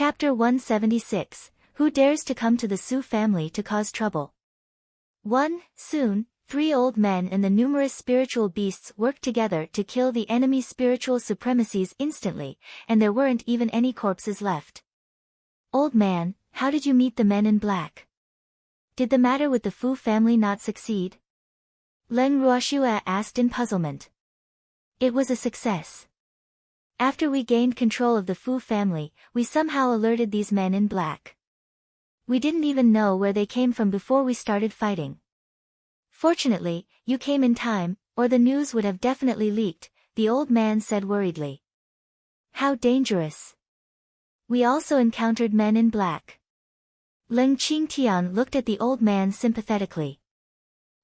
Chapter 176, Who Dares to Come to the Su Family to Cause Trouble? 1. Soon, 3 old men and the numerous spiritual beasts worked together to kill the enemy spiritual supremacies instantly, and there weren't even any corpses left. Old man, how did you meet the men in black? Did the matter with the Fu family not succeed? Leng Ruoxue asked in puzzlement. It was a success. After we gained control of the Fu family, we somehow alerted these men in black. We didn't even know where they came from before we started fighting. Fortunately, you came in time, or the news would have definitely leaked, the old man said worriedly. How dangerous. We also encountered men in black. Leng Qingtian looked at the old man sympathetically.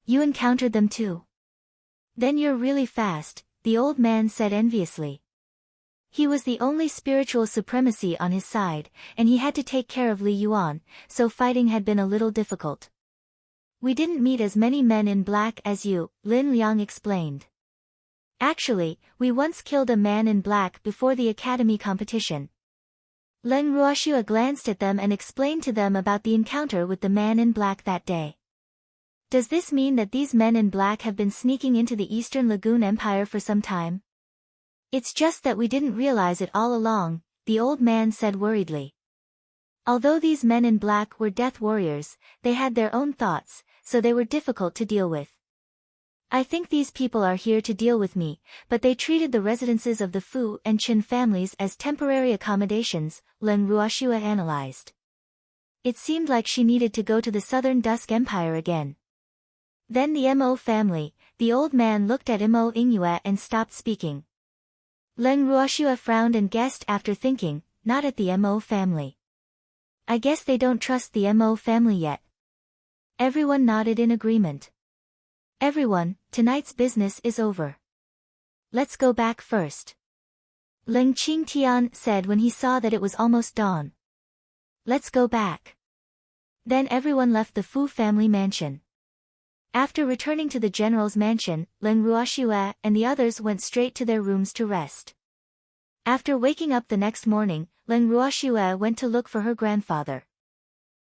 You encountered them too? Then you're really fast, the old man said enviously. He was the only spiritual supremacy on his side, and he had to take care of Li Yuan, so fighting had been a little difficult. We didn't meet as many men in black as you, Lin Liang explained. Actually, we once killed a man in black before the academy competition. Leng Ruoxue glanced at them and explained to them about the encounter with the man in black that day. Does this mean that these men in black have been sneaking into the Eastern Lagoon Empire for some time? It's just that we didn't realize it all along, the old man said worriedly. Although these men in black were death warriors, they had their own thoughts, so they were difficult to deal with. I think these people are here to deal with me, but they treated the residences of the Fu and Qin families as temporary accommodations, Leng Ruoxue analyzed. It seemed like she needed to go to the Southern Dusk Empire again. Then the Mo family, the old man looked at Mo Ingyue and stopped speaking. Leng Ruoxue frowned and guessed after thinking, not at the Mo family. I guess they don't trust the Mo family yet. Everyone nodded in agreement. Everyone, tonight's business is over. Let's go back first. Leng Qingtian said when he saw that it was almost dawn. Let's go back. Then everyone left the Fu family mansion. After returning to the general's mansion, Leng Ruoxue and the others went straight to their rooms to rest. After waking up the next morning, Leng Ruoxue went to look for her grandfather.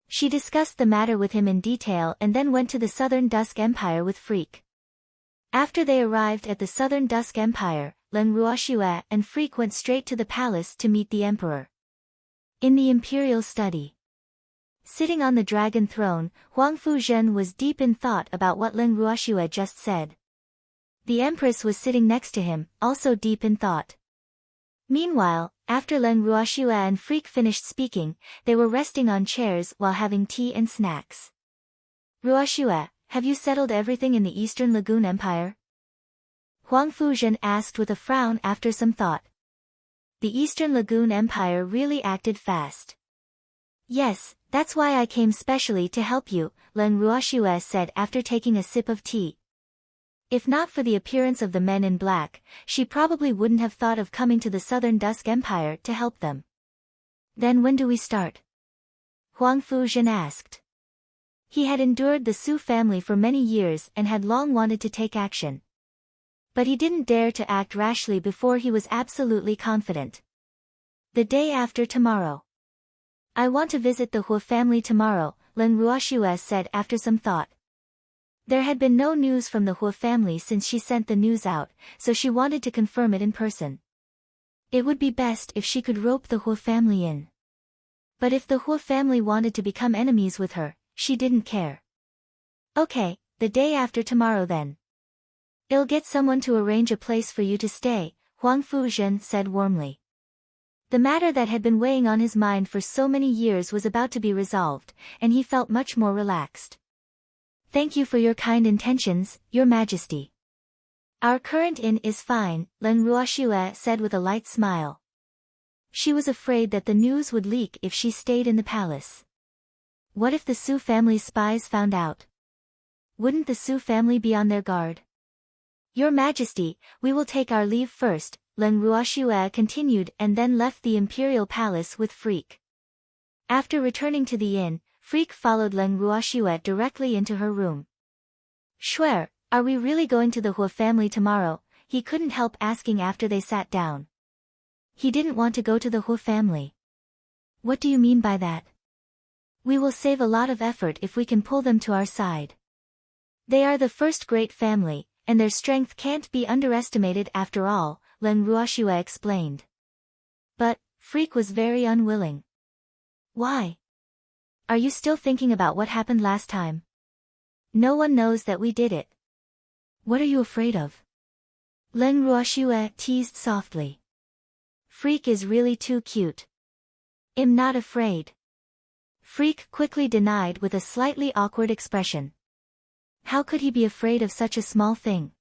She discussed the matter with him in detail and then went to the Southern Dusk Empire with Freak. After they arrived at the Southern Dusk Empire, Leng Ruoxue and Freak went straight to the palace to meet the emperor. In the imperial study. Sitting on the dragon throne, Huang Fuzhen was deep in thought about what Leng Ruoxue just said. The empress was sitting next to him, also deep in thought. Meanwhile, after Leng Ruoxue and Freak finished speaking, they were resting on chairs while having tea and snacks. Ruoxue, have you settled everything in the Eastern Lagoon Empire? Huang Fuzhen asked with a frown after some thought. The Eastern Lagoon Empire really acted fast. Yes, that's why I came specially to help you, Leng Ruoxue said after taking a sip of tea. If not for the appearance of the men in black, she probably wouldn't have thought of coming to the Southern Dusk Empire to help them. Then when do we start? Huang Fuzhen asked. He had endured the Su family for many years and had long wanted to take action. But he didn't dare to act rashly before he was absolutely confident. The day after tomorrow. I want to visit the Hu family tomorrow, Leng Ruoxue said after some thought. There had been no news from the Hu family since she sent the news out, so she wanted to confirm it in person. It would be best if she could rope the Hu family in. But if the Hu family wanted to become enemies with her, she didn't care. Okay, the day after tomorrow then. I'll get someone to arrange a place for you to stay, Huang Fuzhen said warmly. The matter that had been weighing on his mind for so many years was about to be resolved, and he felt much more relaxed. Thank you for your kind intentions, Your Majesty. Our current inn is fine, Leng Ruoxue said with a light smile. She was afraid that the news would leak if she stayed in the palace. What if the Su family's spies found out? Wouldn't the Su family be on their guard? Your Majesty, we will take our leave first, Leng Ruoxue continued and then left the imperial palace with Freak. After returning to the inn, Freak followed Leng Ruoxue directly into her room. Shuer, are we really going to the Hu family tomorrow? He couldn't help asking after they sat down. He didn't want to go to the Hu family. What do you mean by that? We will save a lot of effort if we can pull them to our side. They are the first great family, and their strength can't be underestimated after all, Len Ruoxue explained. But, Freak was very unwilling. Why? Are you still thinking about what happened last time? No one knows that we did it. What are you afraid of? Len Ruoxue teased softly. Freak is really too cute. I'm not afraid. Freak quickly denied with a slightly awkward expression. How could he be afraid of such a small thing?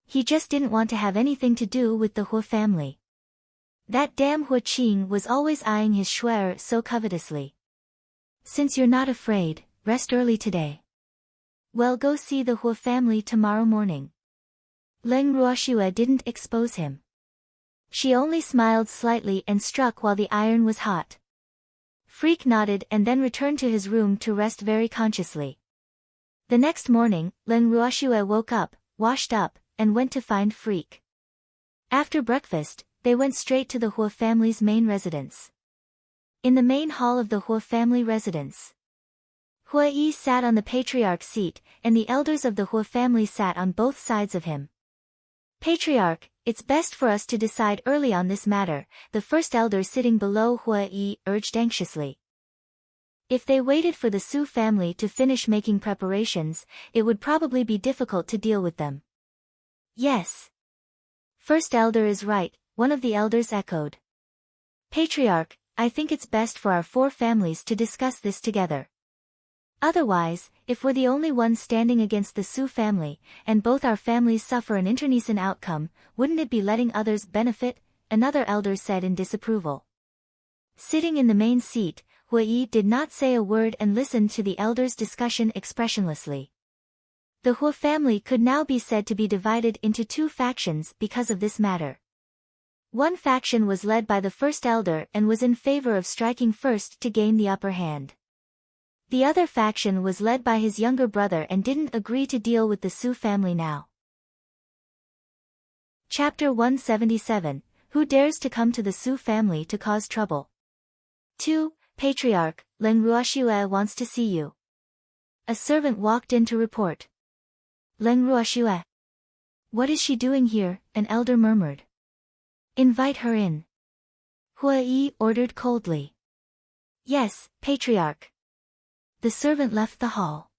He just didn't want to have anything to do with the Hua family. That damn Hua Qing was always eyeing his shuer so covetously. Since you're not afraid, rest early today. Well, go see the Hua family tomorrow morning. Len Ruoxue didn't expose him. She only smiled slightly and struck while the iron was hot. Freak nodded and then returned to his room to rest very consciously. The next morning, Len Ruoxue woke up, washed up, and went to find Freak. After breakfast, they went straight to the Hua family's main residence. In the main hall of the Hua family residence, Hua Yi sat on the patriarch's seat, and the elders of the Hua family sat on both sides of him. Patriarch, it's best for us to decide early on this matter, the first elder sitting below Hua Yi urged anxiously. If they waited for the Su family to finish making preparations, it would probably be difficult to deal with them. Yes. First elder is right, one of the elders echoed. Patriarch, I think it's best for our four families to discuss this together. Otherwise, if we're the only ones standing against the Su family, and both our families suffer an internecine outcome, wouldn't it be letting others benefit? Another elder said in disapproval. Sitting in the main seat, Hua Yi did not say a word and listened to the elders' discussion expressionlessly. The Hua family could now be said to be divided into two factions because of this matter. One faction was led by the first elder and was in favor of striking first to gain the upper hand. The other faction was led by his younger brother and didn't agree to deal with the Su family now. Chapter 177, Who Dares to Come to the Su family to Cause Trouble? 2. Patriarch, Len Ruoxue wants to see you. A servant walked in to report. Len Ruoxue. What is she doing here? An elder murmured. Invite her in. Hua Yi ordered coldly. Yes, Patriarch. The servant left the hall.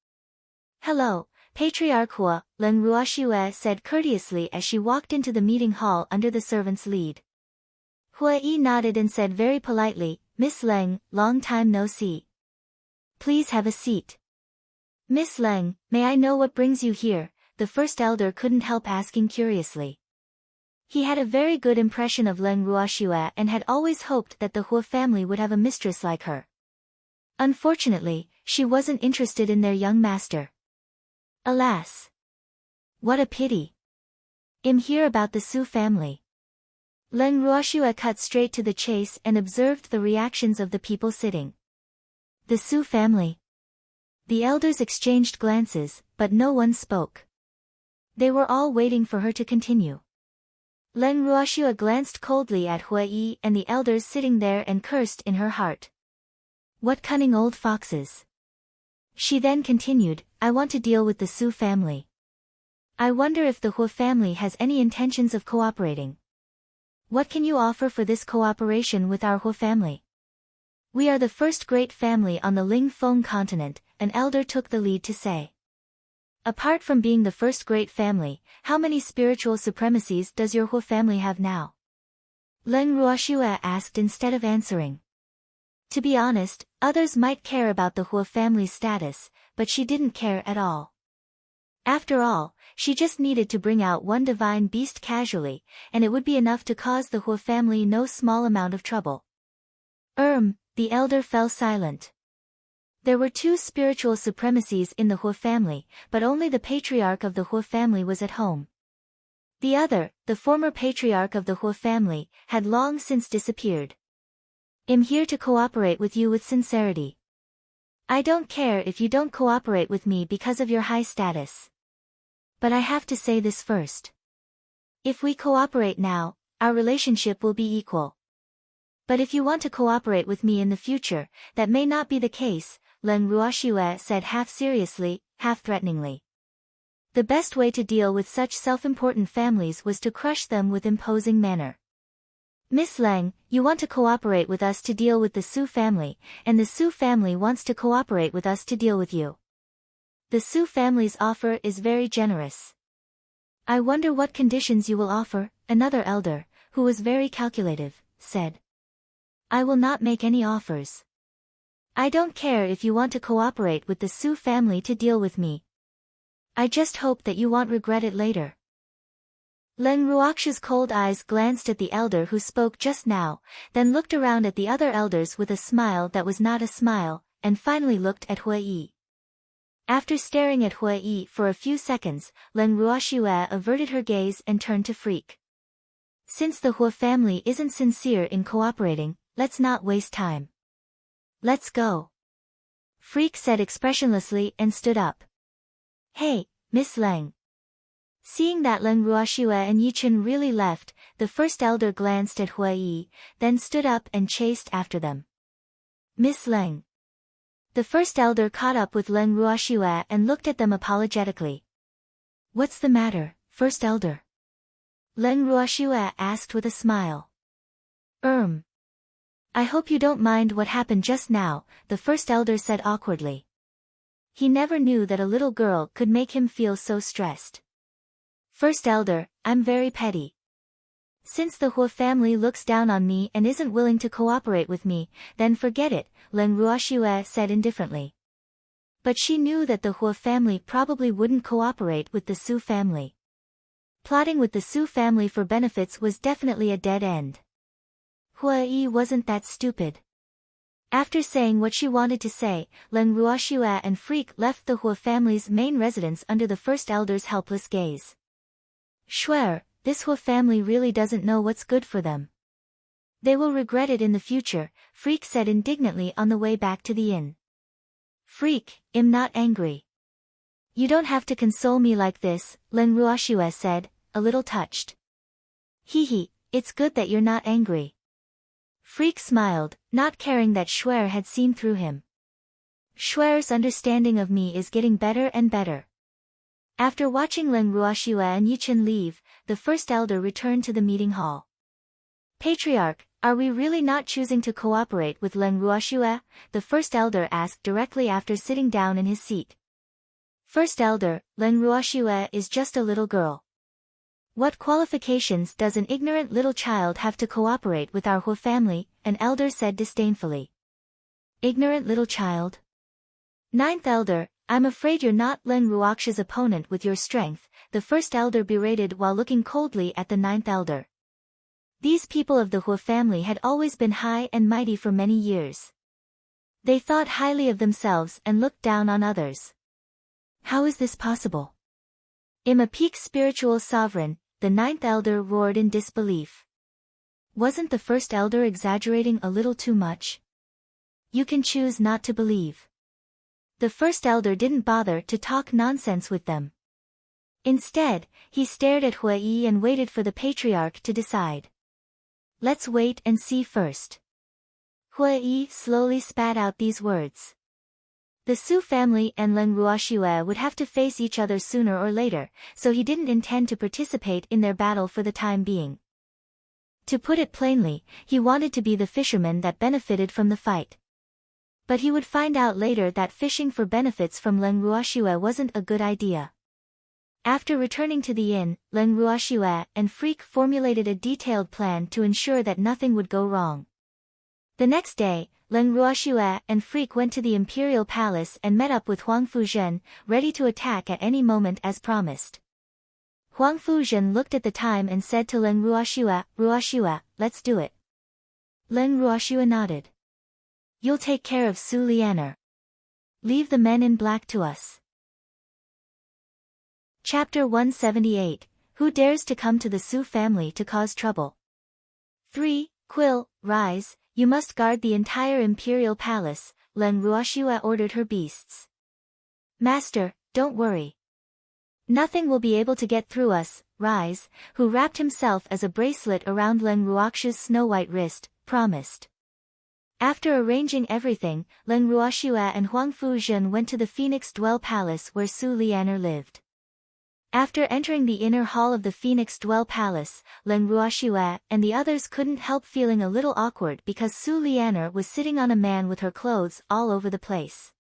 Hello, Patriarch Hua, Len Ruoxue said courteously as she walked into the meeting hall under the servant's lead. Hua Yi nodded and said very politely, Miss Leng, long time no see. Please have a seat. Miss Leng, may I know what brings you here? The first elder couldn't help asking curiously. He had a very good impression of Len Ruoxue and had always hoped that the Hua family would have a mistress like her. Unfortunately, she wasn't interested in their young master. Alas! What a pity. I'm here about the Su family. Len Ruoxue cut straight to the chase and observed the reactions of the people sitting. The Su family. The elders exchanged glances, but no one spoke. They were all waiting for her to continue. Len Ruoxue glanced coldly at Hua Yi and the elders sitting there and cursed in her heart. What cunning old foxes. She then continued, I want to deal with the Su family. I wonder if the Hua family has any intentions of cooperating. What can you offer for this cooperation with our Hua family? We are the first great family on the Ling Feng continent, an elder took the lead to say. Apart from being the first great family, how many spiritual supremacies does your Hua family have now? Len Ruoxue asked instead of answering. To be honest, others might care about the Hua family's status, but she didn't care at all. After all, she just needed to bring out one divine beast casually, and it would be enough to cause the Hua family no small amount of trouble. The elder fell silent. There were two spiritual supremacies in the Hua family, but only the patriarch of the Hua family was at home. The other, the former patriarch of the Hua family, had long since disappeared. I'm here to cooperate with you with sincerity. I don't care if you don't cooperate with me because of your high status. But I have to say this first. If we cooperate now, our relationship will be equal. But if you want to cooperate with me in the future, that may not be the case, Leng Ruoxue said half seriously, half threateningly. The best way to deal with such self-important families was to crush them with imposing manner. Miss Leng, you want to cooperate with us to deal with the Su family, and the Su family wants to cooperate with us to deal with you. The Su family's offer is very generous. I wonder what conditions you will offer, another elder, who was very calculative, said. I will not make any offers. I don't care if you want to cooperate with the Su family to deal with me. I just hope that you won't regret it later. Leng Ruoxue's cold eyes glanced at the elder who spoke just now, then looked around at the other elders with a smile that was not a smile, and finally looked at Hui Yi. After staring at Hui Yi for a few seconds, Leng Ruoxue averted her gaze and turned to Freak. Since the Hui family isn't sincere in cooperating, let's not waste time. Let's go. Freak said expressionlessly and stood up. Hey, Miss Leng. Seeing that Leng Ruoxue and Yichen really left, the first elder glanced at Hui Yi, then stood up and chased after them. Miss Leng. The first elder caught up with Leng Ruoxue and looked at them apologetically. What's the matter, first elder? Leng Ruoxue asked with a smile. I hope you don't mind what happened just now, the first elder said awkwardly. He never knew that a little girl could make him feel so stressed. First elder, I'm very petty. Since the Hui family looks down on me and isn't willing to cooperate with me, then forget it, Leng Ruoxue said indifferently. But she knew that the Hui family probably wouldn't cooperate with the Su family. Plotting with the Su family for benefits was definitely a dead end. Hui Yi wasn't that stupid. After saying what she wanted to say, Leng Ruoxue and Freak left the Hui family's main residence under the first elder's helpless gaze. Swear, this Hui family really doesn't know what's good for them. They will regret it in the future, Freak said indignantly on the way back to the inn. Freak, I'm not angry. You don't have to console me like this, Leng Ruoxue said, a little touched. Hee, it's good that you're not angry. Freak smiled, not caring that Shuer had seen through him. Shuer's understanding of me is getting better and better. After watching Leng Ruoxue and Yichen leave, the first elder returned to the meeting hall. Patriarch, are we really not choosing to cooperate with Leng Ruoxue? The first elder asked directly after sitting down in his seat. First elder, Leng Ruoxue is just a little girl. What qualifications does an ignorant little child have to cooperate with our Hui family? An elder said disdainfully. Ignorant little child? Ninth elder, I'm afraid you're not Leng Ruoxue's opponent with your strength, the first elder berated while looking coldly at the ninth elder. These people of the Hui family had always been high and mighty for many years. They thought highly of themselves and looked down on others. How is this possible? I'm a peak spiritual sovereign, the ninth elder roared in disbelief. Wasn't the first elder exaggerating a little too much? You can choose not to believe. The first elder didn't bother to talk nonsense with them. Instead, he stared at Hui Yi and waited for the patriarch to decide. Let's wait and see first. Hui Yi slowly spat out these words. The Su family and Leng Ruoxue would have to face each other sooner or later, so he didn't intend to participate in their battle for the time being. To put it plainly, he wanted to be the fisherman that benefited from the fight. But he would find out later that fishing for benefits from Leng Ruoxue wasn't a good idea. After returning to the inn, Leng Ruoxue and Freak formulated a detailed plan to ensure that nothing would go wrong. The next day, Leng Ruoxue and Freak went to the imperial palace and met up with Huang Fuzhen, ready to attack at any moment as promised. Huang Fuzhen looked at the time and said to Leng Ruoxue, Ruoxue, let's do it. Leng Ruoxue nodded. You'll take care of Su Lianer. Leave the men in black to us. Chapter 178, Who Dares to Come to the Su Family to Cause Trouble? 3. Quill, rise, you must guard the entire imperial palace, Leng Ruoxue ordered her beasts. Master, don't worry. Nothing will be able to get through us, Rise, who wrapped himself as a bracelet around Leng Ruoxue's snow-white wrist, promised. After arranging everything, Leng Ruoxue and Huang Fuzhen went to the Phoenix Dwell Palace where Su Lianer lived. After entering the inner hall of the Phoenix Dwell Palace, Leng Ruoxue and the others couldn't help feeling a little awkward because Su Lianer was sitting on a man with her clothes all over the place.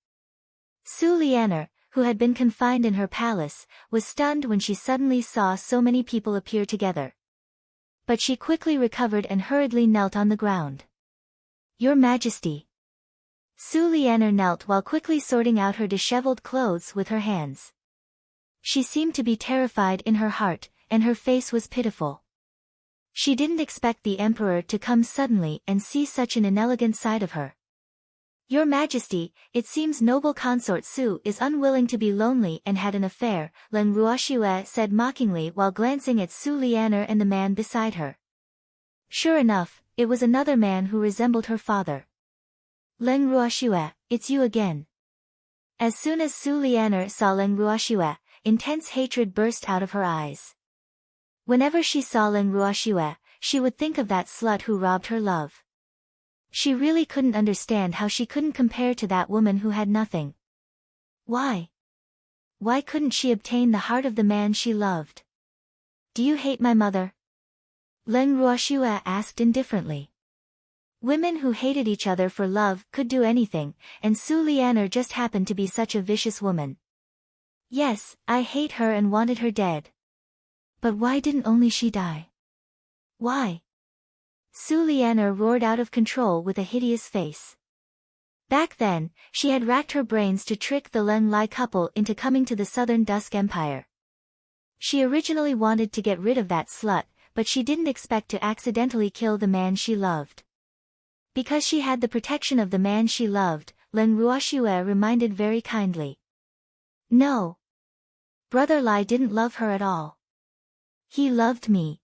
Su Lianer, who had been confined in her palace, was stunned when she suddenly saw so many people appear together. But she quickly recovered and hurriedly knelt on the ground. "Your Majesty." Su Lianer knelt while quickly sorting out her disheveled clothes with her hands. She seemed to be terrified in her heart, and her face was pitiful. She didn't expect the emperor to come suddenly and see such an inelegant side of her. "Your Majesty, it seems noble consort Su is unwilling to be lonely and had an affair," Leng Ruoxue said mockingly while glancing at Su Lianer and the man beside her. Sure enough, it was another man who resembled her father. "Leng Ruoxue, it's you again." As soon as Su Lianer saw Leng Ruoxue, intense hatred burst out of her eyes. Whenever she saw Leng Ruoxue, she would think of that slut who robbed her love. She really couldn't understand how she couldn't compare to that woman who had nothing. Why? Why couldn't she obtain the heart of the man she loved? "Do you hate my mother?" Leng Ruoxue asked indifferently. Women who hated each other for love could do anything, and Su Lianer just happened to be such a vicious woman. "Yes, I hate her and wanted her dead. But why didn't only she die? Why?" Su Lianer roared out of control with a hideous face. Back then, she had racked her brains to trick the Leng Lai couple into coming to the Southern Dusk Empire. She originally wanted to get rid of that slut, but she didn't expect to accidentally kill the man she loved. Because she had the protection of the man she loved, Leng Ruoxue reminded very kindly. "No. Brother Lai didn't love her at all. He loved me."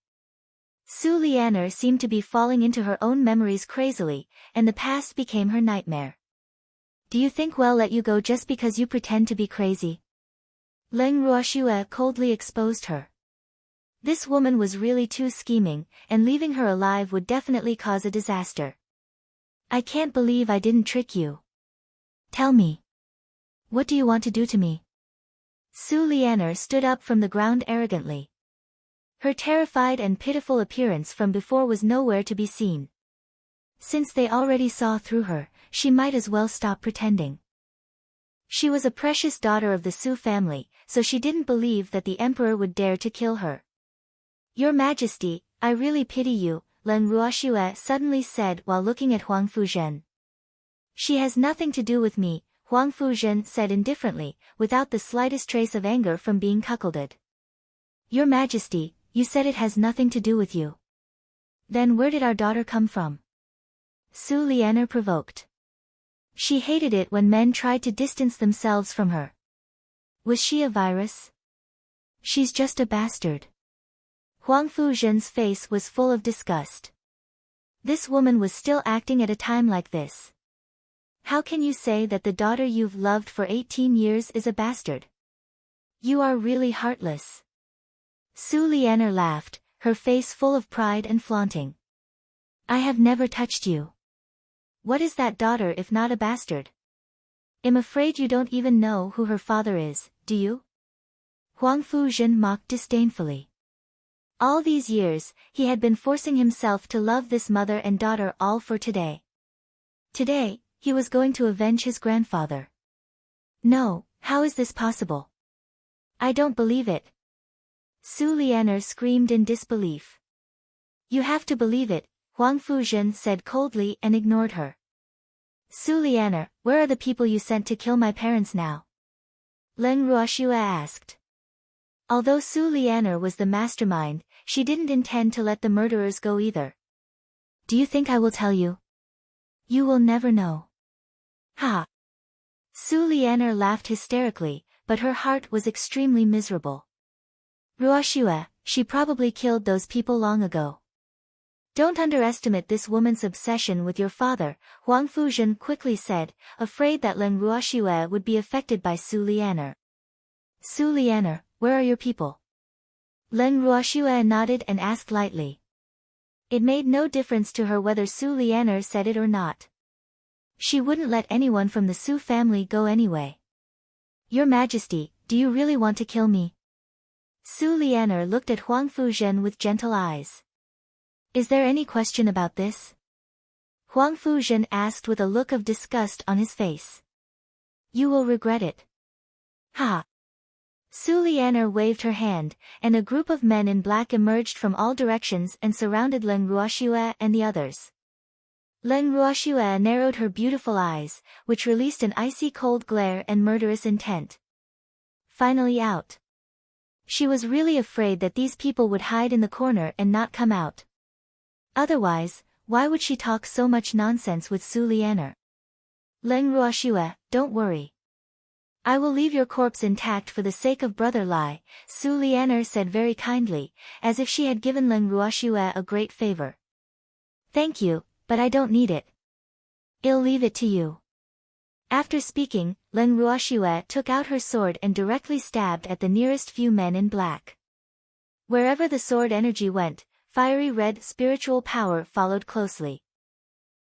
Su Lianer seemed to be falling into her own memories crazily, and the past became her nightmare. "Do you think we'll let you go just because you pretend to be crazy?" Leng Ruoxue coldly exposed her. This woman was really too scheming, and leaving her alive would definitely cause a disaster. "I can't believe I didn't trick you. Tell me. What do you want to do to me?" Su Lianer stood up from the ground arrogantly. Her terrified and pitiful appearance from before was nowhere to be seen. Since they already saw through her, she might as well stop pretending. She was a precious daughter of the Su family, so she didn't believe that the emperor would dare to kill her. "Your Majesty, I really pity you," Leng Ruoxue suddenly said while looking at Huang Fuzhen. "She has nothing to do with me," Huang Fuzhen said indifferently, without the slightest trace of anger from being cuckolded. "Your Majesty, you said it has nothing to do with you. Then where did our daughter come from?" Su Lianer provoked. She hated it when men tried to distance themselves from her. Was she a virus? "She's just a bastard." Huang Fuzhen's face was full of disgust. This woman was still acting at a time like this. "How can you say that the daughter you've loved for 18 years is a bastard? You are really heartless." Su Lianer laughed, her face full of pride and flaunting. "I have never touched you. What is that daughter if not a bastard? I'm afraid you don't even know who her father is, do you?" Huang Fuzhen mocked disdainfully. All these years, he had been forcing himself to love this mother and daughter all for today. Today, he was going to avenge his grandfather. "No, how is this possible? I don't believe it." Su Lianer screamed in disbelief. "You have to believe it," Huang Fuzhen said coldly and ignored her. "Su Lianer, where are the people you sent to kill my parents now?" Leng Ruoxue asked. Although Su Lianer was the mastermind, she didn't intend to let the murderers go either. "Do you think I will tell you? You will never know." "Ha!" Su Lianer laughed hysterically, but her heart was extremely miserable. "Ruoxue, she probably killed those people long ago. Don't underestimate this woman's obsession with your father," Huang Fuzhen quickly said, afraid that Leng Ruoxue would be affected by Su Lianer. "Su Lianer, where are your people?" Leng Ruoxue nodded and asked lightly. It made no difference to her whether Su Lianer said it or not. She wouldn't let anyone from the Su family go anyway. Your Majesty, do you really want to kill me? Su Lianer looked at Huang Fuzhen with gentle eyes. Is there any question about this? Huang Fuzhen asked with a look of disgust on his face. You will regret it. Ha! Su Lianer waved her hand, and a group of men in black emerged from all directions and surrounded Leng Ruoxue and the others. Leng Ruoxue narrowed her beautiful eyes, which released an icy cold glare and murderous intent. Finally out. She was really afraid that these people would hide in the corner and not come out. Otherwise, why would she talk so much nonsense with Su Lianer? Leng Ruoxue, don't worry. I will leave your corpse intact for the sake of Brother Lai, Su Lianer said very kindly, as if she had given Leng Ruoxue a great favor. Thank you, but I don't need it. I'll leave it to you. After speaking, Leng Ruoxue took out her sword and directly stabbed at the nearest few men in black. Wherever the sword energy went, fiery red spiritual power followed closely.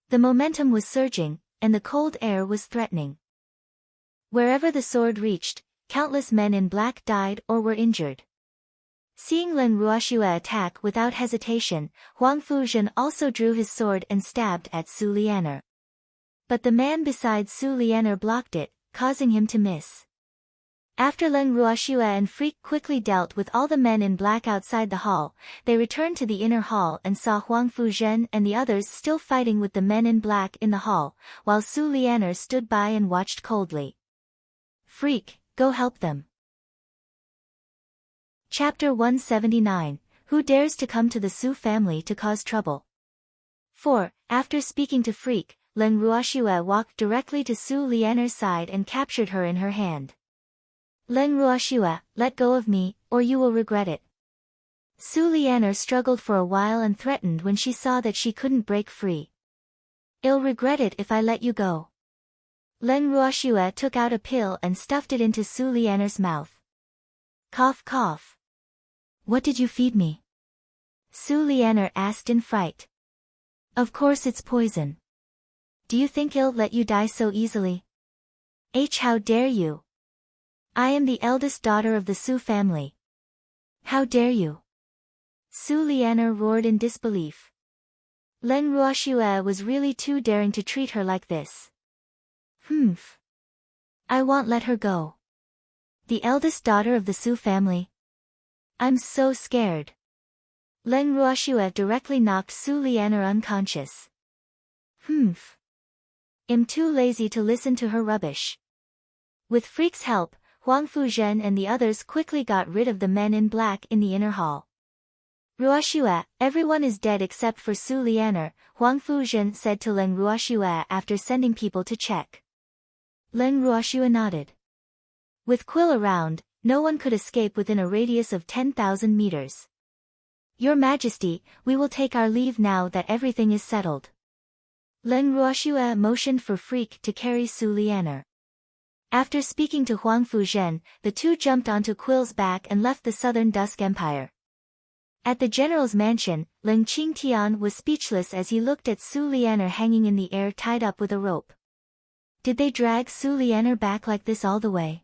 The momentum was surging, and the cold air was threatening. Wherever the sword reached, countless men in black died or were injured. Seeing Leng Ruoxue attack without hesitation, Huang Fuzhen also drew his sword and stabbed at Su Lianer. But the man beside Su Lianer blocked it, causing him to miss. After Leng Ruoxue and Freak quickly dealt with all the men in black outside the hall, they returned to the inner hall and saw Huang Fuzhen and the others still fighting with the men in black in the hall, while Su Lianer stood by and watched coldly. Freak, go help them. Chapter 179, Who Dares to Come to the Su Family to Cause Trouble? 4. After speaking to Freak, Leng Ruoxue walked directly to Su Lianer's side and captured her in her hand. Leng Ruoxue, let go of me, or you will regret it. Su Lianer struggled for a while and threatened when she saw that she couldn't break free. I'll regret it if I let you go. Leng Ruoxue took out a pill and stuffed it into Su Lianer's mouth. Cough cough. What did you feed me? Su Lianer asked in fright. Of course it's poison. Do you think I'll let you die so easily? How dare you? I am the eldest daughter of the Su family. How dare you? Su Lianer roared in disbelief. Leng Ruoxue was really too daring to treat her like this. Humph. I won't let her go. The eldest daughter of the Su family? I'm so scared. Leng Ruoxue directly knocked Su Lianer unconscious. Humph. I'm too lazy to listen to her rubbish. With Freak's help, Huang Fuzhen and the others quickly got rid of the men in black in the inner hall. Ruoxue, everyone is dead except for Su Lianer, Huang Fuzhen said to Leng Ruoxue after sending people to check. Leng Ruoxue nodded. With Quill around, no one could escape within a radius of 10,000 meters. Your Majesty, we will take our leave now that everything is settled. Leng Ruoxue motioned for Freak to carry Su Lianer. After speaking to Huang Fuzhen, the two jumped onto Quill's back and left the Southern Dusk Empire. At the general's mansion, Leng Qingtian was speechless as he looked at Su Lianer hanging in the air tied up with a rope. Did they drag Su Lianer back like this all the way?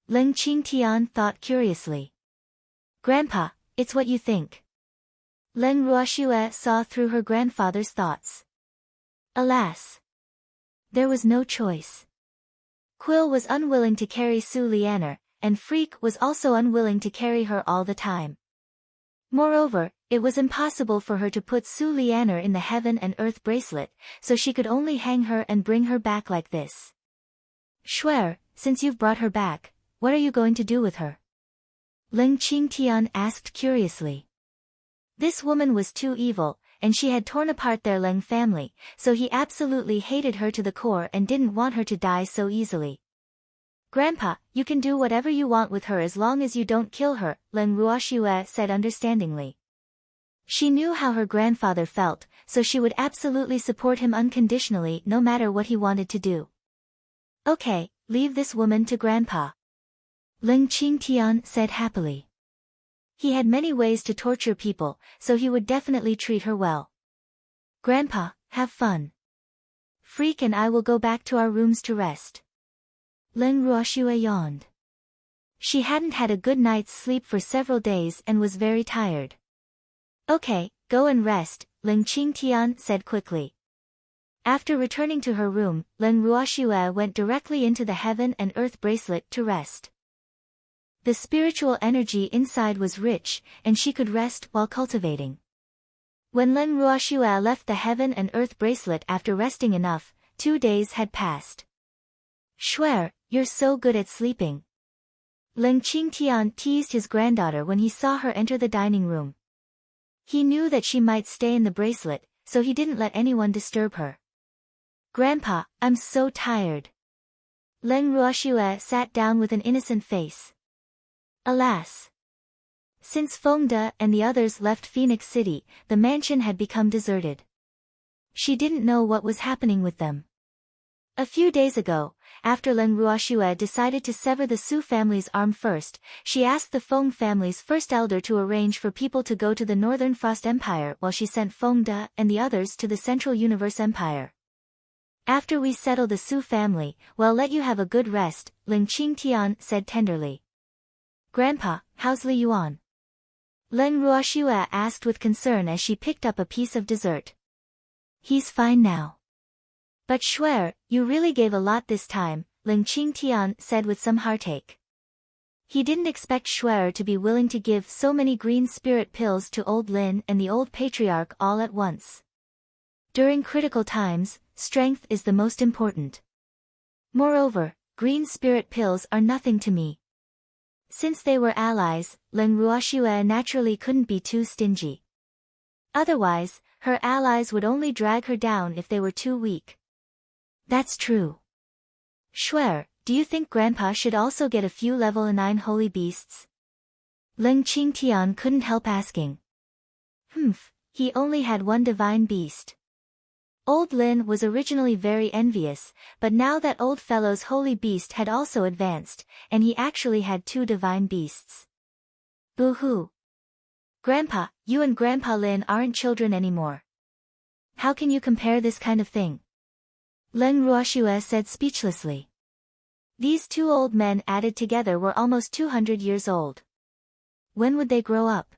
Leng Qingtian thought curiously. Grandpa, it's what you think. Leng Ruoxue saw through her grandfather's thoughts. Alas! There was no choice. Quill was unwilling to carry Su Lianer, and Freak was also unwilling to carry her all the time. Moreover, it was impossible for her to put Su Lianer in the Heaven and Earth bracelet, so she could only hang her and bring her back like this. Schwer, since you've brought her back, what are you going to do with her? Leng Qingtian asked curiously. This woman was too evil, and she had torn apart their Leng family, so he absolutely hated her to the core and didn't want her to die so easily. Grandpa, you can do whatever you want with her as long as you don't kill her, Leng Ruoxue said understandingly. She knew how her grandfather felt, so she would absolutely support him unconditionally no matter what he wanted to do. Okay, leave this woman to Grandpa. Leng Qingtian said happily. He had many ways to torture people, so he would definitely treat her well. Grandpa, have fun. Freak and I will go back to our rooms to rest. Len Ruoxue yawned. She hadn't had a good night's sleep for several days and was very tired. Okay, go and rest, Ling Qingtian said quickly. After returning to her room, Len Ruoxue went directly into the Heaven and Earth bracelet to rest. The spiritual energy inside was rich, and she could rest while cultivating. When Len Ruoxue left the Heaven and Earth bracelet after resting enough, 2 days had passed. Shuer, you're so good at sleeping. Ling Qingtian teased his granddaughter when he saw her enter the dining room. He knew that she might stay in the bracelet, so he didn't let anyone disturb her. Grandpa, I'm so tired. Len Ruoxue sat down with an innocent face. Alas! Since Feng De and the others left Phoenix City, the mansion had become deserted. She didn't know what was happening with them. A few days ago, after Len Ruoxue decided to sever the Su family's arm first, she asked the Feng family's first elder to arrange for people to go to the Northern Frost Empire while she sent Feng De and the others to the Central Universe Empire. After we settle the Su family, we'll let you have a good rest, Ling Qingtian said tenderly. Grandpa, how's Li Yuan? Len Ruoxue asked with concern as she picked up a piece of dessert. He's fine now. But Shuer, you really gave a lot this time, Ling Qingtian said with some heartache. He didn't expect Shuer to be willing to give so many green spirit pills to old Lin and the old patriarch all at once. During critical times, strength is the most important. Moreover, green spirit pills are nothing to me. Since they were allies, Len Ruoxue naturally couldn't be too stingy. Otherwise, her allies would only drag her down if they were too weak. That's true. Shuer, do you think Grandpa should also get a few level 9 holy beasts? Ling Qingtian couldn't help asking. He only had one divine beast. Old Lin was originally very envious, but now that old fellow's holy beast had also advanced, and he actually had 2 divine beasts. Boo-hoo. Grandpa, you and Grandpa Lin aren't children anymore. How can you compare this kind of thing? Len Ruoxue said speechlessly. These 2 old men added together were almost 200 years old. When would they grow up?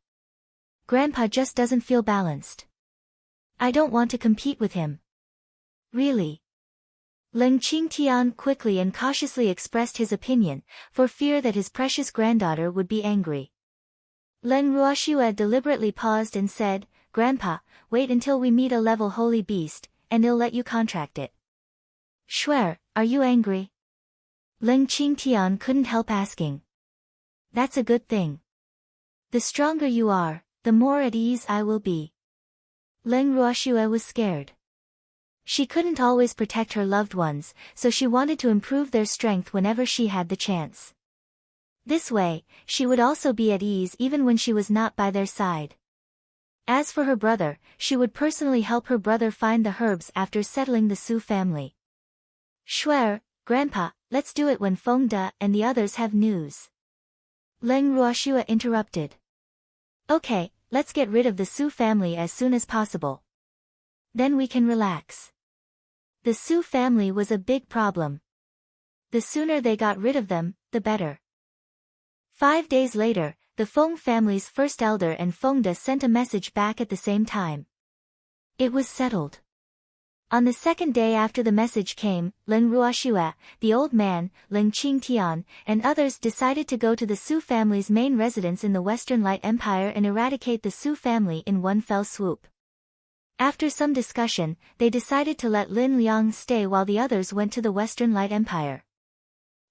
Grandpa just doesn't feel balanced. I don't want to compete with him. Really? Ling Qingtian quickly and cautiously expressed his opinion, for fear that his precious granddaughter would be angry. Len Ruoxue deliberately paused and said, Grandpa, wait until we meet a level holy beast, and he'll let you contract it. Shuer, are you angry? Ling Qingtian couldn't help asking. That's a good thing. The stronger you are, the more at ease I will be. Len Ruoxue was scared. She couldn't always protect her loved ones, so she wanted to improve their strength whenever she had the chance. This way, she would also be at ease even when she was not by their side. As for her brother, she would personally help her brother find the herbs after settling the Su family. Shuer, Grandpa, let's do it when Feng De and the others have news. Len Ruoxue interrupted. Okay, let's get rid of the Su family as soon as possible. Then we can relax. The Su family was a big problem. The sooner they got rid of them, the better. 5 days later, the Feng family's first elder and Feng De sent a message back at the same time. It was settled. On the 2nd day after the message came, Len Ruoxue, the old man, Ling Qingtian, and others decided to go to the Su family's main residence in the Western Light Empire and eradicate the Su family in one fell swoop. After some discussion, they decided to let Lin Liang stay while the others went to the Western Light Empire.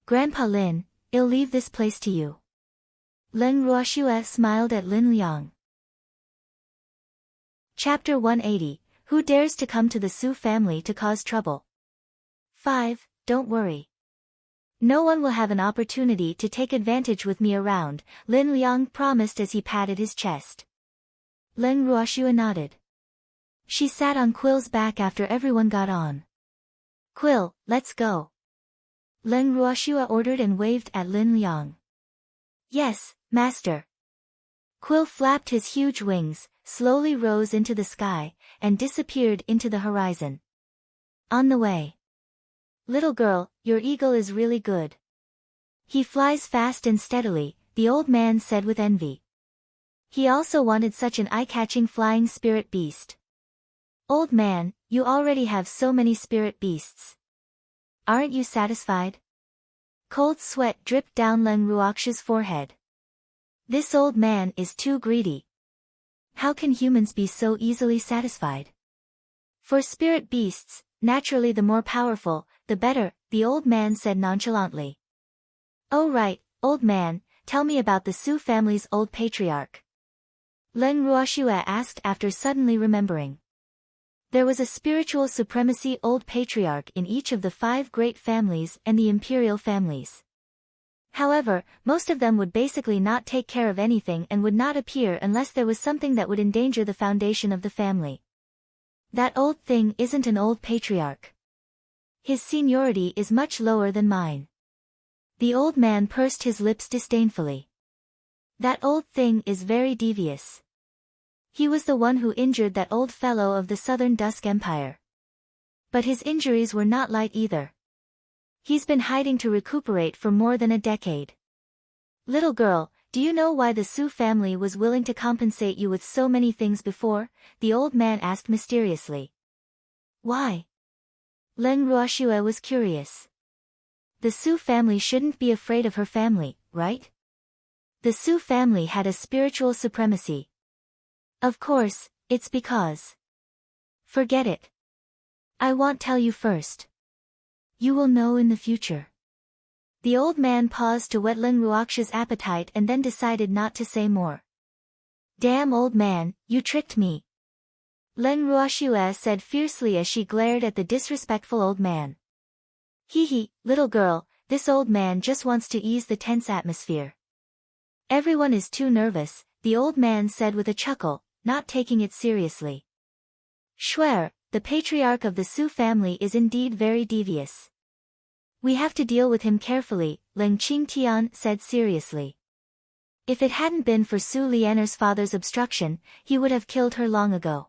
Grandpa Lin, I'll leave this place to you. Len Ruoxue smiled at Lin Liang. Chapter 180. Who dares to come to the Su family to cause trouble? 5. Don't worry. No one will have an opportunity to take advantage with me around, Lin Liang promised as he patted his chest. Len Ruoxue nodded. She sat on Quill's back after everyone got on. Quill, let's go. Len Ruoxue ordered and waved at Lin Liang. Yes, master. Quill flapped his huge wings, slowly rose into the sky, and disappeared into the horizon. On the way. Little girl, your eagle is really good. He flies fast and steadily, the old man said with envy. He also wanted such an eye-catching flying spirit beast. Old man, you already have so many spirit beasts. Aren't you satisfied? Cold sweat dripped down Leng Ruox's forehead. This old man is too greedy. How can humans be so easily satisfied? For spirit beasts, naturally the more powerful, the better, the old man said nonchalantly. Oh right, old man, tell me about the Su family's old patriarch. Leng Ruoxue asked after suddenly remembering. There was a spiritual supremacy old patriarch in each of the 5 great families and the imperial families. However, most of them would basically not take care of anything and would not appear unless there was something that would endanger the foundation of the family. That old thing isn't an old patriarch. His seniority is much lower than mine. The old man pursed his lips disdainfully. That old thing is very devious. He was the one who injured that old fellow of the Southern Dusk Empire. But his injuries were not light either. He's been hiding to recuperate for more than a decade. Little girl, do you know why the Su family was willing to compensate you with so many things before? The old man asked mysteriously. Why? Leng Ruoxue was curious. The Su family shouldn't be afraid of her family, right? The Su family had a spiritual supremacy. Of course, it's because. Forget it. I won't tell you first. You will know in the future. The old man paused to whet Leng Ruox's appetite and then decided not to say more. Damn old man, you tricked me. Leng Ruoxue said fiercely as she glared at the disrespectful old man. Hee, little girl, this old man just wants to ease the tense atmosphere. Everyone is too nervous, the old man said with a chuckle, not taking it seriously. Swear, the patriarch of the Su family is indeed very devious. We have to deal with him carefully, Leng Qingtian said seriously. If it hadn't been for Su Lianer's father's obstruction, he would have killed her long ago.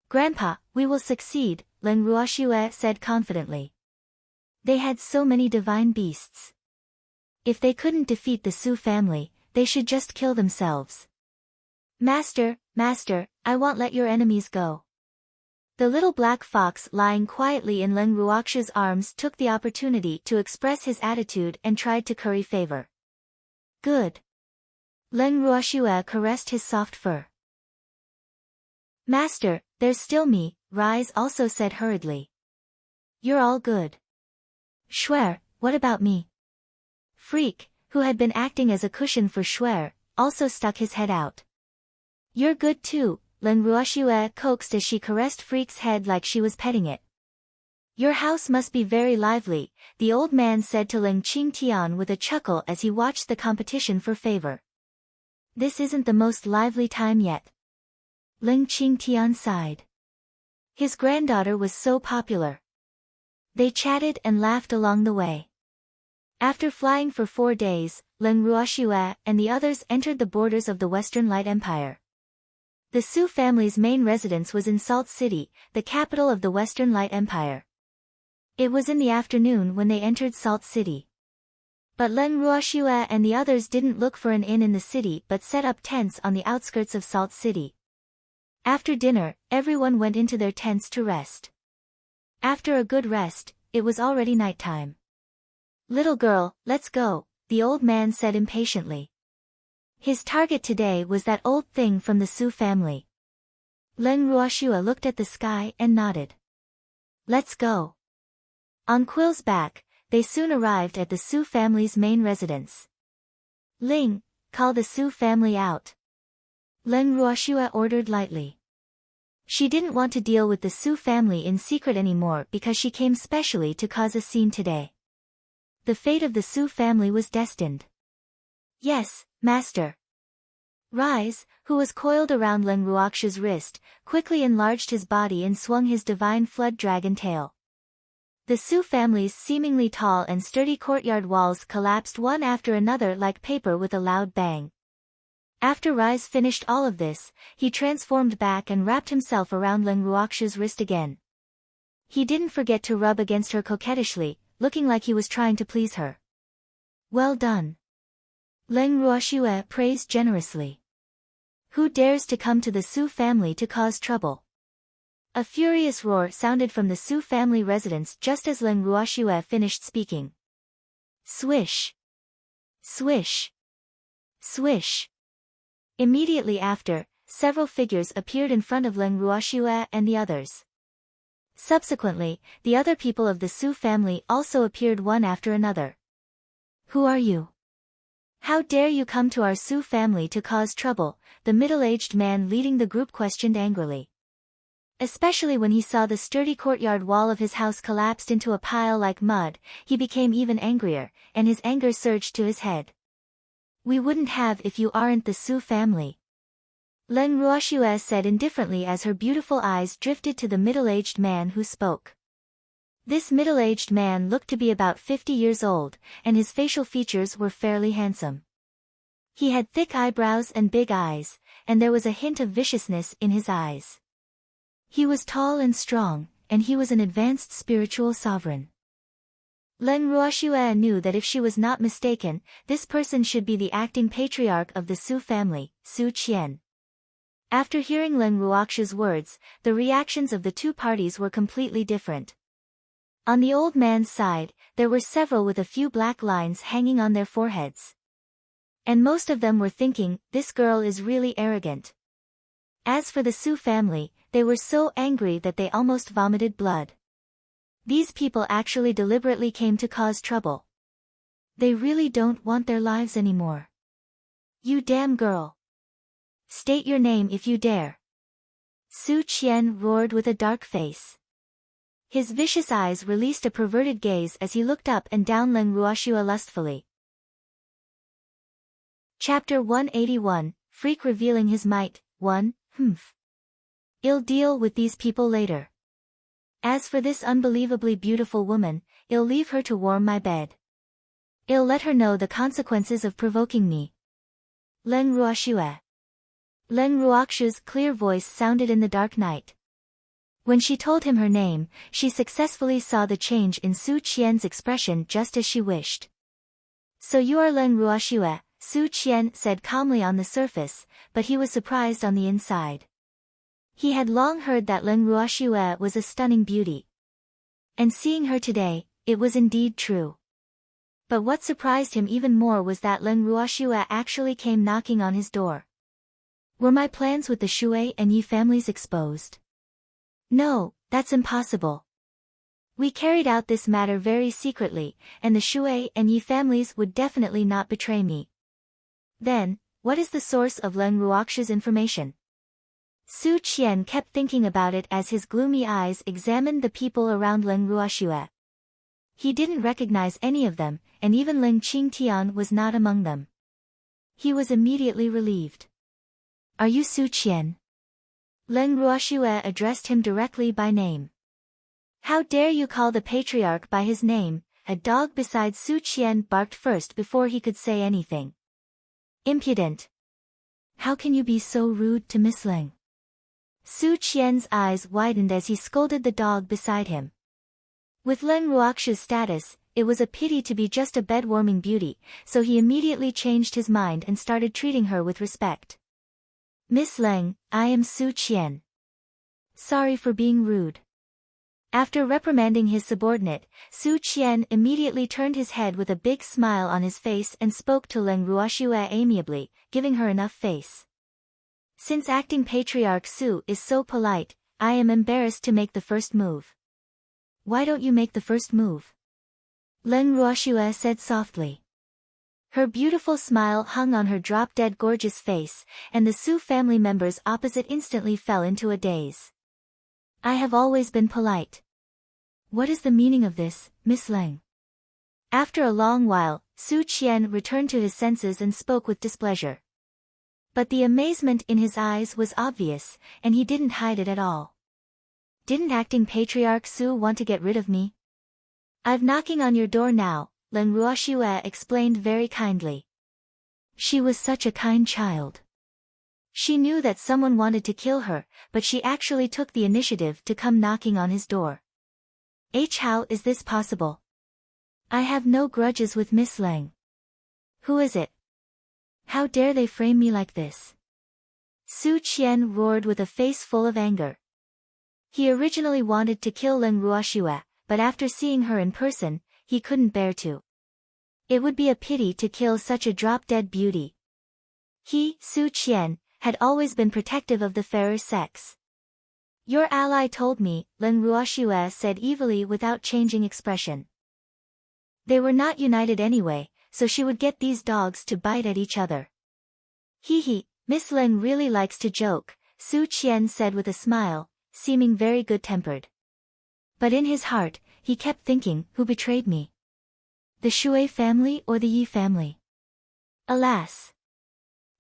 Grandpa, we will succeed, Leng Ruoxue said confidently. They had so many divine beasts. If they couldn't defeat the Su family, they should just kill themselves. Master, I won't let your enemies go. The little black fox lying quietly in Leng Ruox's arms took the opportunity to express his attitude and tried to curry favor. Good. Leng Ruoxue caressed his soft fur. Master, there's still me, Rise also said hurriedly. You're all good. Swear, what about me? Freak, who had been acting as a cushion for Swear, also stuck his head out. You're good too, Leng Ruoxue coaxed as she caressed Freak's head like she was petting it. Your house must be very lively, the old man said to Leng Qingtian with a chuckle as he watched the competition for favor. This isn't the most lively time yet. Leng Qingtian sighed. His granddaughter was so popular. They chatted and laughed along the way. After flying for 4 days, Leng Ruoxue and the others entered the borders of the Western Light Empire. The Su family's main residence was in Salt City, the capital of the Western Light Empire. It was in the afternoon when they entered Salt City. But Leng Ruoxue and the others didn't look for an inn in the city but set up tents on the outskirts of Salt City. After dinner, everyone went into their tents to rest. After a good rest, it was already nighttime. Little girl, let's go, the old man said impatiently. His target today was that old thing from the Su family. Leng Ruoxue looked at the sky and nodded. Let's go. On Quill's back, they soon arrived at the Su family's main residence. Ling, call the Su family out. Leng Ruoxue ordered lightly. She didn't want to deal with the Su family in secret anymore because she came specially to cause a scene today. The fate of the Su family was destined. Yes, master. Rise, who was coiled around Leng Ruox's wrist, quickly enlarged his body and swung his divine flood dragon tail. The Su family's seemingly tall and sturdy courtyard walls collapsed one after another like paper with a loud bang. After Rise finished all of this, he transformed back and wrapped himself around Leng Ruoxu's wrist again. He didn't forget to rub against her coquettishly, looking like he was trying to please her. Well done. Leng Ruoxue praised generously. Who dares to come to the Su family to cause trouble? A furious roar sounded from the Su family residence just as Leng Ruoxue finished speaking. Swish. Swish. Swish. Immediately after, several figures appeared in front of Leng Ruoxue and the others. Subsequently, the other people of the Su family also appeared one after another. Who are you? How dare you come to our Su family to cause trouble? The middle-aged man leading the group questioned angrily. Especially when he saw the sturdy courtyard wall of his house collapsed into a pile like mud, he became even angrier, and his anger surged to his head. We wouldn't have if you aren't the Su family. Leng Ruoxue said indifferently as her beautiful eyes drifted to the middle-aged man who spoke. This middle-aged man looked to be about 50 years old, and his facial features were fairly handsome. He had thick eyebrows and big eyes, and there was a hint of viciousness in his eyes. He was tall and strong, and he was an advanced spiritual sovereign. Leng Ruoxue knew that if she was not mistaken, this person should be the acting patriarch of the Su family, Su Qian. After hearing Leng Ruoxue's words, the reactions of the two parties were completely different. On the old man's side, there were several with a few black lines hanging on their foreheads. And most of them were thinking, this girl is really arrogant. As for the Su family, they were so angry that they almost vomited blood. These people actually deliberately came to cause trouble. They really don't want their lives anymore. You damn girl. State your name if you dare. Su Qian roared with a dark face. His vicious eyes released a perverted gaze as he looked up and down Leng Ruoxue lustfully. Chapter 181, Freak revealing his might, 1, I'll deal with these people later. As for this unbelievably beautiful woman, I'll leave her to warm my bed. I'll let her know the consequences of provoking me. Leng Ruoxue. Leng Ruoxue's clear voice sounded in the dark night. When she told him her name, she successfully saw the change in Su Qian's expression just as she wished. So you are Leng Ruoxue, Su Qian said calmly on the surface, but he was surprised on the inside. He had long heard that Leng Ruoxue was a stunning beauty. And seeing her today, it was indeed true. But what surprised him even more was that Leng Ruoxue actually came knocking on his door. Were my plans with the Shui and Yi families exposed? No, that's impossible. We carried out this matter very secretly, and the Shui and Yi families would definitely not betray me. Then, what is the source of Leng Ruoxue's information? Su Qian kept thinking about it as his gloomy eyes examined the people around Leng Ruoxue. He didn't recognize any of them, and even Ling Qingtian was not among them. He was immediately relieved. Are you Su Qian? Leng Ruoxue addressed him directly by name. How dare you call the patriarch by his name? A dog beside Su Qian barked first before he could say anything. Impudent. How can you be so rude to Miss Leng? Su Qian's eyes widened as he scolded the dog beside him. With Leng Ruoxue's status, it was a pity to be just a bed-warming beauty, so he immediately changed his mind and started treating her with respect. Miss Leng, I am Su Qian. Sorry for being rude. After reprimanding his subordinate, Su Qian immediately turned his head with a big smile on his face and spoke to Leng Ruoxue amiably, giving her enough face. Since acting patriarch Su is so polite, I am embarrassed to make the first move. Why don't you make the first move? Leng Ruoxue said softly. Her beautiful smile hung on her drop-dead gorgeous face, and the Su family members opposite instantly fell into a daze. I have always been polite. What is the meaning of this, Miss Leng? After a long while, Su Qian returned to his senses and spoke with displeasure. But the amazement in his eyes was obvious, and he didn't hide it at all. Didn't acting patriarch Su want to get rid of me? I'm knocking on your door now, Leng Ruoxue explained very kindly. She was such a kind child. She knew that someone wanted to kill her, but she actually took the initiative to come knocking on his door. How is this possible? I have no grudges with Miss Lang. Who is it? How dare they frame me like this? Su Qian roared with a face full of anger. He originally wanted to kill Leng Ruoxue, but after seeing her in person, he couldn't bear to. It would be a pity to kill such a drop-dead beauty. He, Su Qian, had always been protective of the fairer sex. Your ally told me, Leng Ruoxue said evilly without changing expression. They were not united anyway, so she would get these dogs to bite at each other. Hee, Miss Leng really likes to joke, Su Qian said with a smile, seeming very good-tempered. But in his heart, he kept thinking, who betrayed me? The Shui family or the Yi family? Alas!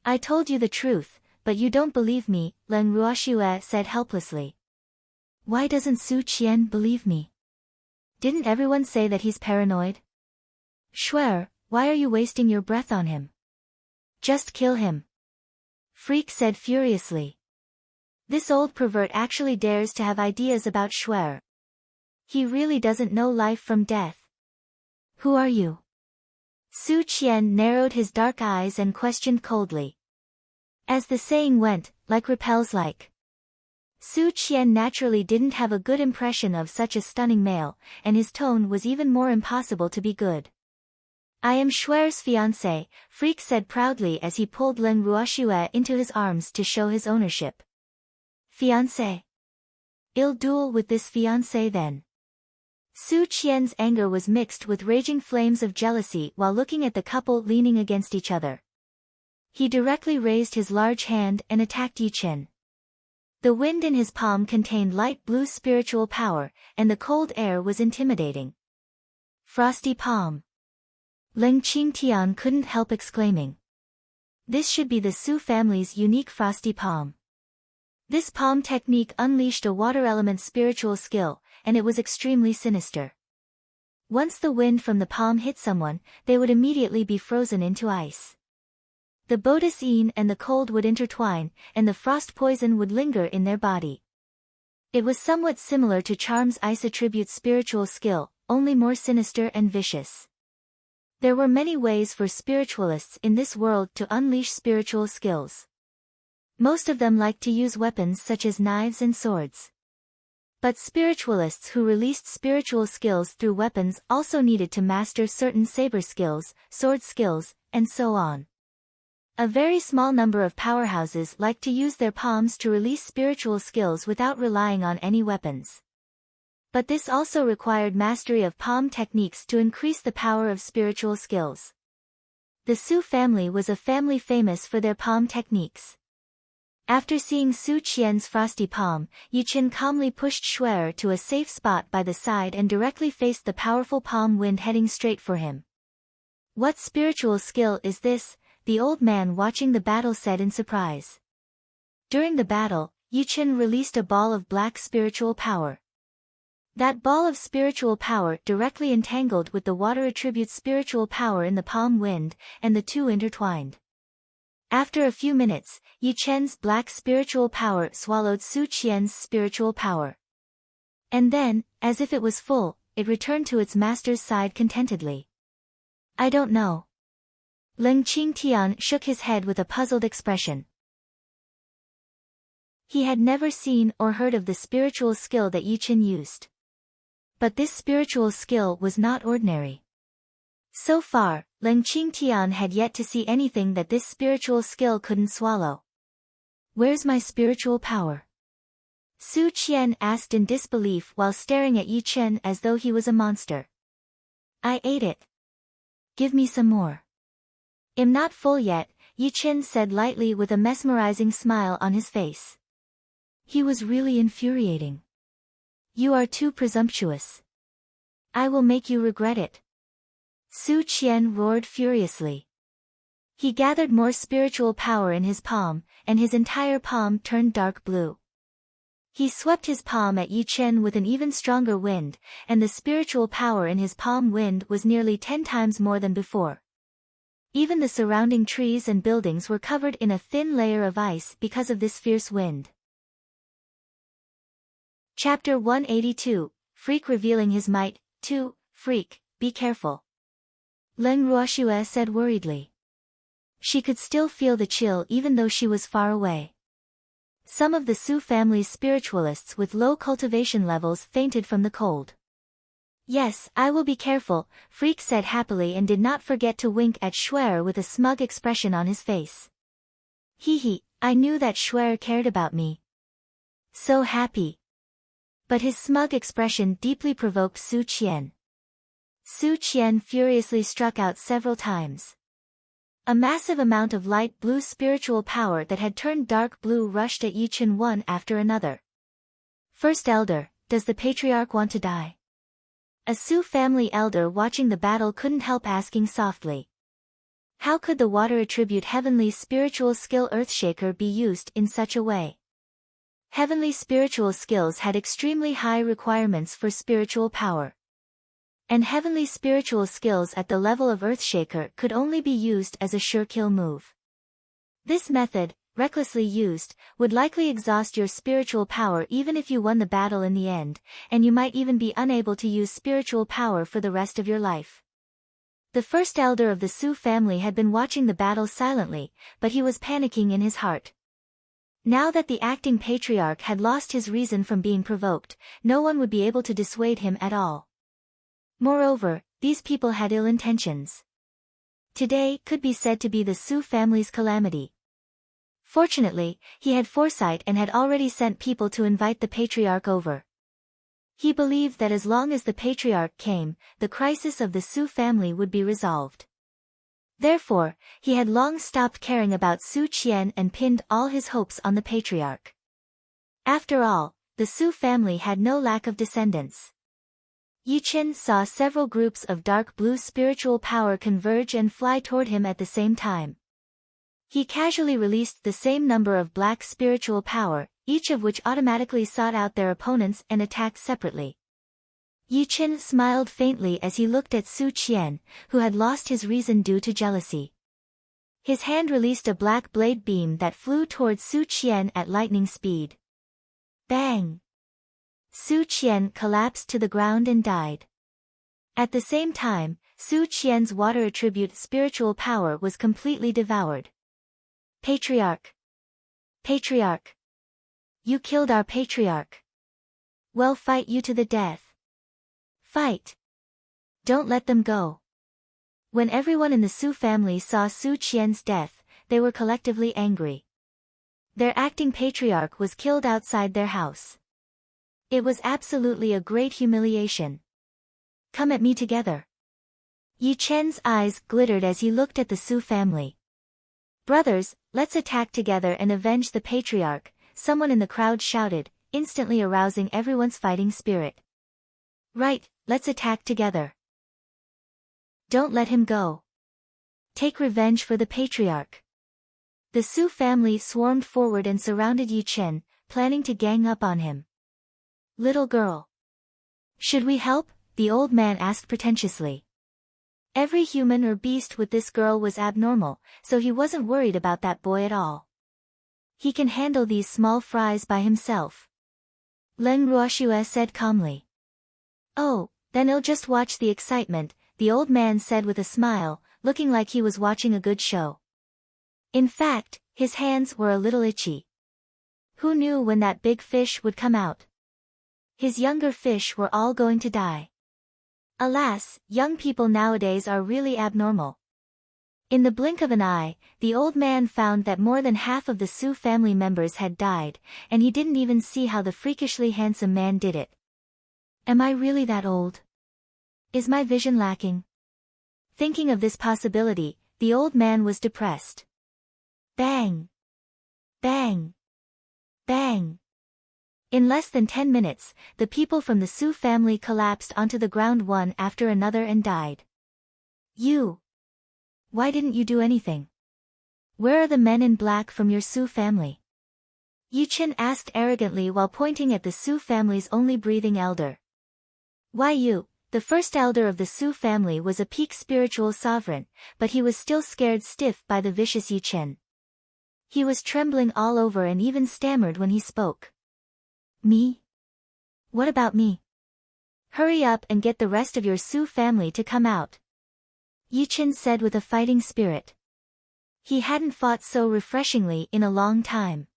I told you the truth, but you don't believe me, Leng Ruoxue said helplessly. Why doesn't Su Qian believe me? Didn't everyone say that he's paranoid? Shuer, why are you wasting your breath on him? Just kill him. Freak said furiously. This old pervert actually dares to have ideas about Shuer. He really doesn't know life from death. Who are you? Su Qian narrowed his dark eyes and questioned coldly. As the saying went, like repels like. Su Qian naturally didn't have a good impression of such a stunning male, and his tone was even more impossible to be good. I am Shuer's fiancé, Freak said proudly as he pulled Leng Ruoxue into his arms to show his ownership. Fiancé? I'll duel with this fiancé then. Su Qian's anger was mixed with raging flames of jealousy while looking at the couple leaning against each other. He directly raised his large hand and attacked Yichen. The wind in his palm contained light blue spiritual power, and the cold air was intimidating. Frosty palm. Leng Qingtian couldn't help exclaiming. This should be the Su family's unique frosty palm. This palm technique unleashed a water element spiritual skill, and it was extremely sinister. Once the wind from the palm hit someone, they would immediately be frozen into ice. The bodhisine and the cold would intertwine, and the frost poison would linger in their body. It was somewhat similar to Charm's ice attribute spiritual skill, only more sinister and vicious. There were many ways for spiritualists in this world to unleash spiritual skills. Most of them liked to use weapons such as knives and swords. But spiritualists who released spiritual skills through weapons also needed to master certain saber skills, sword skills, and so on. A very small number of powerhouses liked to use their palms to release spiritual skills without relying on any weapons. But this also required mastery of palm techniques to increase the power of spiritual skills. The Su family was a family famous for their palm techniques. After seeing Su Qian's frosty palm, Yichen calmly pushed Shuer to a safe spot by the side and directly faced the powerful palm wind heading straight for him. What spiritual skill is this? The old man watching the battle said in surprise. During the battle, Yichen released a ball of black spiritual power. That ball of spiritual power directly entangled with the water attribute spiritual power in the palm wind, and the two intertwined. After a few minutes, Yichen's black spiritual power swallowed Su Qian's spiritual power. And then, as if it was full, it returned to its master's side contentedly. I don't know. Leng Qingtian shook his head with a puzzled expression. He had never seen or heard of the spiritual skill that Yichen used. But this spiritual skill was not ordinary. So far, Leng Qingtian had yet to see anything that this spiritual skill couldn't swallow. Where's my spiritual power? Su Qian asked in disbelief while staring at Yichen as though he was a monster. I ate it. Give me some more. I'm not full yet, Yichen said lightly with a mesmerizing smile on his face. He was really infuriating. You are too presumptuous. I will make you regret it. Su Qian roared furiously. He gathered more spiritual power in his palm, and his entire palm turned dark blue. He swept his palm at Yichen with an even stronger wind, and the spiritual power in his palm wind was nearly 10 times more than before. Even the surrounding trees and buildings were covered in a thin layer of ice because of this fierce wind. Chapter 182, Freak revealing his might. 2. Freak, be careful. Leng Ruoxue said worriedly. She could still feel the chill even though she was far away. Some of the Su family's spiritualists with low cultivation levels fainted from the cold. Yes, I will be careful, Freak said happily and did not forget to wink at Schwer with a smug expression on his face. Hee, I knew that Schwer cared about me. So happy. But his smug expression deeply provoked Su Qian. Su Qian furiously struck out several times. A massive amount of light blue spiritual power that had turned dark blue rushed at Yichen one after another. First Elder, does the Patriarch want to die? A Su family elder watching the battle couldn't help asking softly. How could the water attribute heavenly spiritual skill Earthshaker be used in such a way? Heavenly spiritual skills had extremely high requirements for spiritual power. And heavenly spiritual skills at the level of Earthshaker could only be used as a sure kill move. This method, recklessly used, would likely exhaust your spiritual power even if you won the battle in the end, and you might even be unable to use spiritual power for the rest of your life. The first elder of the Su family had been watching the battle silently, but he was panicking in his heart. Now that the acting patriarch had lost his reason from being provoked, no one would be able to dissuade him at all. Moreover, these people had ill intentions. Today could be said to be the Su family's calamity. Fortunately, he had foresight and had already sent people to invite the patriarch over. He believed that as long as the patriarch came, the crisis of the Su family would be resolved. Therefore, he had long stopped caring about Su Qian and pinned all his hopes on the patriarch. After all, the Su family had no lack of descendants. Yichen saw several groups of dark blue spiritual power converge and fly toward him at the same time. He casually released the same number of black spiritual power, each of which automatically sought out their opponents and attacked separately. Yichen smiled faintly as he looked at Su Qian, who had lost his reason due to jealousy. His hand released a black blade beam that flew towards Su Qian at lightning speed. Bang! Su Qian collapsed to the ground and died. At the same time, Su Qian's water attribute spiritual power was completely devoured. Patriarch! Patriarch! You killed our patriarch. Well, fight you to the death. Fight! Don't let them go. When everyone in the Su family saw Su Qian's death, they were collectively angry. Their acting patriarch was killed outside their house. It was absolutely a great humiliation. Come at me together. Yi Chen's eyes glittered as he looked at the Su family. Brothers, let's attack together and avenge the patriarch, someone in the crowd shouted, instantly arousing everyone's fighting spirit. Right, let's attack together. Don't let him go. Take revenge for the patriarch. The Su family swarmed forward and surrounded Yi Chen, planning to gang up on him. Little girl. Should we help? The old man asked pretentiously. Every human or beast with this girl was abnormal, so he wasn't worried about that boy at all. He can handle these small fries by himself. Leng Ruoxue said calmly. Oh, then I'll just watch the excitement, the old man said with a smile, looking like he was watching a good show. In fact, his hands were a little itchy. Who knew when that big fish would come out? His younger fish were all going to die. Alas, young people nowadays are really abnormal. In the blink of an eye, the old man found that more than half of the Su family members had died, and he didn't even see how the freakishly handsome man did it. Am I really that old? Is my vision lacking? Thinking of this possibility, the old man was depressed. Bang! Bang! Bang! In less than 10 minutes, the people from the Su family collapsed onto the ground one after another and died. You! Why didn't you do anything? Where are the men in black from your Su family? Yichen asked arrogantly while pointing at the Su family's only breathing elder. Why you? the first elder of the Su family, was a peak spiritual sovereign, but he was still scared stiff by the vicious Yi Chen. He was trembling all over and even stammered when he spoke. Me? What about me? Hurry up and get the rest of your Su family to come out. Yi Chen said with a fighting spirit. He hadn't fought so refreshingly in a long time.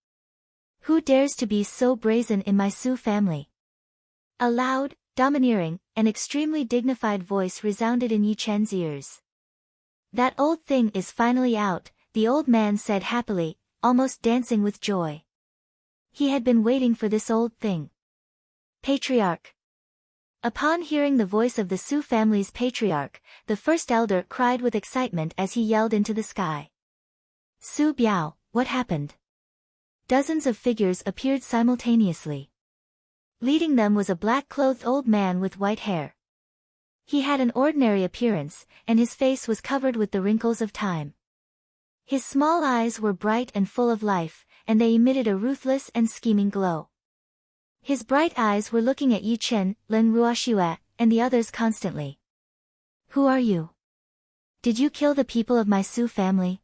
Who dares to be so brazen in my Su family? A loud, domineering, and extremely dignified voice resounded in Yi Chen's ears. That old thing is finally out, the old man said happily, almost dancing with joy. He had been waiting for this old thing. Patriarch. Upon hearing the voice of the Su family's patriarch, the first elder cried with excitement as he yelled into the sky. Su Biao, what happened? Dozens of figures appeared simultaneously. Leading them was a black-clothed old man with white hair. He had an ordinary appearance, and his face was covered with the wrinkles of time. His small eyes were bright and full of life, and they emitted a ruthless and scheming glow. His bright eyes were looking at Yi Chen, Len Ruoxue, and the others constantly. Who are you? Did you kill the people of my Su family?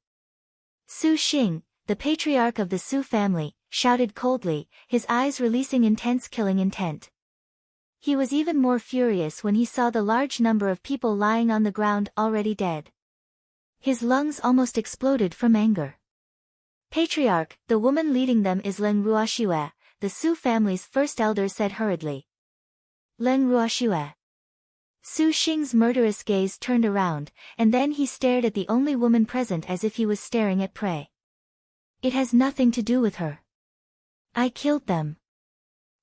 Su Xing, the patriarch of the Su family, shouted coldly, his eyes releasing intense killing intent. He was even more furious when he saw the large number of people lying on the ground already dead. His lungs almost exploded from anger. Patriarch, the woman leading them is Len Ruoxue, the Su family's first elder said hurriedly. Len Ruoxue. Su Xing's murderous gaze turned around, and then he stared at the only woman present as if he was staring at prey. It has nothing to do with her. I killed them.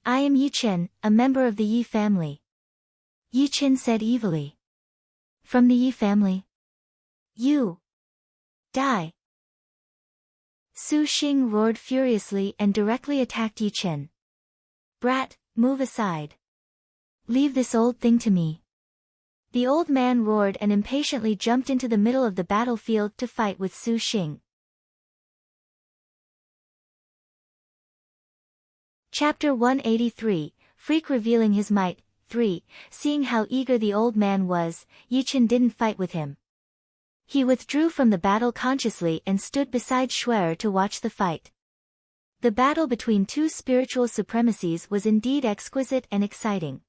I am Yi Chen, a member of the Yi family. Yi Chen said evilly. From the Yi family? You. Die. Su Xing roared furiously and directly attacked Yi Chen. Brat, move aside. Leave this old thing to me. The old man roared and impatiently jumped into the middle of the battlefield to fight with Su Xing. Chapter 183, Freak revealing his might. 3. Seeing how eager the old man was, Yi Chen didn't fight with him. He withdrew from the battle consciously and stood beside Shuer to watch the fight. The battle between two spiritual supremacies was indeed exquisite and exciting.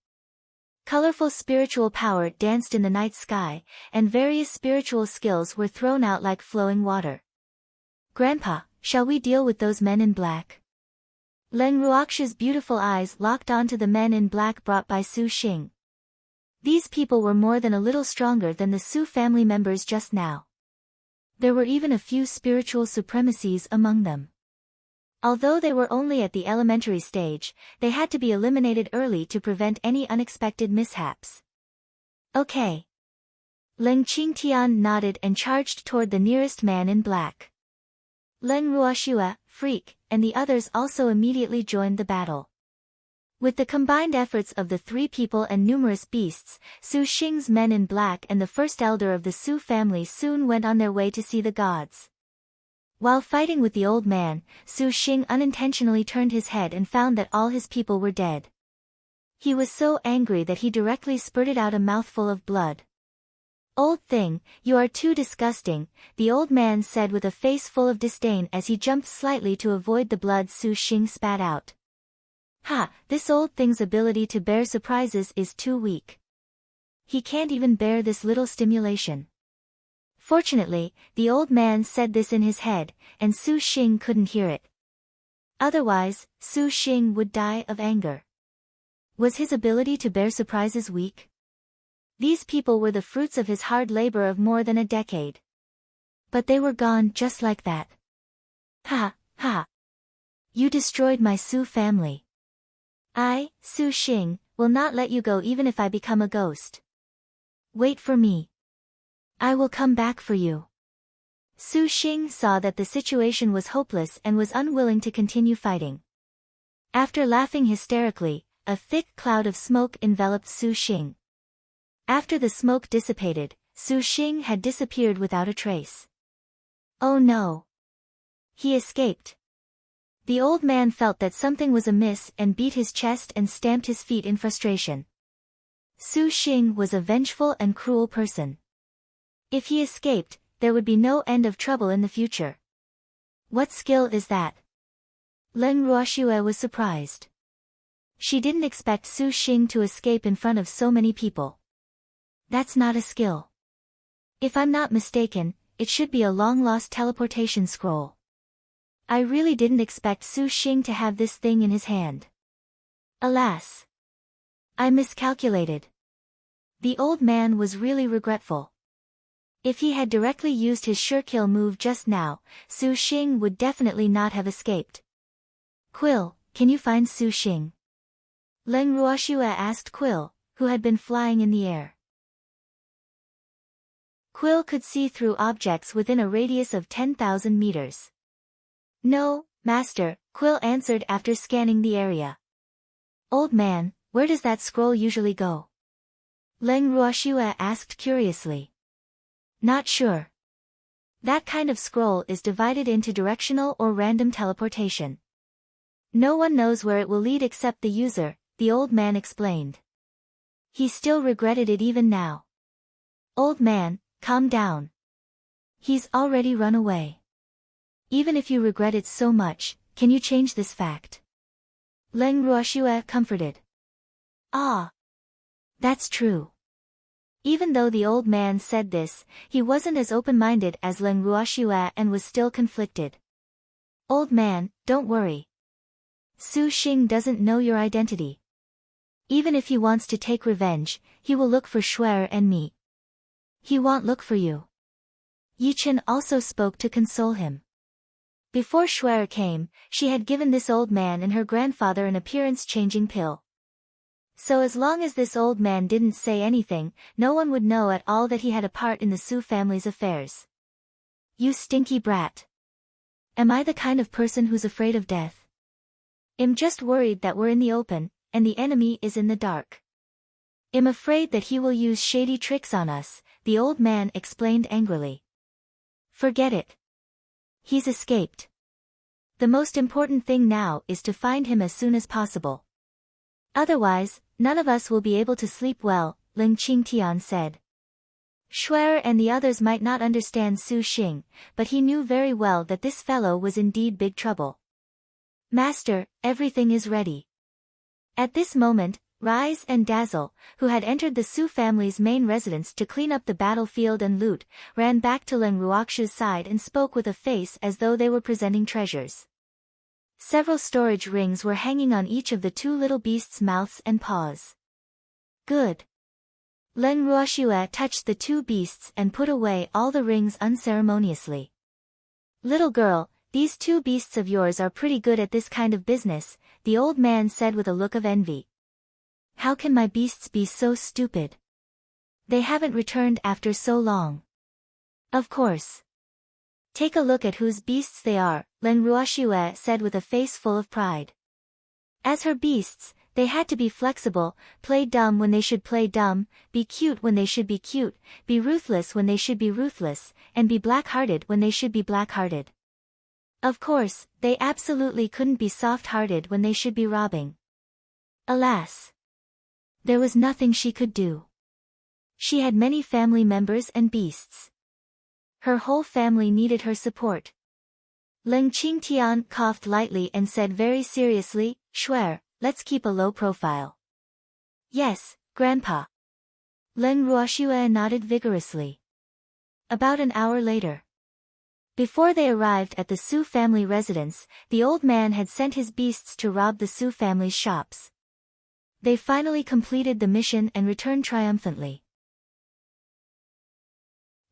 Colorful spiritual power danced in the night sky, and various spiritual skills were thrown out like flowing water. Grandpa, shall we deal with those men in black? Len Ruoxue's beautiful eyes locked onto the men in black brought by Su Xing. These people were more than a little stronger than the Su family members just now. There were even a few spiritual supremacies among them. Although they were only at the elementary stage, they had to be eliminated early to prevent any unexpected mishaps. Okay. Leng Qingtian nodded and charged toward the nearest man in black. Len Ruoxue, Freak, and the others also immediately joined the battle. With the combined efforts of the three people and numerous beasts, Su Xing's men in black and the first elder of the Su family soon went on their way to see the gods. While fighting with the old man, Su Xing unintentionally turned his head and found that all his people were dead. He was so angry that he directly spurted out a mouthful of blood. Old thing, you are too disgusting, the old man said with a face full of disdain as he jumped slightly to avoid the blood Su Xing spat out. Ha, this old thing's ability to bear surprises is too weak. He can't even bear this little stimulation. Fortunately, the old man said this in his head, and Su Xing couldn't hear it. Otherwise, Su Xing would die of anger. Was his ability to bear surprises weak? These people were the fruits of his hard labor of more than a decade. But they were gone just like that. Ha, ha. You destroyed my Su family. I, Su Xing, will not let you go even if I become a ghost. Wait for me. I will come back for you. Su Xing saw that the situation was hopeless and was unwilling to continue fighting. After laughing hysterically, a thick cloud of smoke enveloped Su Xing. After the smoke dissipated, Su Xing had disappeared without a trace. Oh no! He escaped. The old man felt that something was amiss and beat his chest and stamped his feet in frustration. Su Xing was a vengeful and cruel person. If he escaped, there would be no end of trouble in the future. What skill is that? Leng Ruoxue was surprised. She didn't expect Su Xing to escape in front of so many people. That's not a skill. If I'm not mistaken, it should be a long-lost teleportation scroll. I really didn't expect Su Xing to have this thing in his hand. Alas! I miscalculated. The old man was really regretful. If he had directly used his sure-kill move just now, Su Xing would definitely not have escaped. Quill, can you find Su Xing? Leng Ruoxue asked Quill, who had been flying in the air. Quill could see through objects within a radius of 10,000 meters. No, Master, Quill answered after scanning the area. Old man, where does that scroll usually go? Leng Ruoxue asked curiously. Not sure. That kind of scroll is divided into directional or random teleportation. No one knows where it will lead except the user, the old man explained. He still regretted it even now. Old man, calm down. He's already run away. Even if you regret it so much, can you change this fact? Leng Ruoxue comforted. Ah. That's true. Even though the old man said this, he wasn't as open-minded as Leng Ruoxue and was still conflicted. Old man, don't worry. Su Xing doesn't know your identity. Even if he wants to take revenge, he will look for Shuer and me. He won't look for you. Yichen also spoke to console him. Before Shuer came, she had given this old man and her grandfather an appearance-changing pill. So as long as this old man didn't say anything, no one would know at all that he had a part in the Su family's affairs. You stinky brat. Am I the kind of person who's afraid of death? I'm just worried that we're in the open, and the enemy is in the dark. I'm afraid that he will use shady tricks on us, the old man explained angrily. Forget it. He's escaped. The most important thing now is to find him as soon as possible. Otherwise, none of us will be able to sleep well, Ling Qingtian said. Shuer and the others might not understand Su Xing, but he knew very well that this fellow was indeed big trouble. Master, everything is ready. At this moment, Rise and Dazzle, who had entered the Su family's main residence to clean up the battlefield and loot, ran back to Leng Ruoxue's side and spoke with a face as though they were presenting treasures. Several storage rings were hanging on each of the two little beasts' mouths and paws. Good. Leng Ruoxue touched the two beasts and put away all the rings unceremoniously. Little girl, these two beasts of yours are pretty good at this kind of business, the old man said with a look of envy. How can my beasts be so stupid? They haven't returned after so long. Of course. Take a look at whose beasts they are, Leng Ruoxue said with a face full of pride. As her beasts, they had to be flexible, play dumb when they should play dumb, be cute when they should be cute, be ruthless when they should be ruthless, and be black-hearted when they should be black-hearted. Of course, they absolutely couldn't be soft-hearted when they should be robbing. Alas. There was nothing she could do. She had many family members and beasts. Her whole family needed her support. Leng Qingtian coughed lightly and said very seriously, Shuer, let's keep a low profile. Yes, Grandpa. Leng Ruoxue nodded vigorously. About an hour later. Before they arrived at the Su family residence, the old man had sent his beasts to rob the Su family's shops. They finally completed the mission and returned triumphantly.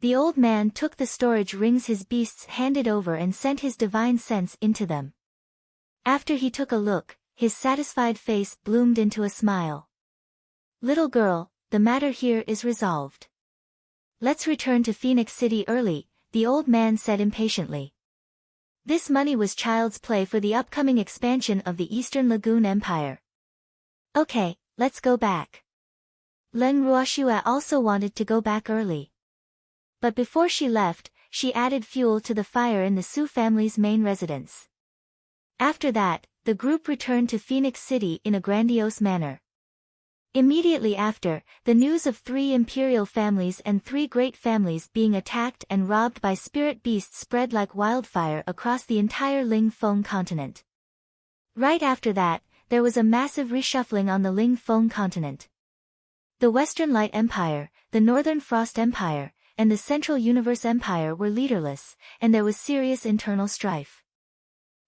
The old man took the storage rings his beasts handed over and sent his divine sense into them. After he took a look, his satisfied face bloomed into a smile. Little girl, the matter here is resolved. Let's return to Phoenix City early, the old man said impatiently. This money was child's play for the upcoming expansion of the Eastern Lagoon Empire. Okay, let's go back. Leng Ruoxue also wanted to go back early. But before she left, she added fuel to the fire in the Su family's main residence. After that, the group returned to Phoenix City in a grandiose manner. Immediately after, the news of 3 imperial families and 3 great families being attacked and robbed by spirit beasts spread like wildfire across the entire Ling Feng continent. Right after that, there was a massive reshuffling on the Ling Feng continent. The Western Light Empire, the Northern Frost Empire, and the Central Universe Empire were leaderless, and there was serious internal strife.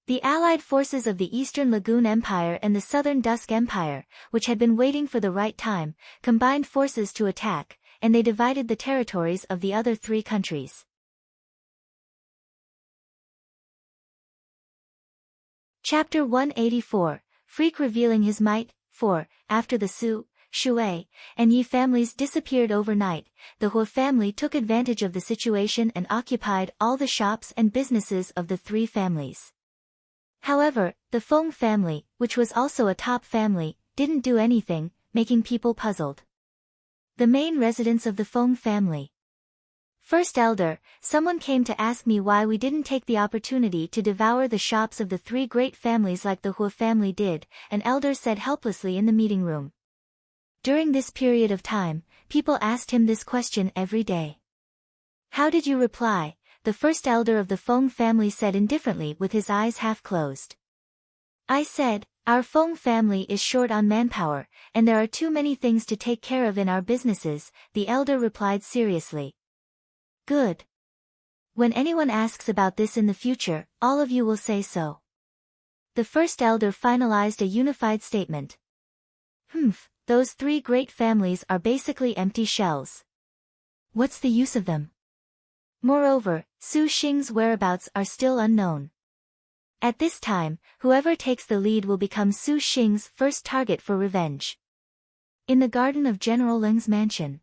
The allied forces of the Eastern Lagoon Empire and the Southern Dusk Empire, which had been waiting for the right time, combined forces to attack, and they divided the territories of the other 3 countries. Chapter 184, Freak revealing his might. 4. After the Su, Shui, and Yi families disappeared overnight, the Hua family took advantage of the situation and occupied all the shops and businesses of the 3 families. However, the Feng family, which was also a top family, didn't do anything, making people puzzled. The main residence of the Feng family. First Elder, someone came to ask me why we didn't take the opportunity to devour the shops of the 3 great families like the Hua family did, an elder said helplessly in the meeting room. During this period of time, people asked him this question every day. How did you reply? The first elder of the Feng family said indifferently with his eyes half closed. I said, our Feng family is short on manpower, and there are too many things to take care of in our businesses, the elder replied seriously. Good. When anyone asks about this in the future, all of you will say so. The first elder finalized a unified statement. Those 3 great families are basically empty shells. What's the use of them? Moreover, Su Xing's whereabouts are still unknown. At this time, whoever takes the lead will become Su Xing's first target for revenge. In the garden of General Ling's mansion.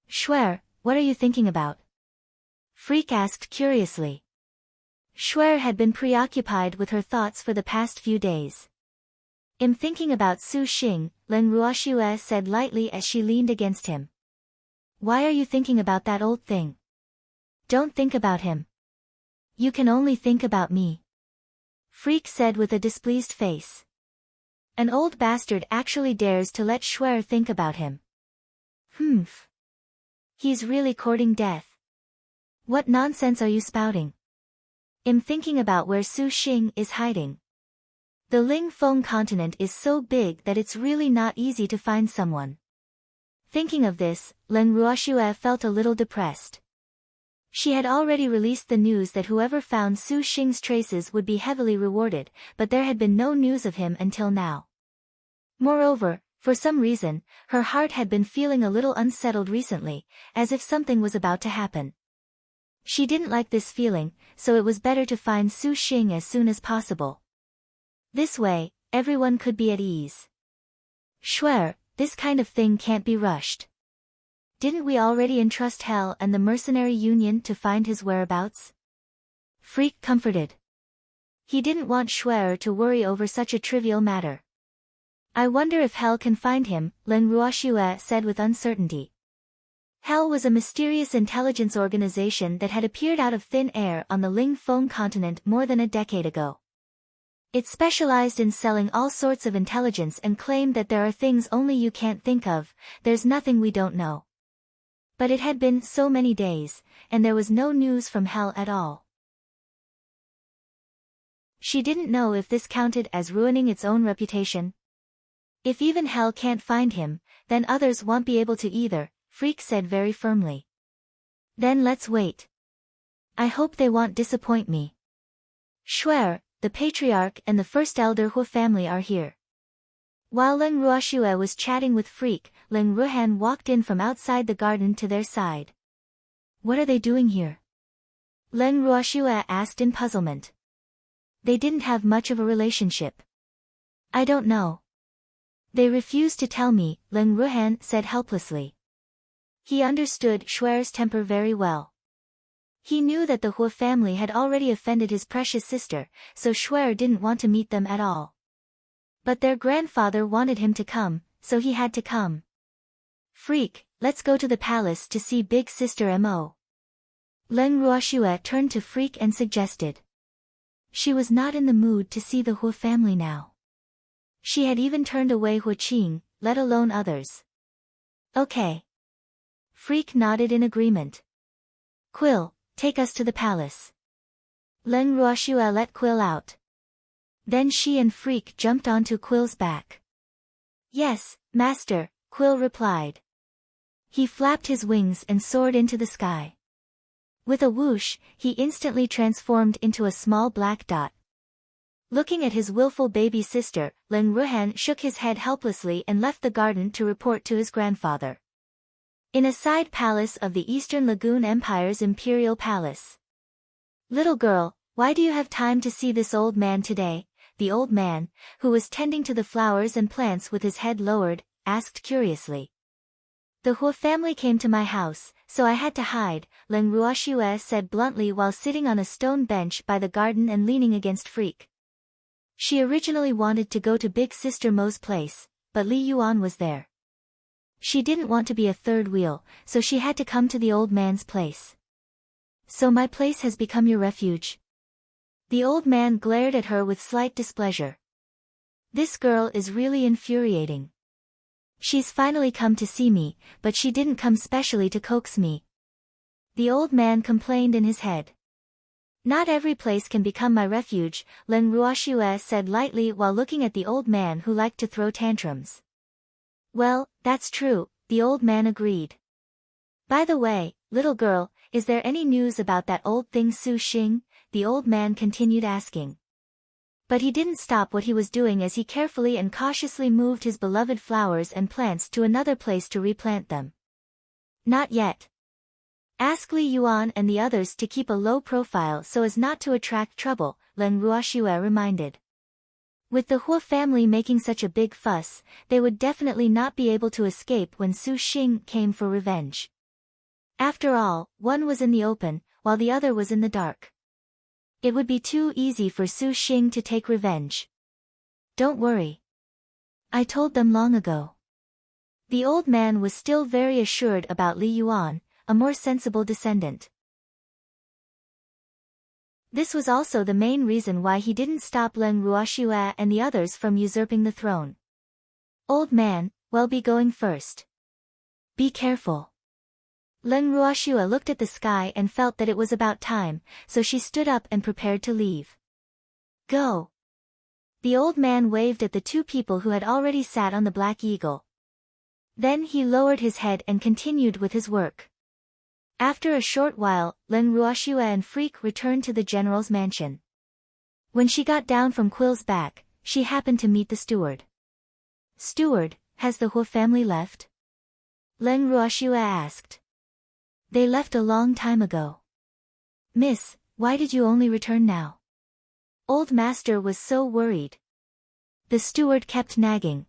Shuer, what are you thinking about? Freak asked curiously. Shuer had been preoccupied with her thoughts for the past few days. I'm thinking about Su Xing, Len Ruoxue said lightly as she leaned against him. Why are you thinking about that old thing? Don't think about him. You can only think about me. Freak said with a displeased face. An old bastard actually dares to let Shuer think about him. He's really courting death. What nonsense are you spouting? I'm thinking about where Su Xing is hiding. The Ling Feng continent is so big that it's really not easy to find someone. Thinking of this, Len Ruoxue felt a little depressed. She had already released the news that whoever found Su Xing's traces would be heavily rewarded, but there had been no news of him until now. Moreover, for some reason, her heart had been feeling a little unsettled recently, as if something was about to happen. She didn't like this feeling, so it was better to find Su Xing as soon as possible. This way, everyone could be at ease. Shuer, this kind of thing can't be rushed. Didn't we already entrust Hell and the Mercenary Union to find his whereabouts? Freak comforted. He didn't want Shuer to worry over such a trivial matter. I wonder if Hell can find him, Len Ruoxue said with uncertainty. Hell was a mysterious intelligence organization that had appeared out of thin air on the Ling Feng continent more than a decade ago. It specialized in selling all sorts of intelligence and claimed that there are things only you can't think of, there's nothing we don't know. But it had been so many days, and there was no news from Hell at all. She didn't know if this counted as ruining its own reputation. If even Hell can't find him, then others won't be able to either, Freak said very firmly. Then let's wait. I hope they won't disappoint me. Shuer, the patriarch and the first elder Hua family are here. While Len Ruoxue was chatting with Freak, Len Ruhan walked in from outside the garden to their side. What are they doing here? Len Ruoxue asked in puzzlement. They didn't have much of a relationship. I don't know. They refused to tell me, Len Ruhan said helplessly. He understood Shuer's temper very well. He knew that the Hua family had already offended his precious sister, so Shuer didn't want to meet them at all. But their grandfather wanted him to come, so he had to come. Freak, let's go to the palace to see big sister Mo. Len Ruoxue turned to Freak and suggested. She was not in the mood to see the Hua family now. She had even turned away Hua Qing, let alone others. Okay. Freak nodded in agreement. Quill, take us to the palace. Leng Ruoxue let Quill out. Then she and Freak jumped onto Quill's back. Yes, master, Quill replied. He flapped his wings and soared into the sky. With a whoosh, he instantly transformed into a small black dot. Looking at his willful baby sister, Leng Ruhan shook his head helplessly and left the garden to report to his grandfather. In a side palace of the Eastern Lagoon Empire's Imperial Palace. Little girl, why do you have time to see this old man today? The old man, who was tending to the flowers and plants with his head lowered, asked curiously. The Hua family came to my house, so I had to hide, Leng Ruoxue said bluntly while sitting on a stone bench by the garden and leaning against Freak. She originally wanted to go to Big Sister Mo's place, but Li Yuan was there. She didn't want to be a third wheel, so she had to come to the old man's place. So my place has become your refuge? The old man glared at her with slight displeasure. This girl is really infuriating. She's finally come to see me, but she didn't come specially to coax me. The old man complained in his head. Not every place can become my refuge, Leng Ruoxue said lightly while looking at the old man who liked to throw tantrums. Well, that's true, the old man agreed. By the way, little girl, is there any news about that old thing Su Xing? The old man continued asking. But he didn't stop what he was doing as he carefully and cautiously moved his beloved flowers and plants to another place to replant them. Not yet. Ask Li Yuan and the others to keep a low profile so as not to attract trouble, Leng Ruoxue reminded. With the Hua family making such a big fuss, they would definitely not be able to escape when Su Xing came for revenge. After all, one was in the open, while the other was in the dark. It would be too easy for Su Xing to take revenge. Don't worry. I told them long ago. The old man was still very assured about Li Yuan, a more sensible descendant. This was also the main reason why he didn't stop Leng Ruoxue and the others from usurping the throne. Old man, well, be going first. Be careful. Leng Ruoxue looked at the sky and felt that it was about time, so she stood up and prepared to leave. Go. The old man waved at the two people who had already sat on the black eagle. Then he lowered his head and continued with his work. After a short while, Leng Ruoxue and Freak returned to the general's mansion. When she got down from Quill's back, she happened to meet the steward. Steward, has the Hua family left? Leng Ruoxue asked. They left a long time ago. Miss, why did you only return now? Old master was so worried. The steward kept nagging.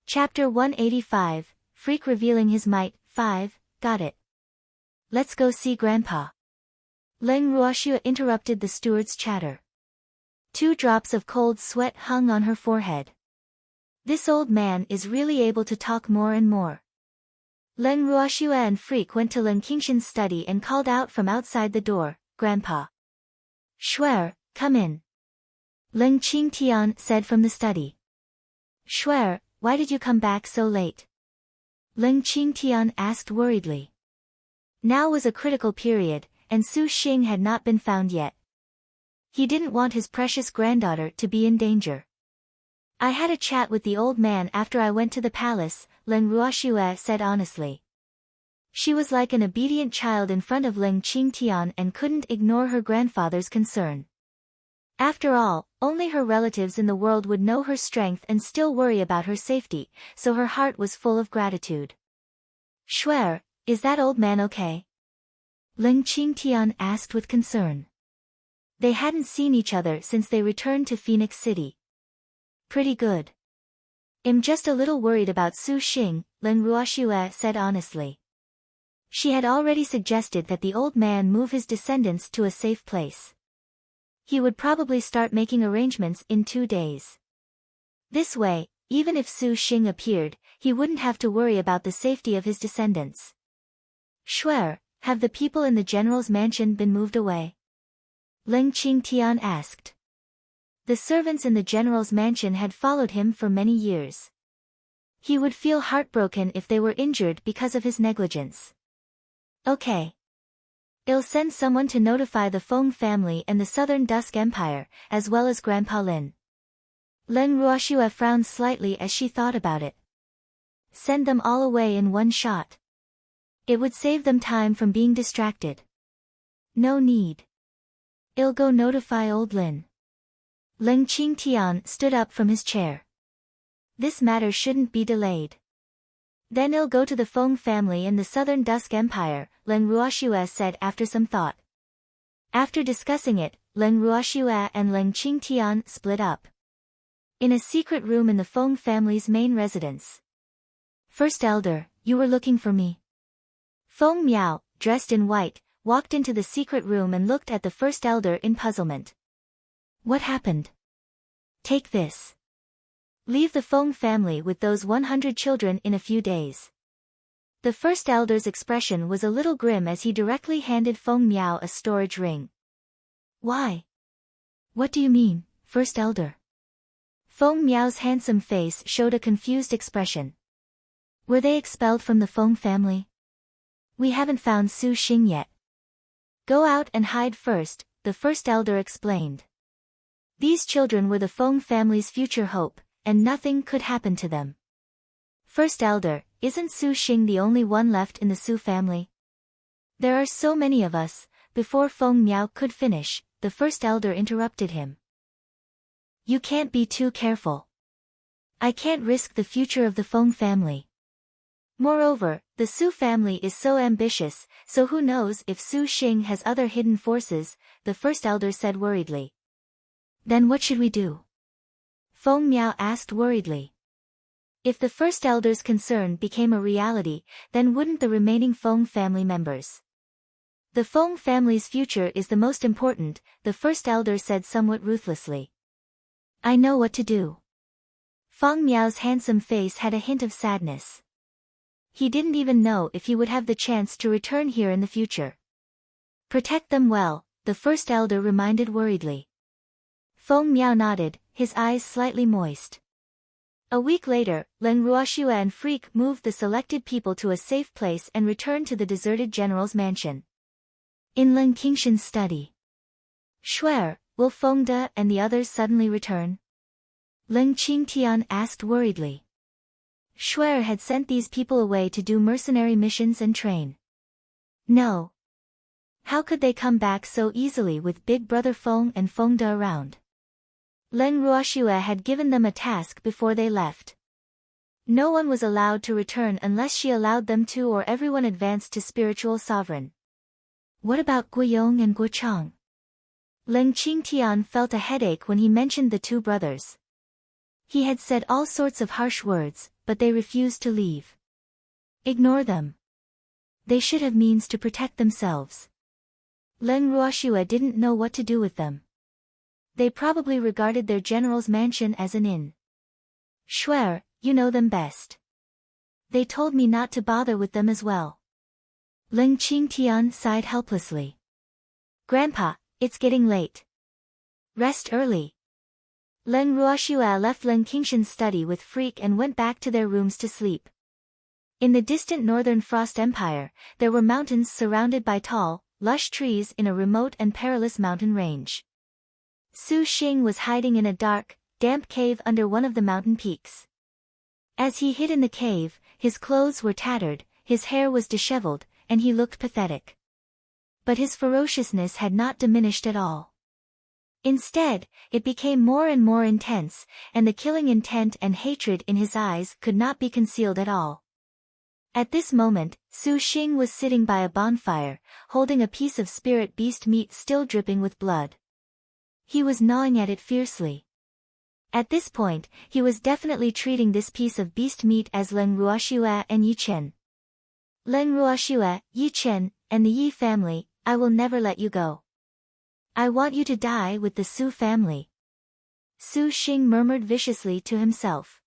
Chapter 185, Freak revealing his might. 5, got it. Let's go see Grandpa. Leng Ruoxue interrupted the steward's chatter. 2 drops of cold sweat hung on her forehead. This old man is really able to talk more and more. Leng Ruoxue and Freak went to Leng Qingshan's study and called out from outside the door, Grandpa. Shuer, come in. Leng Qingtian said from the study. Shuer, why did you come back so late? Leng Qingtian asked worriedly. Now was a critical period, and Su Xing had not been found yet. He didn't want his precious granddaughter to be in danger. I had a chat with the old man after I went to the palace, Leng Ruoxue said honestly. She was like an obedient child in front of Leng Qingtian and couldn't ignore her grandfather's concern. After all, only her relatives in the world would know her strength and still worry about her safety, so her heart was full of gratitude. Shuer, is that old man okay? Leng Qingtian asked with concern. They hadn't seen each other since they returned to Phoenix City. Pretty good. I'm just a little worried about Su Xing, Leng Ruoxue said honestly. She had already suggested that the old man move his descendants to a safe place. He would probably start making arrangements in 2 days. This way, even if Su Xing appeared, he wouldn't have to worry about the safety of his descendants. Shuer, have the people in the general's mansion been moved away? Leng Qingtian asked. The servants in the general's mansion had followed him for many years. He would feel heartbroken if they were injured because of his negligence. Okay. I'll send someone to notify the Feng family and the Southern Dusk Empire, as well as Grandpa Lin. Leng Ruoxue frowned slightly as she thought about it. Send them all away in one shot. It would save them time from being distracted. No need. I'll go notify old Lin. Leng Qingtian stood up from his chair. This matter shouldn't be delayed. Then I'll go to the Feng family and the Southern Dusk Empire, Leng Ruoxue said after some thought. After discussing it, Leng Ruoxue and Leng Qingtian split up. In a secret room in the Feng family's main residence. First Elder, you were looking for me. Feng Miao, dressed in white, walked into the secret room and looked at the First Elder in puzzlement. What happened? Take this. Leave the Feng family with those 100 children in a few days. The First Elder's expression was a little grim as he directly handed Feng Miao a storage ring. Why? What do you mean, First Elder? Feng Miao's handsome face showed a confused expression. Were they expelled from the Feng family? We haven't found Su Xing yet. Go out and hide first, the First Elder explained. These children were the Feng family's future hope, and nothing could happen to them. First Elder, isn't Su Xing the only one left in the Su family? There are so many of us. Before Feng Miao could finish, the First Elder interrupted him. You can't be too careful. I can't risk the future of the Feng family. Moreover, the Su family is so ambitious, so who knows if Su Xing has other hidden forces, the First Elder said worriedly. Then what should we do? Feng Miao asked worriedly. If the First Elder's concern became a reality, then wouldn't the remaining Feng family members? The Feng family's future is the most important, the First Elder said somewhat ruthlessly. I know what to do. Feng Miao's handsome face had a hint of sadness. He didn't even know if he would have the chance to return here in the future. Protect them well, the First Elder reminded worriedly. Feng Miao nodded, his eyes slightly moist. A week later, Leng Ruoxue and Freak moved the selected people to a safe place and returned to the deserted general's mansion. In Leng Qingshan's study. Shuer, will Fengde and the others suddenly return? Leng Qingtian asked worriedly. Shuer had sent these people away to do mercenary missions and train. No. How could they come back so easily with Big Brother Feng and Fengde around? Leng Ruoxue had given them a task before they left. No one was allowed to return unless she allowed them to, or everyone advanced to spiritual sovereign. What about Guiyong and Guochang? Leng Qingtian felt a headache when he mentioned the two brothers. He had said all sorts of harsh words, but they refused to leave. Ignore them. They should have means to protect themselves. Leng Ruoxue didn't know what to do with them. They probably regarded their general's mansion as an inn. Shuer, you know them best. They told me not to bother with them as well. Leng Qingtian sighed helplessly. Grandpa, it's getting late. Rest early. Leng Ruoxue left Leng Qingshan's study with Freak and went back to their rooms to sleep. In the distant northern Frost Empire, there were mountains surrounded by tall, lush trees in a remote and perilous mountain range. Su Xing was hiding in a dark, damp cave under one of the mountain peaks. As he hid in the cave, his clothes were tattered, his hair was disheveled, and he looked pathetic. But his ferociousness had not diminished at all. Instead, it became more and more intense, and the killing intent and hatred in his eyes could not be concealed at all. At this moment, Su Xing was sitting by a bonfire, holding a piece of spirit beast meat still dripping with blood. He was gnawing at it fiercely. At this point, he was definitely treating this piece of beast meat as Leng Ruoxue and Yi Chen. Leng Ruoxue, Yi Chen, and the Yi family, I will never let you go. I want you to die with the Su family. Su Xing murmured viciously to himself.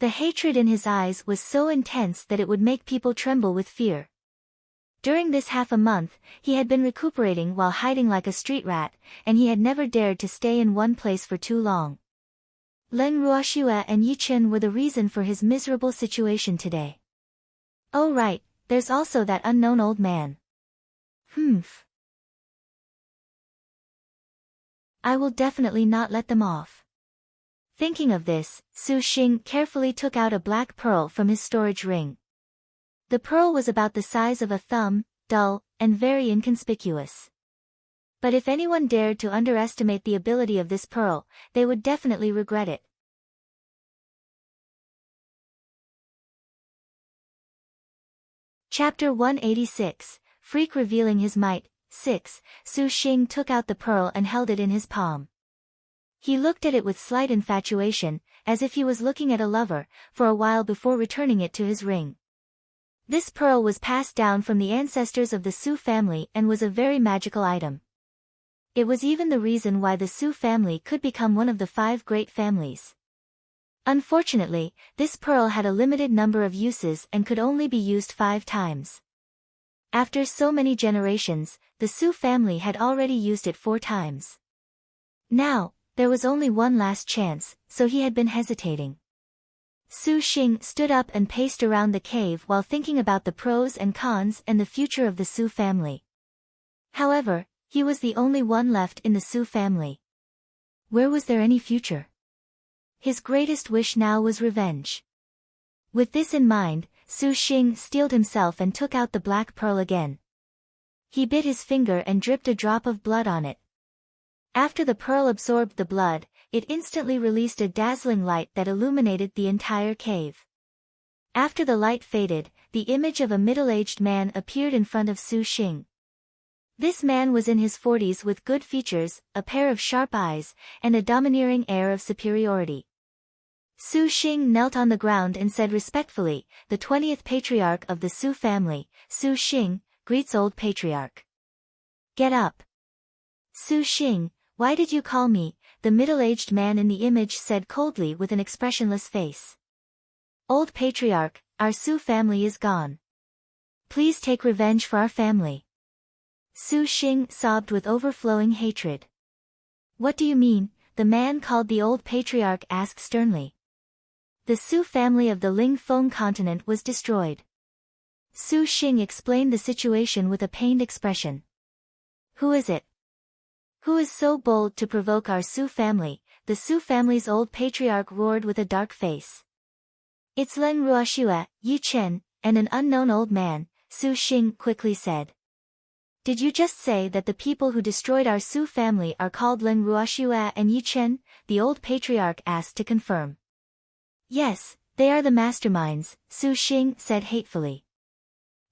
The hatred in his eyes was so intense that it would make people tremble with fear. During this half a month, he had been recuperating while hiding like a street rat, and he had never dared to stay in one place for too long. Leng Ruoxue and Yi Chen were the reason for his miserable situation today. Oh right, there's also that unknown old man. Humph. I will definitely not let them off. Thinking of this, Su Xing carefully took out a black pearl from his storage ring. The pearl was about the size of a thumb, dull, and very inconspicuous. But if anyone dared to underestimate the ability of this pearl, they would definitely regret it. Chapter 186, Freak Revealing His Might. 6. Su Xing took out the pearl and held it in his palm. He looked at it with slight infatuation, as if he was looking at a lover, for a while before returning it to his ring. This pearl was passed down from the ancestors of the Su family and was a very magical item. It was even the reason why the Su family could become one of the 5 great families. Unfortunately, this pearl had a limited number of uses and could only be used 5 times. After so many generations, the Su family had already used it 4 times. Now, there was only one last chance, so he had been hesitating. Su Xing stood up and paced around the cave while thinking about the pros and cons and the future of the Su family. However, he was the only one left in the Su family. Where was there any future? His greatest wish now was revenge. With this in mind, Su Xing steeled himself and took out the black pearl again. He bit his finger and dripped a drop of blood on it. After the pearl absorbed the blood, it instantly released a dazzling light that illuminated the entire cave. After the light faded, the image of a middle-aged man appeared in front of Su Xing. This man was in his 40s with good features, a pair of sharp eyes, and a domineering air of superiority. Su Xing knelt on the ground and said respectfully, "The 20th patriarch of the Su family, Su Xing, greets old patriarch. Get up." "Su Xing, why did you call me?" the middle-aged man in the image said coldly with an expressionless face. "Old patriarch, our Su family is gone. Please take revenge for our family." Su Xing sobbed with overflowing hatred. "What do you mean?" the man called the old patriarch asked sternly. The Su family of the Ling Feng continent was destroyed. Su Xing explained the situation with a pained expression. "Who is it? Who is so bold to provoke our Su family?" the Su family's old patriarch roared with a dark face. "It's Leng Ruoxue, Yi Chen, and an unknown old man," Su Xing quickly said. "Did you just say that the people who destroyed our Su family are called Leng Ruoxue and Yi Chen?" the old patriarch asked to confirm. "Yes, they are the masterminds," Su Xing said hatefully.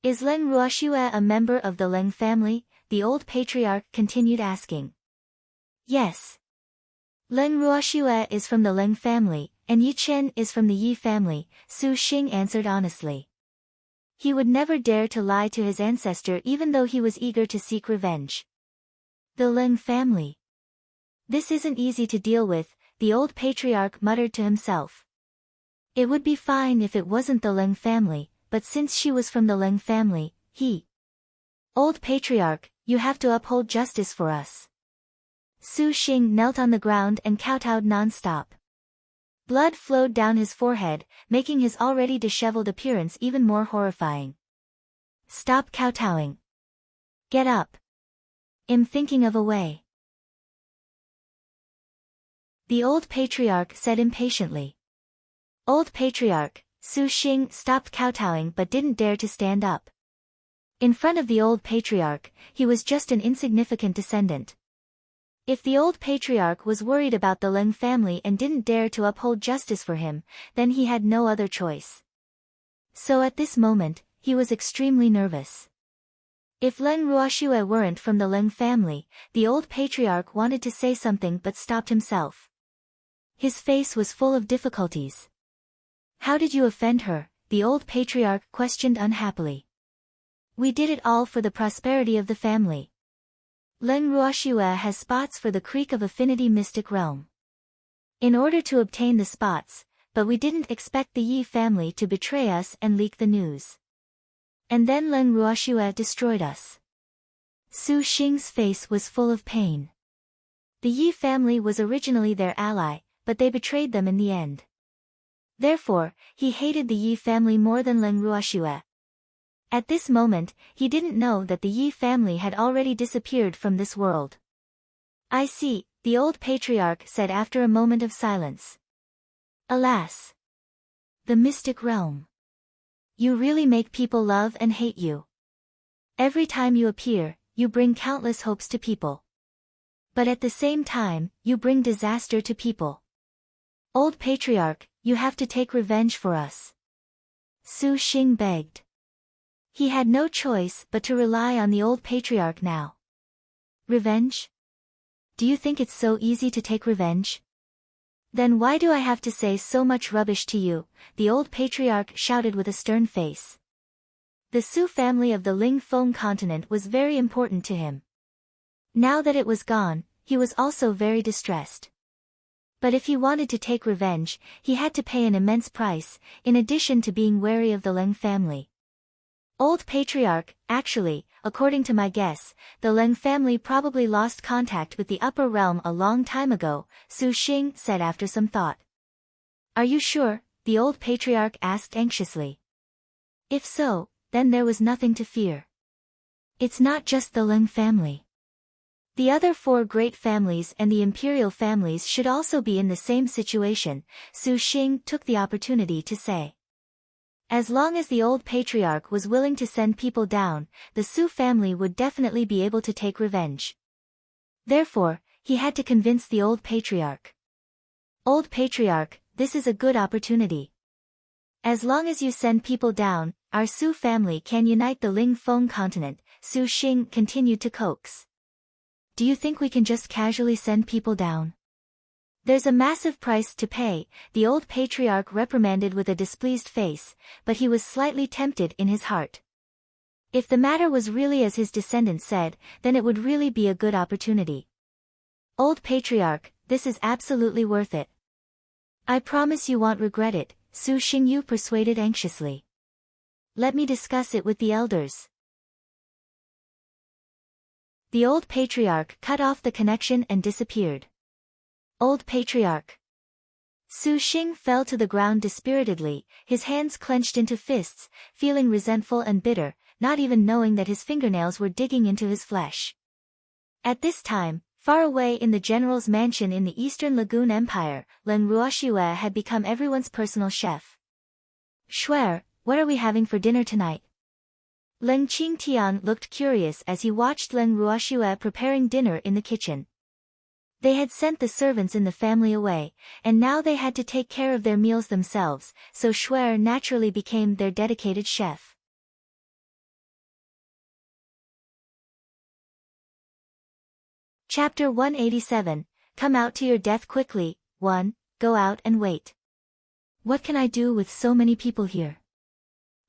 "Is Leng Ruoxue a member of the Leng family?" the old patriarch continued asking. "Yes. Leng Ruoxue is from the Leng family, and Yi Chen is from the Yi family," Su Xing answered honestly. He would never dare to lie to his ancestor even though he was eager to seek revenge. The Leng family. This isn't easy to deal with, the old patriarch muttered to himself. It would be fine if it wasn't the Leng family, but since she was from the Leng family, Old patriarch, you have to uphold justice for us. Su Xing knelt on the ground and kowtowed non-stop. Blood flowed down his forehead, making his already disheveled appearance even more horrifying. "Stop kowtowing. Get up. I'm thinking of a way." The old patriarch said impatiently. Old patriarch, Su Xing stopped kowtowing but didn't dare to stand up. In front of the old patriarch, he was just an insignificant descendant. If the old patriarch was worried about the Leng family and didn't dare to uphold justice for him, then he had no other choice. So at this moment, he was extremely nervous. If Leng Ruoxue weren't from the Leng family, the old patriarch wanted to say something but stopped himself. His face was full of difficulties. "How did you offend her?" the old patriarch questioned unhappily. "We did it all for the prosperity of the family. Leng Ruoxue has spots for the Creek of Affinity Mystic Realm. In order to obtain the spots, but we didn't expect the Yi family to betray us and leak the news. And then Leng Ruoxue destroyed us. Su Xing's face was full of pain. The Yi family was originally their ally, but they betrayed them in the end. Therefore, he hated the Yi family more than Leng Ruoxue. At this moment, he didn't know that the Yi family had already disappeared from this world. I see, the old patriarch said after a moment of silence. Alas! The mystic realm. You really make people love and hate you. Every time you appear, you bring countless hopes to people. But at the same time, you bring disaster to people. Old patriarch, you have to take revenge for us. Su Xing begged. He had no choice but to rely on the old patriarch now. Revenge? Do you think it's so easy to take revenge? Then why do I have to say so much rubbish to you? The old patriarch shouted with a stern face. The Su family of the Ling Feng continent was very important to him. Now that it was gone, he was also very distressed. But if he wanted to take revenge, he had to pay an immense price, in addition to being wary of the Leng family. Old patriarch, actually, according to my guess, the Leng family probably lost contact with the upper realm a long time ago, Su Xing said after some thought. Are you sure? The old patriarch asked anxiously. If so, then there was nothing to fear. It's not just the Leng family. The other four great families and the imperial families should also be in the same situation, Su Xing took the opportunity to say. As long as the old patriarch was willing to send people down, the Su family would definitely be able to take revenge. Therefore, he had to convince the old patriarch. Old patriarch, this is a good opportunity. As long as you send people down, our Su family can unite the Ling Feng continent, Su Xing continued to coax. Do you think we can just casually send people down? There's a massive price to pay, the old patriarch reprimanded with a displeased face, but he was slightly tempted in his heart. If the matter was really as his descendants said, then it would really be a good opportunity. Old patriarch, this is absolutely worth it. I promise you won't regret it, Su Xingyu persuaded anxiously. Let me discuss it with the elders. The old patriarch cut off the connection and disappeared. Old patriarch. Su Xing fell to the ground dispiritedly, his hands clenched into fists, feeling resentful and bitter, not even knowing that his fingernails were digging into his flesh. At this time, far away in the general's mansion in the Eastern Lagoon Empire, Leng Ruoxue had become everyone's personal chef. Shuer, what are we having for dinner tonight? Leng Qingtian looked curious as he watched Leng Ruoxue preparing dinner in the kitchen. They had sent the servants in the family away, and now they had to take care of their meals themselves, so Shuer naturally became their dedicated chef. Chapter 187, Come out to your death quickly. 1. Go out and wait. What can I do with so many people here?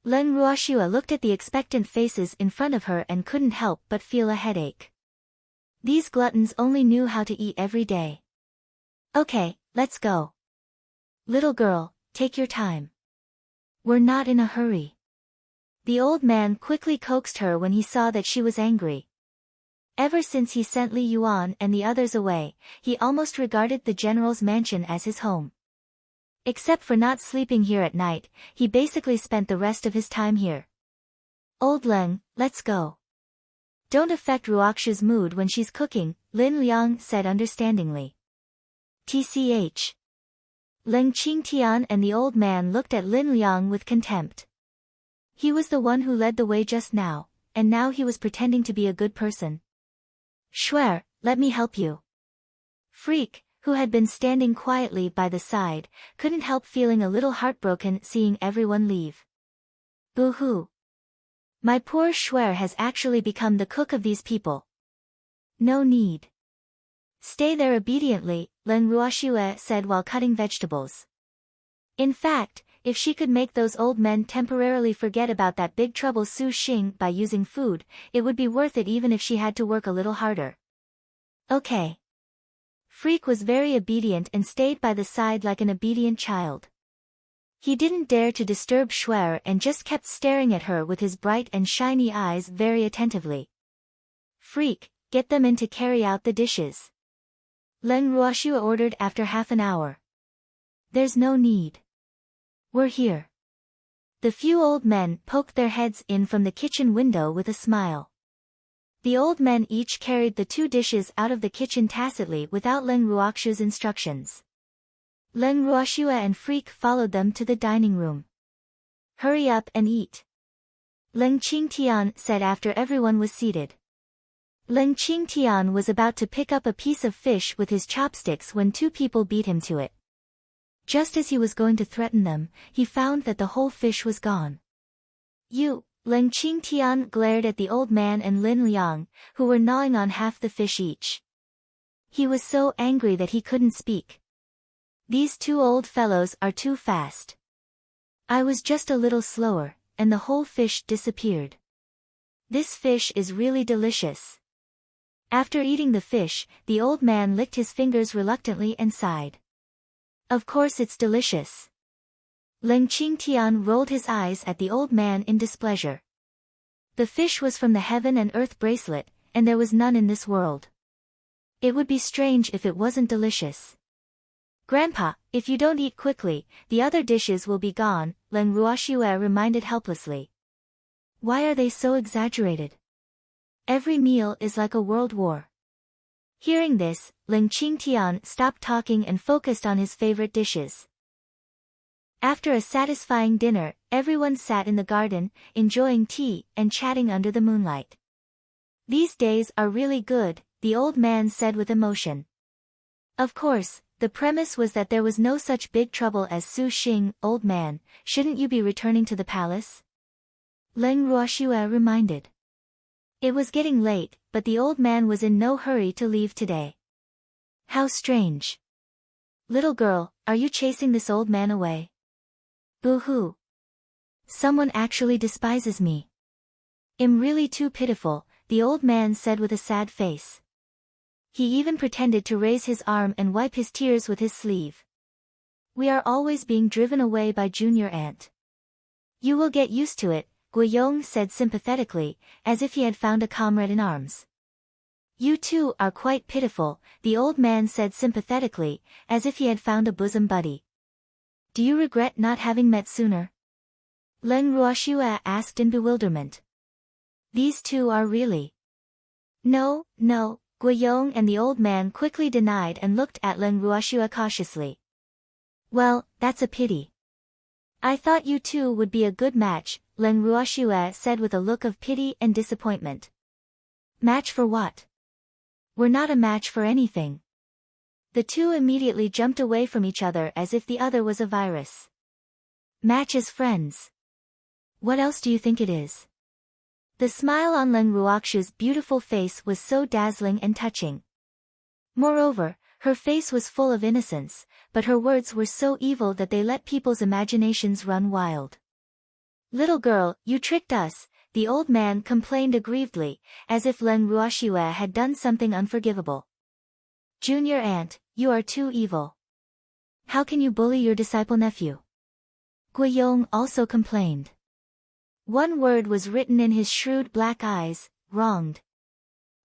Leng Ruoxue looked at the expectant faces in front of her and couldn't help but feel a headache. These gluttons only knew how to eat every day. Okay, let's go. Little girl, take your time. We're not in a hurry. The old man quickly coaxed her when he saw that she was angry. Ever since he sent Li Yuan and the others away, he almost regarded the general's mansion as his home. Except for not sleeping here at night, he basically spent the rest of his time here. Old Leng, let's go. Don't affect Ruoxue's mood when she's cooking, Lin Liang said understandingly. TCH. Leng Qingtian and the old man looked at Lin Liang with contempt. He was the one who led the way just now, and now he was pretending to be a good person. Shuer, let me help you. Freak, who had been standing quietly by the side, couldn't help feeling a little heartbroken seeing everyone leave. Boo-hoo. My poor Shuer has actually become the cook of these people. No need. Stay there obediently, Leng Ruoxue said while cutting vegetables. In fact, if she could make those old men temporarily forget about that big trouble Su Xing by using food, it would be worth it even if she had to work a little harder. Okay. Freak was very obedient and stayed by the side like an obedient child. He didn't dare to disturb Shuer and just kept staring at her with his bright and shiny eyes very attentively. Freak, get them in to carry out the dishes. Leng Ruoxue ordered after half an hour. There's no need. We're here. The few old men poked their heads in from the kitchen window with a smile. The old men each carried the 2 dishes out of the kitchen tacitly without Leng Ruoxue's instructions. Leng Ruoxue and Freak followed them to the dining room. Hurry up and eat. Leng Qingtian said after everyone was seated. Leng Qingtian was about to pick up a piece of fish with his chopsticks when 2 people beat him to it. Just as he was going to threaten them, he found that the whole fish was gone. You, Leng Qingtian glared at the old man and Lin Liang, who were gnawing on half the fish each. He was so angry that he couldn't speak. These 2 old fellows are too fast. I was just a little slower, and the whole fish disappeared. This fish is really delicious. After eating the fish, the old man licked his fingers reluctantly and sighed. Of course it's delicious. Leng Qingtian rolled his eyes at the old man in displeasure. The fish was from the heaven and earth bracelet, and there was none in this world. It would be strange if it wasn't delicious. Grandpa, if you don't eat quickly, the other dishes will be gone, Leng Ruoxue reminded helplessly. Why are they so exaggerated? Every meal is like a world war. Hearing this, Leng Qingtian stopped talking and focused on his favorite dishes. After a satisfying dinner, everyone sat in the garden, enjoying tea and chatting under the moonlight. These days are really good, the old man said with emotion. Of course, the premise was that there was no such big trouble as Su Xing. Old man, shouldn't you be returning to the palace? Leng Ruoxue reminded. It was getting late, but the old man was in no hurry to leave today. How strange. Little girl, are you chasing this old man away? Boo-hoo. Someone actually despises me. I'm really too pitiful, the old man said with a sad face. He even pretended to raise his arm and wipe his tears with his sleeve. We are always being driven away by Junior Aunt. You will get used to it, Guiyong said sympathetically, as if he had found a comrade in arms. You too are quite pitiful, the old man said sympathetically, as if he had found a bosom buddy. Do you regret not having met sooner? Leng Ruoxue asked in bewilderment. These 2 are really. No, Guiyong and the old man quickly denied and looked at Leng Ruoxue cautiously. Well, that's a pity. I thought you 2 would be a good match, Leng Ruoxue said with a look of pity and disappointment. Match for what? We're not a match for anything. The 2 immediately jumped away from each other as if the other was a virus. Match as friends. What else do you think it is? The smile on Leng Ruoxue's beautiful face was so dazzling and touching. Moreover, her face was full of innocence, but her words were so evil that they let people's imaginations run wild. Little girl, you tricked us, the old man complained aggrievedly, as if Leng Ruoxue had done something unforgivable. Junior Aunt, you are too evil. How can you bully your disciple nephew? Guiyong also complained. One word was written in his shrewd black eyes, wronged.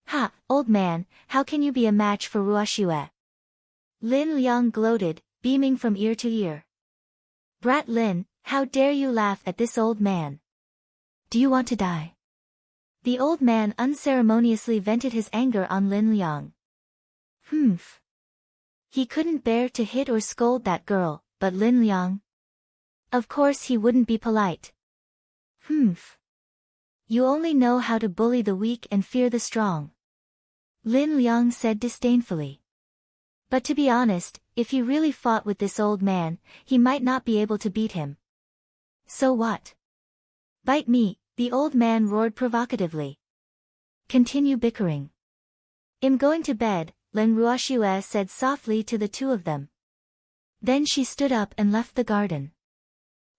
Ha, old man, how can you be a match for Ruoxue? Lin Liang gloated, beaming from ear to ear. Brat Lin, how dare you laugh at this old man? Do you want to die? The old man unceremoniously vented his anger on Lin Liang. Humph. He couldn't bear to hit or scold that girl, but Lin Liang? Of course he wouldn't be polite. Humph. You only know how to bully the weak and fear the strong. Lin Liang said disdainfully. But to be honest, if he really fought with this old man, he might not be able to beat him. So what? Bite me, the old man roared provocatively. Continue bickering. I'm going to bed, Leng Ruoxue said softly to the 2 of them. Then she stood up and left the garden.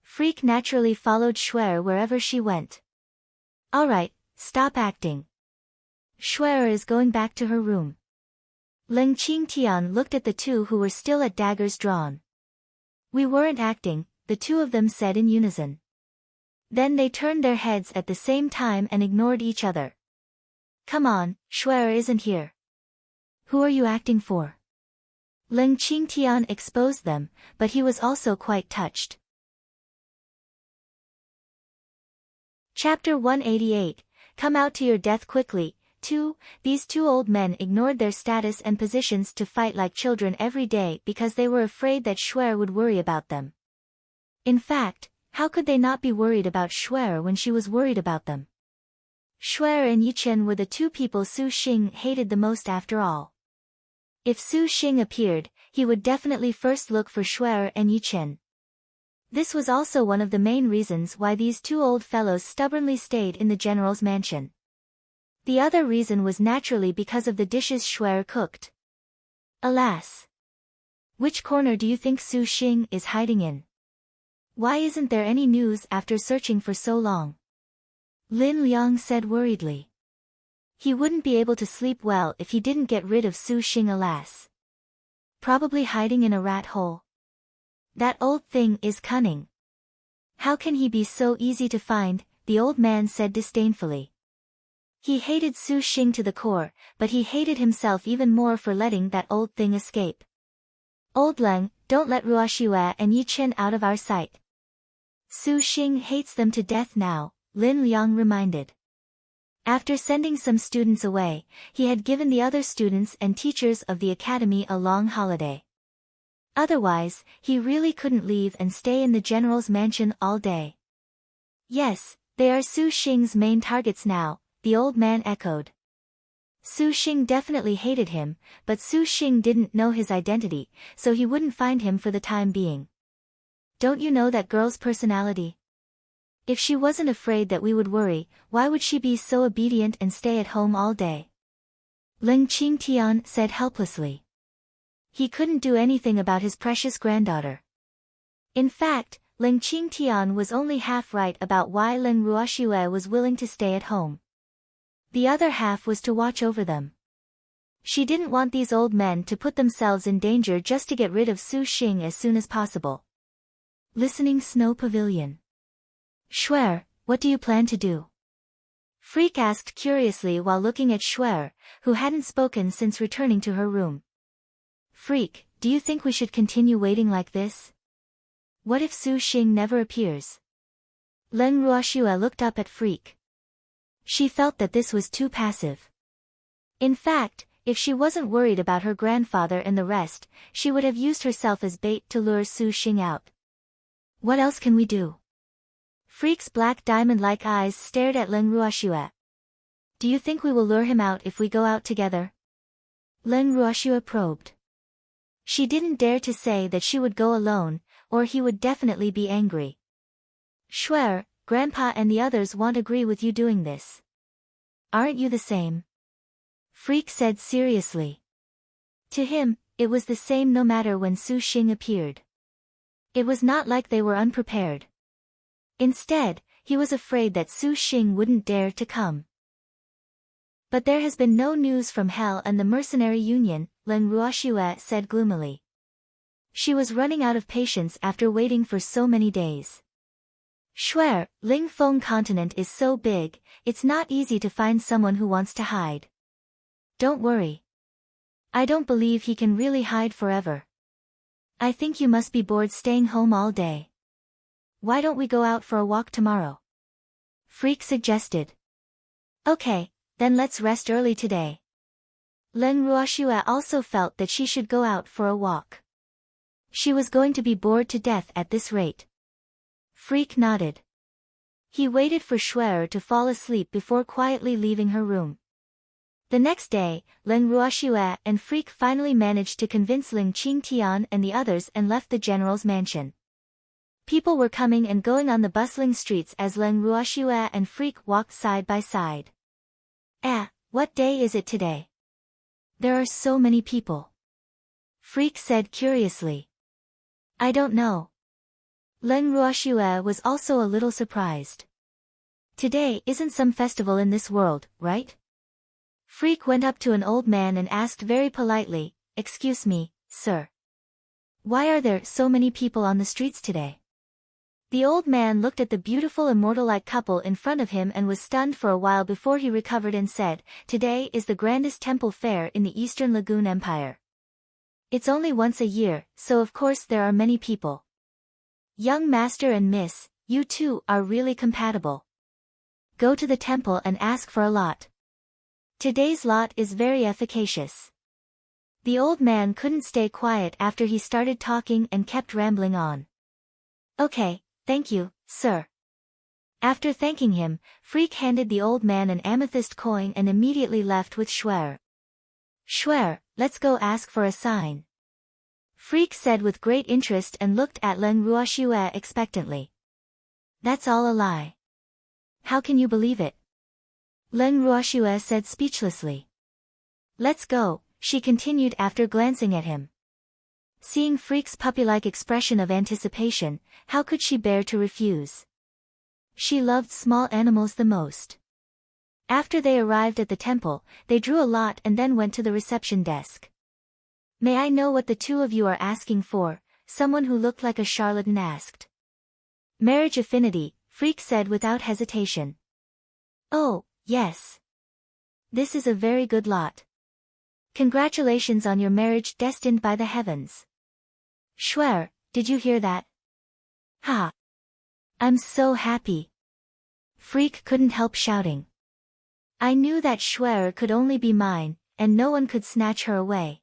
Freak naturally followed Shuer wherever she went. Alright, stop acting. Shuer is going back to her room. Leng Qingtian looked at the 2 who were still at daggers drawn. We weren't acting, the two of them said in unison. Then they turned their heads at the same time and ignored each other. Come on, Shuer isn't here. Who are you acting for? Ling Qingtian exposed them, but he was also quite touched. Chapter 188, Come out to your death quickly. 2. These two old men ignored their status and positions to fight like children every day because they were afraid that Shuer would worry about them. In fact, how could they not be worried about Shuer when she was worried about them? Shuer and Yichen were the two people Su Xing hated the most after all. If Su Xing appeared, he would definitely first look for Shuer and Yichen. This was also one of the main reasons why these two old fellows stubbornly stayed in the general's mansion. The other reason was naturally because of the dishes Shuer cooked. Alas! Which corner do you think Su Xing is hiding in? Why isn't there any news after searching for so long? Lin Liang said worriedly. He wouldn't be able to sleep well if he didn't get rid of Su Xing, alas. Probably hiding in a rat hole. That old thing is cunning. How can he be so easy to find? The old man said disdainfully. He hated Su Xing to the core, but he hated himself even more for letting that old thing escape. Old Leng, don't let Ruoxue and Yichen out of our sight. Su Xing hates them to death now, Lin Liang reminded. After sending some students away, he had given the other students and teachers of the academy a long holiday. Otherwise, he really couldn't leave and stay in the general's mansion all day. Yes, they are Su Xing's main targets now, the old man echoed. Su Xing definitely hated him, but Su Xing didn't know his identity, so he wouldn't find him for the time being. Don't you know that girl's personality? If she wasn't afraid that we would worry, why would she be so obedient and stay at home all day? Ling Qingtian said helplessly. He couldn't do anything about his precious granddaughter. In fact, Ling Qingtian was only half right about why Ling Ruoxue was willing to stay at home. The other half was to watch over them. She didn't want these old men to put themselves in danger just to get rid of Su Xing as soon as possible. Listening Snow Pavilion. Shuer, what do you plan to do? Freak asked curiously while looking at Shuer, who hadn't spoken since returning to her room. Freak, do you think we should continue waiting like this? What if Su Xing never appears? Len Ruoxue looked up at Freak. She felt that this was too passive. In fact, if she wasn't worried about her grandfather and the rest, she would have used herself as bait to lure Su Xing out. What else can we do? Freak's black diamond-like eyes stared at Len Ruoxue. Do you think we will lure him out if we go out together? Len Ruoxue probed. She didn't dare to say that she would go alone, or he would definitely be angry. Shuer, Grandpa and the others won't agree with you doing this. Aren't you the same? Freak said seriously. To him, it was the same no matter when Su Xing appeared. It was not like they were unprepared. Instead, he was afraid that Su Xing wouldn't dare to come. But there has been no news from Hell and the Mercenary Union, Len Ruoxue said gloomily. She was running out of patience after waiting for so many days. Shuer, Ling Feng continent is so big, it's not easy to find someone who wants to hide. Don't worry. I don't believe he can really hide forever. I think you must be bored staying home all day. Why don't we go out for a walk tomorrow? Freak suggested. Okay, then let's rest early today. Len Ruoxue also felt that she should go out for a walk. She was going to be bored to death at this rate. Freak nodded. He waited for Shuer to fall asleep before quietly leaving her room. The next day, Len Ruoxue and Freak finally managed to convince Ling Qingtian and the others and left the general's mansion. People were coming and going on the bustling streets as Len Ruoxue and Freak walked side by side. What day is it today? There are so many people. Freak said curiously. I don't know. Len Ruoxue was also a little surprised. Today isn't some festival in this world, right? Freak went up to an old man and asked very politely, Excuse me, sir. Why are there so many people on the streets today? The old man looked at the beautiful immortal-like couple in front of him and was stunned for a while before he recovered and said, "Today is the grandest temple fair in the Eastern Lagoon Empire. It's only once a year, so of course there are many people. Young master and miss, you two are really compatible. Go to the temple and ask for a lot. Today's lot is very efficacious." The old man couldn't stay quiet after he started talking and kept rambling on. "Okay, thank you, sir." After thanking him, Freak handed the old man an amethyst coin and immediately left with Schwer. "Schwer, let's go ask for a sign," Freak said with great interest and looked at Leng Ruoxue expectantly. "That's all a lie. How can you believe it?" Leng Ruoxue said speechlessly. "Let's go," she continued after glancing at him. Seeing Freak's puppy-like expression of anticipation, how could she bear to refuse? She loved small animals the most. After they arrived at the temple, they drew a lot and then went to the reception desk. "May I know what the two of you are asking for?" someone who looked like a charlatan asked. "Marriage affinity," Freak said without hesitation. "Oh, yes. This is a very good lot. Congratulations on your marriage destined by the heavens." "Schwer, did you hear that?" "Ha! I'm so happy." Freak couldn't help shouting. "I knew that Schwer could only be mine, and no one could snatch her away."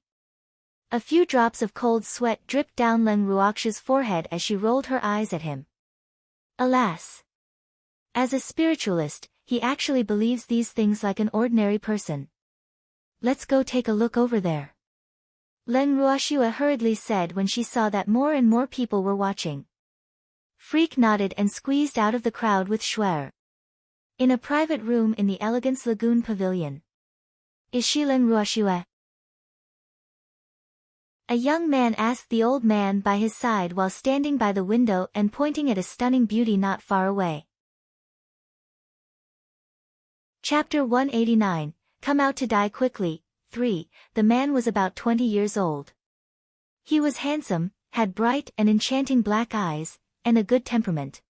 A few drops of cold sweat dripped down Leng Ruoxue's forehead as she rolled her eyes at him. Alas! As a spiritualist, he actually believes these things like an ordinary person. "Let's go take a look over there," Leng Ruoxue hurriedly said when she saw that more and more people were watching. Freak nodded and squeezed out of the crowd with Schwer. In a private room in the Elegance Lagoon Pavilion. "Is she Leng Ruoxue?" A young man asked the old man by his side while standing by the window and pointing at a stunning beauty not far away. Chapter 189, Come Out to Die Quickly, 3. The man was about 20 years old. He was handsome, had bright and enchanting black eyes, and a good temperament.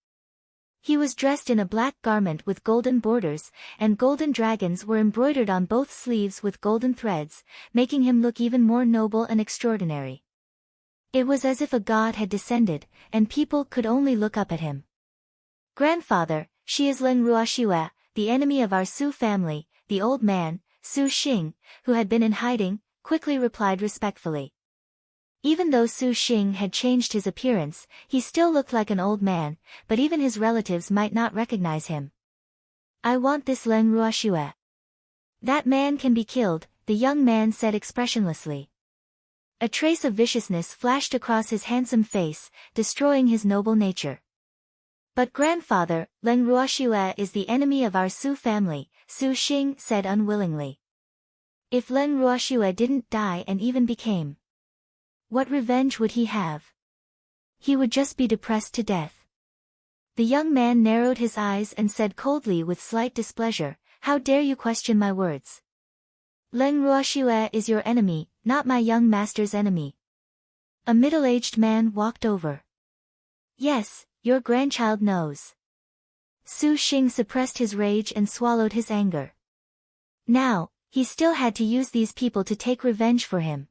He was dressed in a black garment with golden borders, and golden dragons were embroidered on both sleeves with golden threads, making him look even more noble and extraordinary. It was as if a god had descended, and people could only look up at him. "Grandfather, she is Leng Ruoxue, the enemy of our Su family," the old man, Su Xing, who had been in hiding, quickly replied respectfully. Even though Su Xing had changed his appearance, he still looked like an old man, but even his relatives might not recognize him. "I want this Leng Ruoxue." "That man can be killed," the young man said expressionlessly. A trace of viciousness flashed across his handsome face, destroying his noble nature. "But grandfather, Leng Ruoxue is the enemy of our Su family," Su Xing said unwillingly. "If Leng Ruoxue didn't die and even became, what revenge would he have? He would just be depressed to death." The young man narrowed his eyes and said coldly with slight displeasure, "How dare you question my words? Leng Ruoxue is your enemy, not my young master's enemy." A middle-aged man walked over. "Yes, your grandchild knows." Su Xing suppressed his rage and swallowed his anger. Now, he still had to use these people to take revenge for him.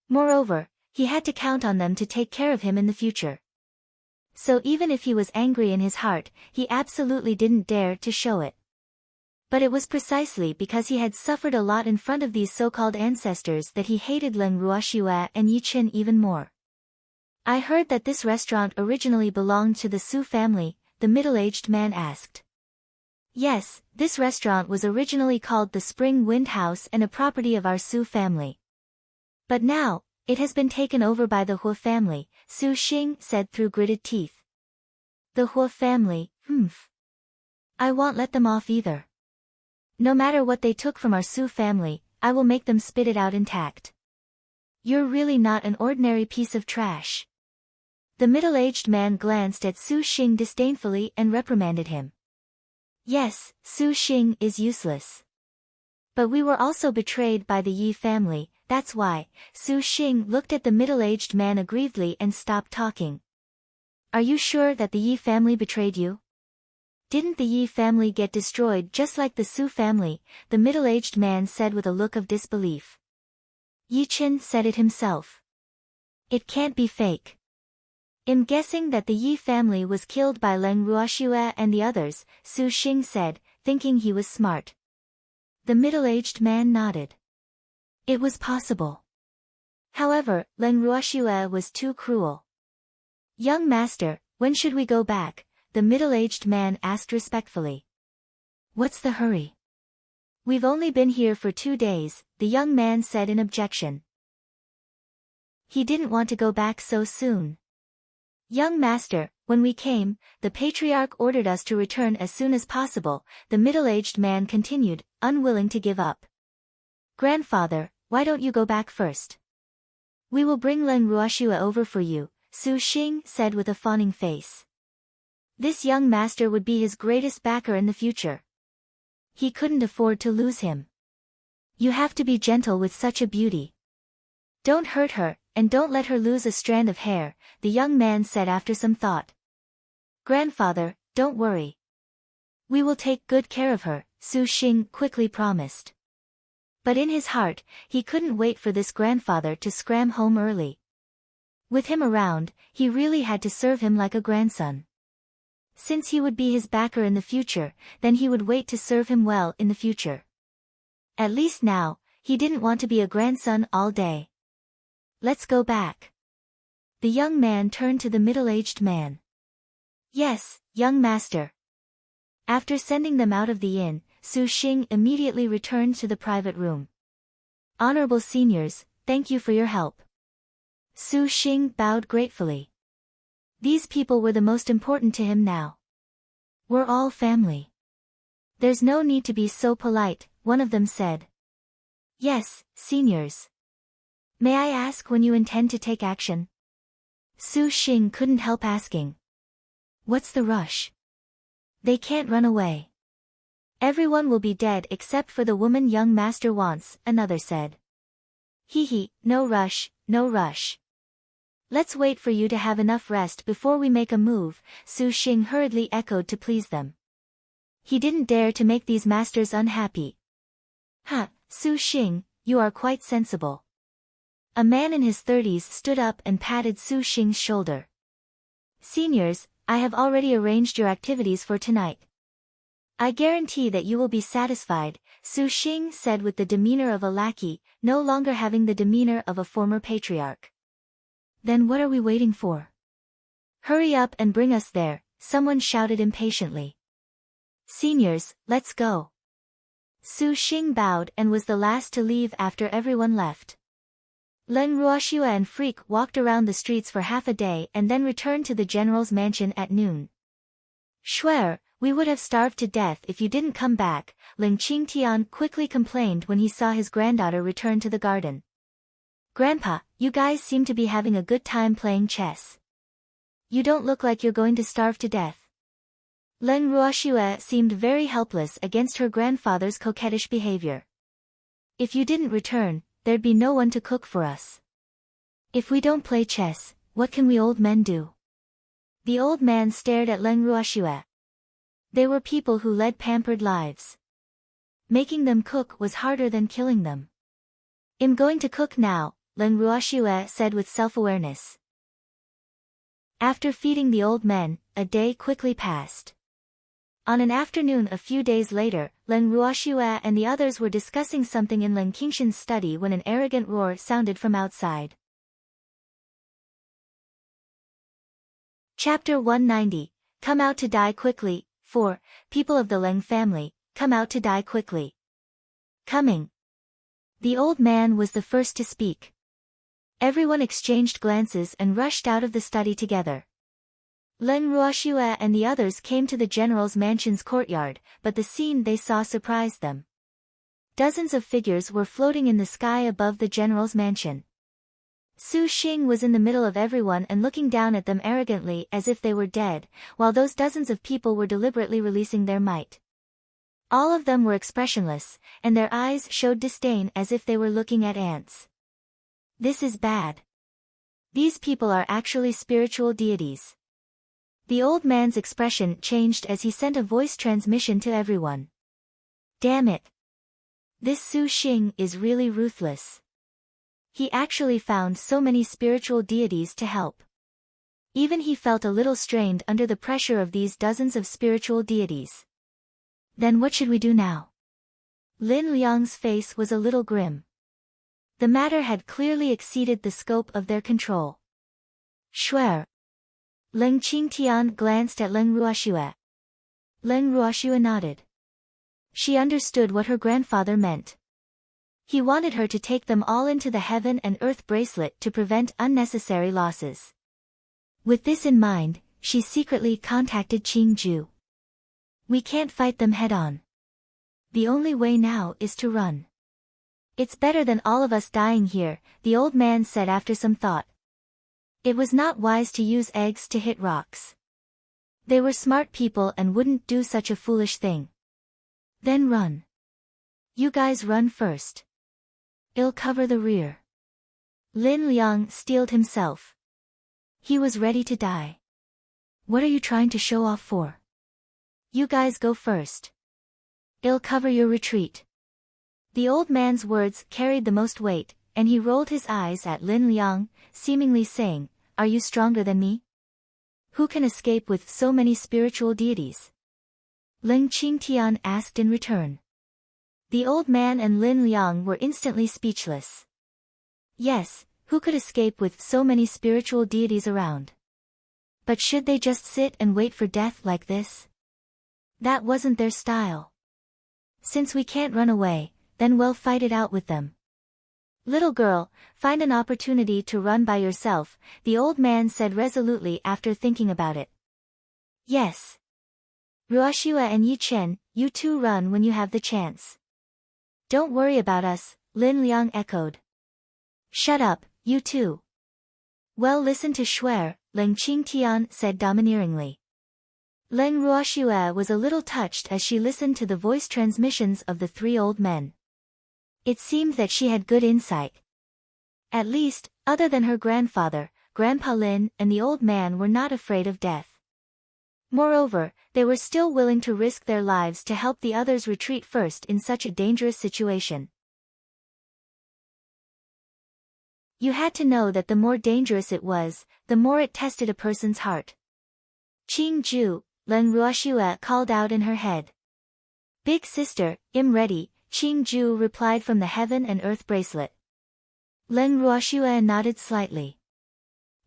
Moreover, he had to count on them to take care of him in the future. So even if he was angry in his heart, he absolutely didn't dare to show it. But it was precisely because he had suffered a lot in front of these so-called ancestors that he hated Leng Ruoxue and Yi Qin even more. "I heard that this restaurant originally belonged to the Su family," the middle-aged man asked. "Yes, this restaurant was originally called the Spring Wind House and a property of our Su family. But now, it has been taken over by the Hua family," Su Xing said through gritted teeth. "The Hua family, I won't let them off either. No matter what they took from our Su family, I will make them spit it out intact. You're really not an ordinary piece of trash." The middle-aged man glanced at Su Xing disdainfully and reprimanded him. "Yes, Su Xing is useless. But we were also betrayed by the Yi family, that's why." Su Xing looked at the middle-aged man aggrievedly and stopped talking. Are you sure that the Yi family betrayed you? Didn't the Yi family get destroyed just like the Su family? The middle-aged man said with a look of disbelief. Yi Chen said it himself. It can't be fake. I'm guessing that the Yi family was killed by Leng Ruoxue and the others, Su Xing said, thinking he was smart. The middle-aged man nodded. It was possible. However, Leng Ruoxue was too cruel. Young master, when should we go back? The middle-aged man asked respectfully. What's the hurry? We've only been here for 2 days, the young man said in objection. He didn't want to go back so soon. Young master, when we came, the patriarch ordered us to return as soon as possible, the middle-aged man continued, unwilling to give up. Grandfather, why don't you go back first? We will bring Leng Ruoxue over for you, Su Xing said with a fawning face. This young master would be his greatest backer in the future. He couldn't afford to lose him. You have to be gentle with such a beauty. Don't hurt her, and don't let her lose a strand of hair, the young man said after some thought. Grandfather, don't worry. We will take good care of her, Su Xing quickly promised. But in his heart, he couldn't wait for this grandfather to scram home early. With him around, he really had to serve him like a grandson. Since he would be his backer in the future, then he would wait to serve him well in the future. At least now, he didn't want to be a grandson all day. Let's go back. The young man turned to the middle-aged man. Yes, young master. After sending them out of the inn, Su Xing immediately returned to the private room. Honorable seniors, thank you for your help. Su Xing bowed gratefully. These people were the most important to him now. We're all family. There's no need to be so polite, one of them said. Yes, seniors. May I ask when you intend to take action? Su Xing couldn't help asking. What's the rush? They can't run away. Everyone will be dead except for the woman young master wants, another said. Hee, no rush, no rush. Let's wait for you to have enough rest before we make a move, Su Xing hurriedly echoed to please them. He didn't dare to make these masters unhappy. Su Xing, you are quite sensible. A man in his 30s stood up and patted Su Xing's shoulder. Seniors, I have already arranged your activities for tonight. I guarantee that you will be satisfied, Su Xing said with the demeanor of a lackey, no longer having the demeanor of a former patriarch. Then what are we waiting for? Hurry up and bring us there, someone shouted impatiently. Seniors, let's go. Su Xing bowed and was the last to leave after everyone left. Leng Ruoxue and Freak walked around the streets for half a day and then returned to the general's mansion at noon. Shuer, we would have starved to death if you didn't come back, Ling Qingtian quickly complained when he saw his granddaughter return to the garden. Grandpa, you guys seem to be having a good time playing chess. You don't look like you're going to starve to death. Leng Ruoxue seemed very helpless against her grandfather's coquettish behavior. If you didn't return, there'd be no one to cook for us. If we don't play chess, what can we old men do? The old man stared at Leng Ruoxue. They were people who led pampered lives. Making them cook was harder than killing them. I'm going to cook now, Leng Ruoxue said with self-awareness. After feeding the old men, a day quickly passed. On an afternoon a few days later, Leng Ruoxue and the others were discussing something in Leng Qingshan's study when an arrogant roar sounded from outside. Chapter 190. Come out to die quickly. 4. People of the Leng family, come out to die quickly. Coming. The old man was the first to speak. Everyone exchanged glances and rushed out of the study together. Leng Ruoxue and the others came to the general's mansion's courtyard, but the scene they saw surprised them. Dozens of figures were floating in the sky above the general's mansion. Su Xing was in the middle of everyone and looking down at them arrogantly as if they were dead, while those dozens of people were deliberately releasing their might. All of them were expressionless, and their eyes showed disdain as if they were looking at ants. This is bad. These people are actually spiritual deities. The old man's expression changed as he sent a voice transmission to everyone. Damn it. This Su Xing is really ruthless. He actually found so many spiritual deities to help. Even he felt a little strained under the pressure of these dozens of spiritual deities. Then what should we do now? Lin Liang's face was a little grim. The matter had clearly exceeded the scope of their control. Shuer. Leng Qingtian glanced at Leng Ruoxue. Leng Ruoxue nodded. She understood what her grandfather meant. He wanted her to take them all into the heaven and earth bracelet to prevent unnecessary losses. With this in mind, she secretly contacted Qing Ju. We can't fight them head-on. The only way now is to run. It's better than all of us dying here, the old man said after some thought. It was not wise to use eggs to hit rocks. They were smart people and wouldn't do such a foolish thing. Then run. You guys run first. I'll cover the rear. Lin Liang steeled himself. He was ready to die. What are you trying to show off for? You guys go first. I'll cover your retreat. The old man's words carried the most weight, and he rolled his eyes at Lin Liang, seemingly saying, Are you stronger than me? Who can escape with so many spiritual deities? Leng Qingtian asked in return. The old man and Lin Liang were instantly speechless. Yes, who could escape with so many spiritual deities around? But should they just sit and wait for death like this? That wasn't their style. Since we can't run away, then we'll fight it out with them. Little girl, find an opportunity to run by yourself, the old man said resolutely after thinking about it. Yes. Ruoxue and Yi Chen, you two run when you have the chance. Don't worry about us, Lin Liang echoed. Shut up, you two. Well, listen to Shuer, Leng Qingtian said domineeringly. Leng Ruoxue was a little touched as she listened to the voice transmissions of the three old men. It seemed that she had good insight. At least, other than her grandfather, Grandpa Lin and the old man were not afraid of death. Moreover, they were still willing to risk their lives to help the others retreat first in such a dangerous situation. You had to know that the more dangerous it was, the more it tested a person's heart. Qing Ju, Leng Ruoxue called out in her head. Big sister, I'm ready, Qing Ju replied from the heaven and earth bracelet. Leng Ruoxue nodded slightly.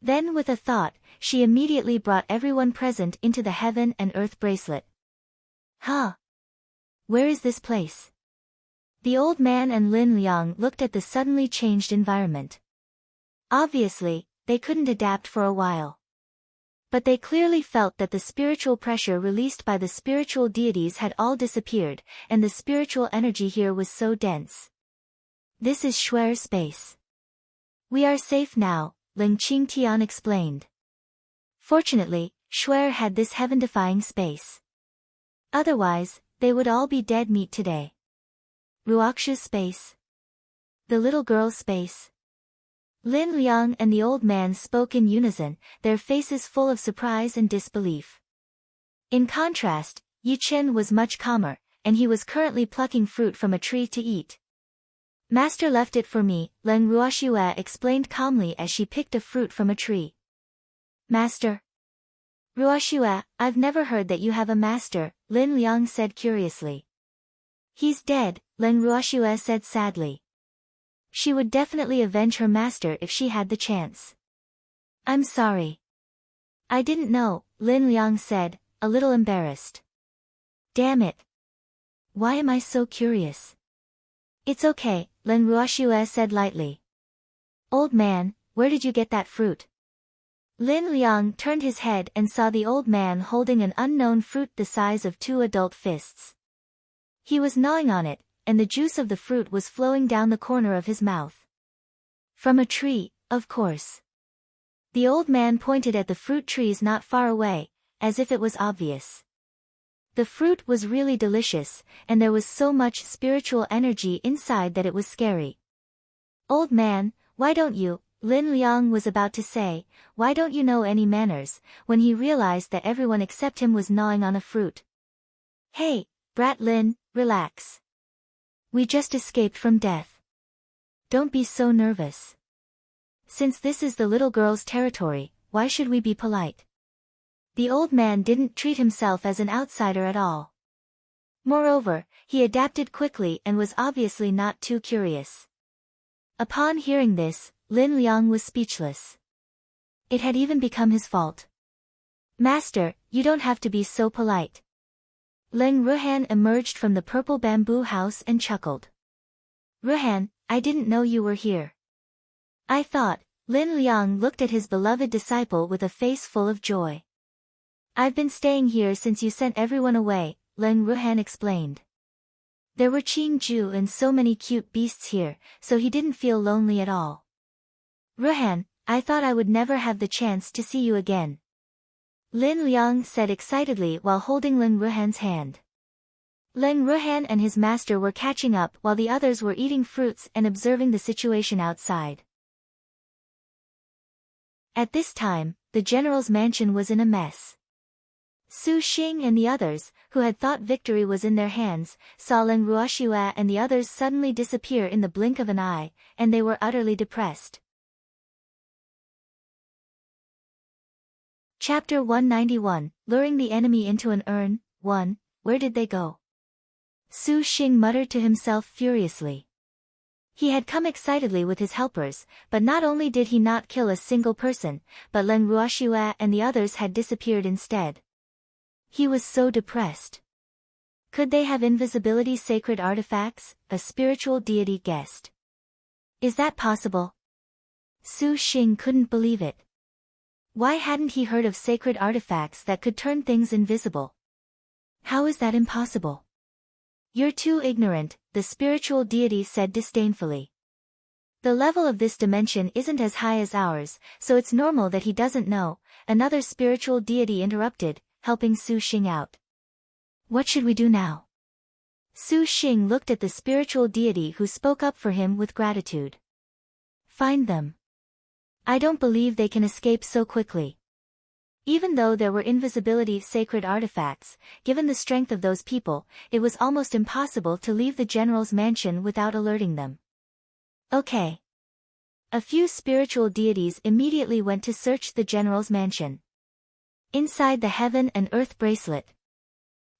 Then with a thought, she immediately brought everyone present into the heaven and earth bracelet. Huh? Where is this place? The old man and Lin Liang looked at the suddenly changed environment. Obviously, they couldn't adapt for a while. But they clearly felt that the spiritual pressure released by the spiritual deities had all disappeared, and the spiritual energy here was so dense. This is Shuer's space. We are safe now, Leng Qingtian explained. Fortunately, Shuer had this heaven-defying space. Otherwise, they would all be dead meat today. Ruoxue's space. The little girl's space. Lin Liang and the old man spoke in unison, their faces full of surprise and disbelief. In contrast, Yi Chen was much calmer, and he was currently plucking fruit from a tree to eat. Master left it for me, Leng Ruoxue explained calmly as she picked a fruit from a tree. Master? Ruoxue, I've never heard that you have a master, Lin Liang said curiously. He's dead, Leng Ruoxue said sadly. She would definitely avenge her master if she had the chance. I'm sorry. I didn't know, Lin Liang said, a little embarrassed. Damn it. Why am I so curious? It's okay, Leng Ruoxue said lightly. Old man, where did you get that fruit? Lin Liang turned his head and saw the old man holding an unknown fruit the size of 2 adult fists. He was gnawing on it, and the juice of the fruit was flowing down the corner of his mouth. From a tree, of course. The old man pointed at the fruit trees not far away, as if it was obvious. The fruit was really delicious, and there was so much spiritual energy inside that it was scary. Old man, why don't you, Lin Liang was about to say, "Why don't you know any manners," when he realized that everyone except him was gnawing on a fruit. "Hey, brat Lin, relax. We just escaped from death. Don't be so nervous. Since this is the little girl's territory, why should we be polite?" The old man didn't treat himself as an outsider at all. Moreover, he adapted quickly and was obviously not too curious. Upon hearing this, Lin Liang was speechless. It had even become his fault. "Master, you don't have to be so polite." Leng Ruhan emerged from the purple bamboo house and chuckled. "Ruhan, I didn't know you were here." "I thought." Lin Liang looked at his beloved disciple with a face full of joy. "I've been staying here since you sent everyone away," Leng Ruhan explained. There were Qing Ju and so many cute beasts here, so he didn't feel lonely at all. "Ruhan, I thought I would never have the chance to see you again," Lin Liang said excitedly while holding Leng Ruhan's hand. Leng Ruhan and his master were catching up while the others were eating fruits and observing the situation outside. At this time, the general's mansion was in a mess. Su Xing and the others, who had thought victory was in their hands, saw Leng Ruoxue and the others suddenly disappear in the blink of an eye, and they were utterly depressed. Chapter 191, Luring the Enemy into an Urn. 1. Where did they go? Su Xing muttered to himself furiously. He had come excitedly with his helpers, but not only did he not kill a single person, but Leng Ruoxue and the others had disappeared instead. He was so depressed. Could they have invisibility sacred artifacts? A spiritual deity guessed. Is that possible? Su Xing couldn't believe it. Why hadn't he heard of sacred artifacts that could turn things invisible? How is that impossible? You're too ignorant, the spiritual deity said disdainfully. The level of this dimension isn't as high as ours, so it's normal that he doesn't know, another spiritual deity interrupted, helping Su Xing out. What should we do now? Su Xing looked at the spiritual deity who spoke up for him with gratitude. Find them. I don't believe they can escape so quickly. Even though there were invisibility sacred artifacts, given the strength of those people, it was almost impossible to leave the general's mansion without alerting them. Okay. A few spiritual deities immediately went to search the general's mansion. Inside the heaven and earth bracelet.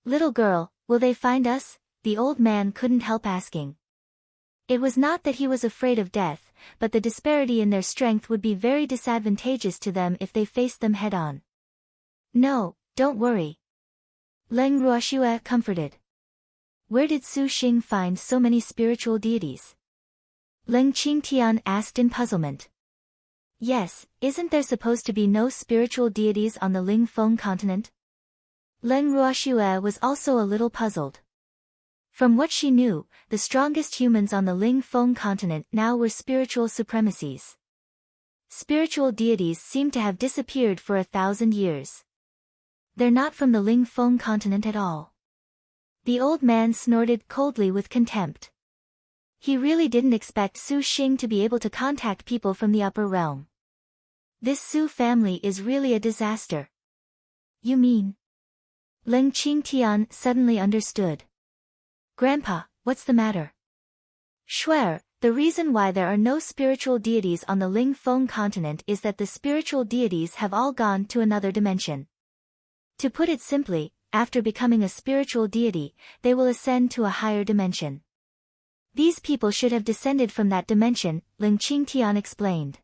Little girl, will they find us? The old man couldn't help asking. It was not that he was afraid of death, but the disparity in their strength would be very disadvantageous to them if they faced them head-on. No, don't worry. Leng Ruoxue comforted. Where did Su Xing find so many spiritual deities? Leng Qingtian asked in puzzlement. Yes, isn't there supposed to be no spiritual deities on the Lingfeng continent? Leng Ruoxue was also a little puzzled. From what she knew, the strongest humans on the Lingfeng continent now were spiritual supremacies. Spiritual deities seem to have disappeared for 1,000 years. They're not from the Lingfeng continent at all. The old man snorted coldly with contempt. He really didn't expect Su Xing to be able to contact people from the upper realm. This Su family is really a disaster. You mean? Leng Qingtian suddenly understood. Grandpa, what's the matter? Shuer, the reason why there are no spiritual deities on the Lingfeng continent is that the spiritual deities have all gone to another dimension. To put it simply, after becoming a spiritual deity, they will ascend to a higher dimension. These people should have descended from that dimension, Leng Qingtian explained.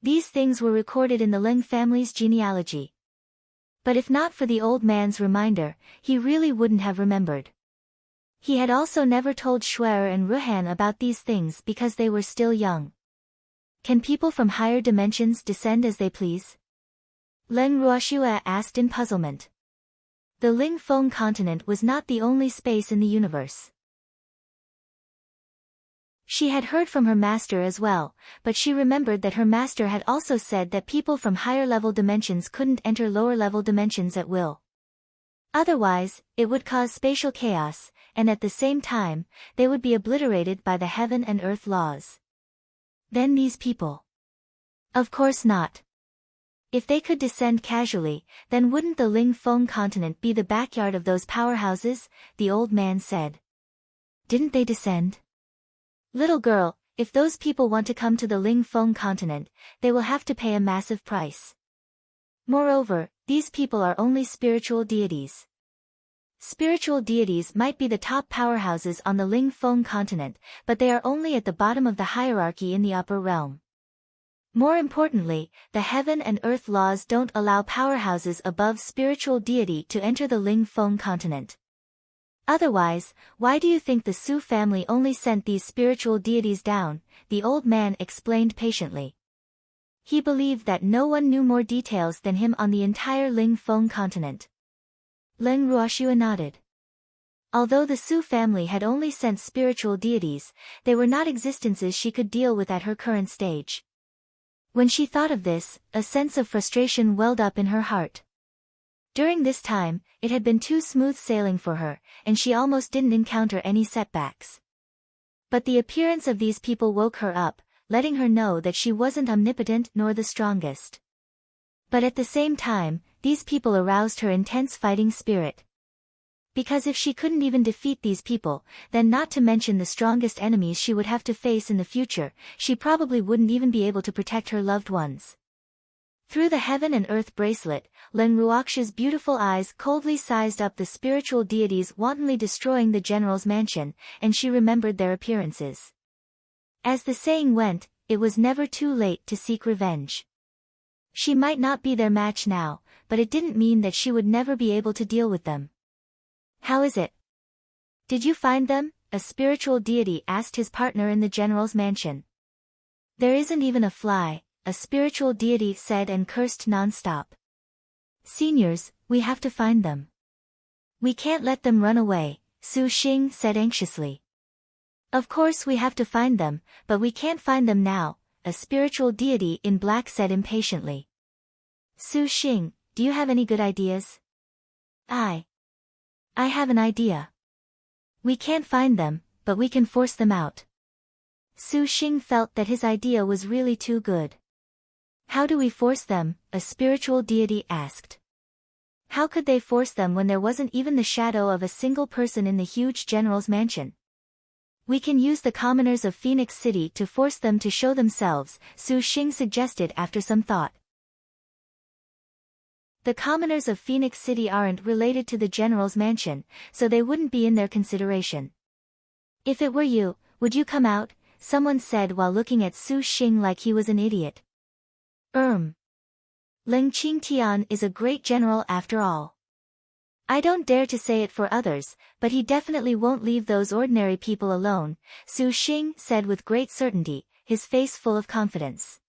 These things were recorded in the Leng family's genealogy. But if not for the old man's reminder, he really wouldn't have remembered. He had also never told Shuer and Ruhan about these things because they were still young. Can people from higher dimensions descend as they please? Leng Ruoxue asked in puzzlement. The Lingfeng continent was not the only space in the universe. She had heard from her master as well, but she remembered that her master had also said that people from higher-level dimensions couldn't enter lower-level dimensions at will. Otherwise, it would cause spatial chaos, and at the same time, they would be obliterated by the heaven and earth laws. Then these people. Of course not. If they could descend casually, then wouldn't the Ling Feng continent be the backyard of those powerhouses? The old man said. Didn't they descend? Little girl, if those people want to come to the Ling Feng continent, they will have to pay a massive price. Moreover, these people are only spiritual deities. Spiritual deities might be the top powerhouses on the Ling Feng continent, but they are only at the bottom of the hierarchy in the upper realm. More importantly, the heaven and earth laws don't allow powerhouses above spiritual deity to enter the Ling Feng continent. Otherwise, why do you think the Su family only sent these spiritual deities down? The old man explained patiently. He believed that no one knew more details than him on the entire Ling Feng continent. Leng Ruoxua nodded. Although the Su family had only sent spiritual deities, they were not existences she could deal with at her current stage. When she thought of this, a sense of frustration welled up in her heart. During this time, it had been too smooth sailing for her, and she almost didn't encounter any setbacks. But the appearance of these people woke her up, letting her know that she wasn't omnipotent nor the strongest. But at the same time, these people aroused her intense fighting spirit. Because if she couldn't even defeat these people, then not to mention the strongest enemies she would have to face in the future, she probably wouldn't even be able to protect her loved ones. Through the heaven and earth bracelet, Leng Ruoxua's beautiful eyes coldly sized up the spiritual deities wantonly destroying the general's mansion, and she remembered their appearances. As the saying went, it was never too late to seek revenge. She might not be their match now, but it didn't mean that she would never be able to deal with them. How is it? Did you find them? A spiritual deity asked his partner in the general's mansion. There isn't even a fly, a spiritual deity said and cursed non-stop. Seniors, we have to find them. We can't let them run away, Su Xing said anxiously. Of course we have to find them, but we can't find them now, a spiritual deity in black said impatiently. Su Xing, do you have any good ideas? I have an idea. We can't find them, but we can force them out. Su Xing felt that his idea was really too good. How do we force them? A spiritual deity asked. How could they force them when there wasn't even the shadow of a single person in the huge general's mansion? We can use the commoners of Phoenix City to force them to show themselves, Su Xing suggested after some thought. The commoners of Phoenix City aren't related to the general's mansion, so they wouldn't be in their consideration. If it were you, would you come out? Someone said while looking at Su Xing like he was an idiot. Leng Qingtian is a great general after all. I don't dare to say it for others, but he definitely won't leave those ordinary people alone, Su Xing said with great certainty, his face full of confidence.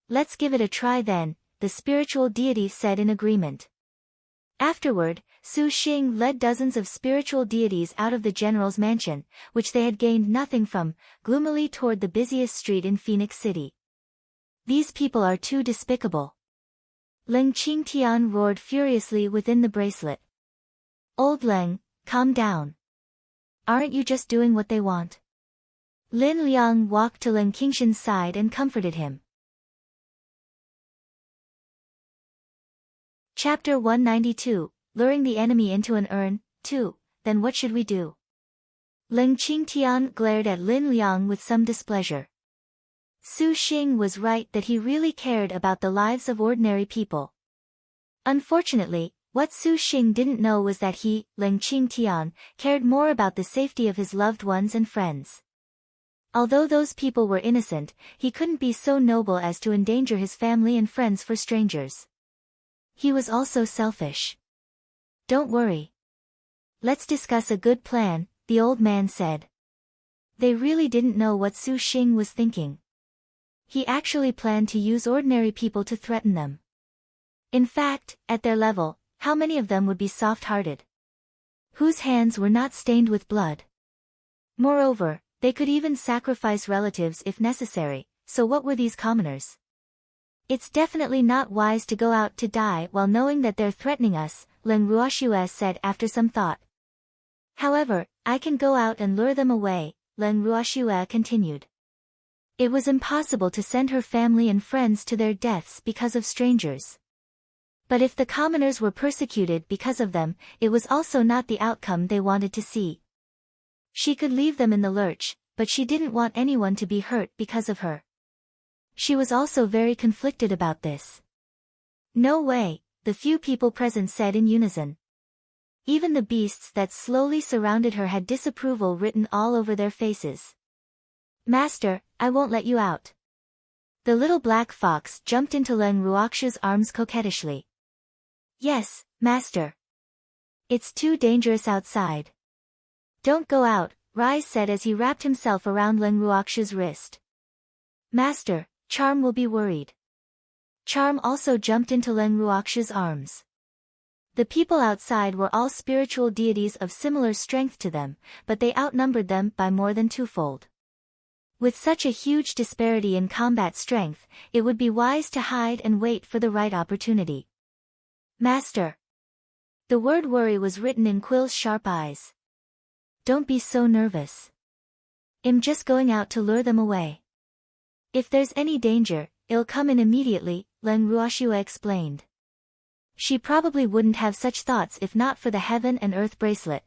Let's give it a try then, the spiritual deity said in agreement. Afterward, Su Xing led dozens of spiritual deities out of the general's mansion, which they had gained nothing from, gloomily toward the busiest street in Phoenix City. These people are too despicable. Leng Qingtian roared furiously within the bracelet. Old Leng, calm down. Aren't you just doing what they want? Lin Liang walked to Leng Qingshan's side and comforted him. Chapter 192, Luring the Enemy into an Urn, 2, Then what should we do? Leng Qingtian glared at Lin Liang with some displeasure. Su Xing was right that he really cared about the lives of ordinary people. Unfortunately, what Su Xing didn't know was that he, Leng Qingtian, cared more about the safety of his loved ones and friends. Although those people were innocent, he couldn't be so noble as to endanger his family and friends for strangers. He was also selfish. Don't worry. Let's discuss a good plan, the old man said. They really didn't know what Su Xing was thinking. He actually planned to use ordinary people to threaten them. In fact, at their level, how many of them would be soft-hearted? Whose hands were not stained with blood? Moreover, they could even sacrifice relatives if necessary, so what were these commoners? It's definitely not wise to go out to die while knowing that they're threatening us, Leng Ruoxua said after some thought. However, I can go out and lure them away, Leng Ruoxua continued. It was impossible to send her family and friends to their deaths because of strangers. But if the commoners were persecuted because of them, it was also not the outcome they wanted to see. She could leave them in the lurch, but she didn't want anyone to be hurt because of her. She was also very conflicted about this. No way, the few people present said in unison. Even the beasts that slowly surrounded her had disapproval written all over their faces. Master, I won't let you out. The little black fox jumped into Leng Ruoxiu's arms coquettishly. Yes, master. It's too dangerous outside. Don't go out, Rise said as he wrapped himself around Leng Ruoxiu's wrist. Master, Charm will be worried. Charm also jumped into Leng Ruoxiu's arms. The people outside were all spiritual deities of similar strength to them, but they outnumbered them by more than twofold. With such a huge disparity in combat strength, it would be wise to hide and wait for the right opportunity. Master. The word worry was written in Quill's sharp eyes. Don't be so nervous. I'm just going out to lure them away. If there's any danger, it'll come in immediately, Leng Ruoxiu explained. She probably wouldn't have such thoughts if not for the heaven and earth bracelet.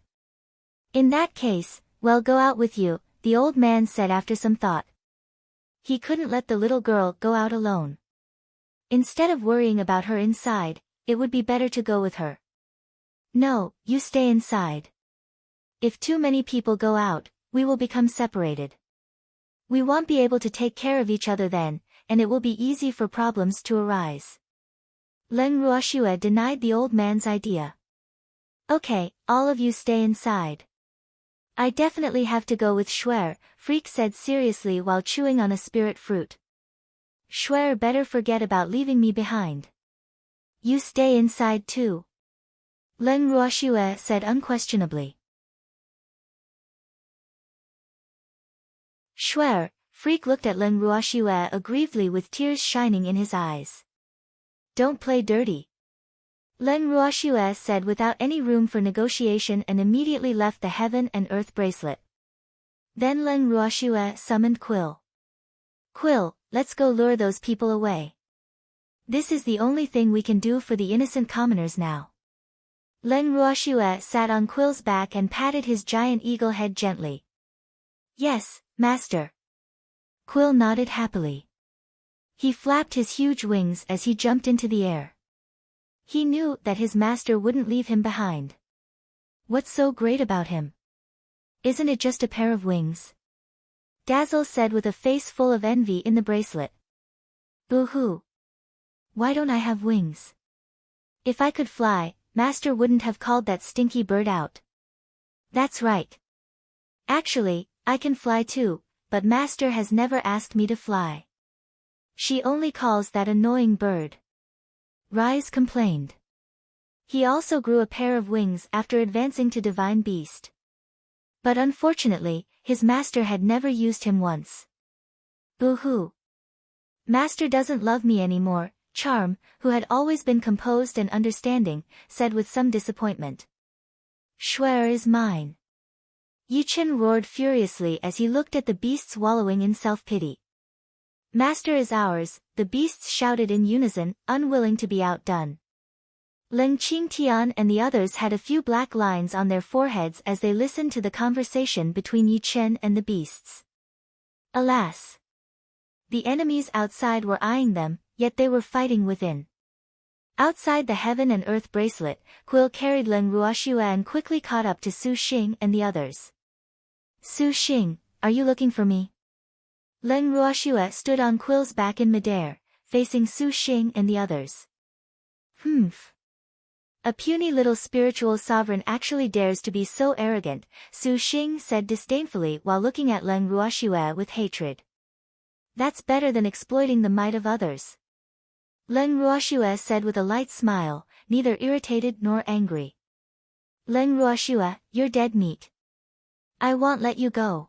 In that case, well, go out with you, the old man said after some thought. He couldn't let the little girl go out alone. Instead of worrying about her inside, it would be better to go with her. No, you stay inside. If too many people go out, we will become separated. We won't be able to take care of each other then, and it will be easy for problems to arise. Leng Ruoxiu denied the old man's idea. Okay, all of you stay inside. I definitely have to go with Shuer, Freak said seriously while chewing on a spirit fruit. Shuer better forget about leaving me behind. You stay inside too. Leng Ruoxiu said unquestionably. Shuer, Freak looked at Leng Ruoxiu aggrievedly with tears shining in his eyes. Don't play dirty. Leng Ruoxiu said without any room for negotiation and immediately left the heaven and earth bracelet. Then Leng Ruoxiu summoned Quill. Quill, let's go lure those people away. This is the only thing we can do for the innocent commoners now. Leng Ruoxiu sat on Quill's back and patted his giant eagle head gently. Yes, master. Quill nodded happily. He flapped his huge wings as he jumped into the air. He knew that his master wouldn't leave him behind. What's so great about him? Isn't it just a pair of wings? Dazzle said with a face full of envy in the bracelet. Boo-hoo. Why don't I have wings? If I could fly, master wouldn't have called that stinky bird out. That's right. Actually, I can fly too, but master has never asked me to fly. She only calls that annoying bird. Rise complained. He also grew a pair of wings after advancing to Divine Beast. But unfortunately, his master had never used him once. Boo-hoo. Master doesn't love me anymore, Charm, who had always been composed and understanding, said with some disappointment. Shuer is mine. Yichen roared furiously as he looked at the beasts wallowing in self-pity. Master is ours, the beasts shouted in unison, unwilling to be outdone. Leng Qingtian and the others had a few black lines on their foreheads as they listened to the conversation between Yichen and the beasts. Alas! The enemies outside were eyeing them, yet they were fighting within. Outside the heaven and earth bracelet, Quill carried Leng Ruoxiu and quickly caught up to Su Xing and the others. Su Xing, are you looking for me? Leng Ruoxiu stood on Quill's back in midair, facing Su Xing and the others. Humph. A puny little spiritual sovereign actually dares to be so arrogant, Su Xing said disdainfully while looking at Leng Ruoxiu with hatred. That's better than exploiting the might of others. Leng Ruoxiu said with a light smile, neither irritated nor angry. Leng Ruoxiu, you're dead meat. I won't let you go.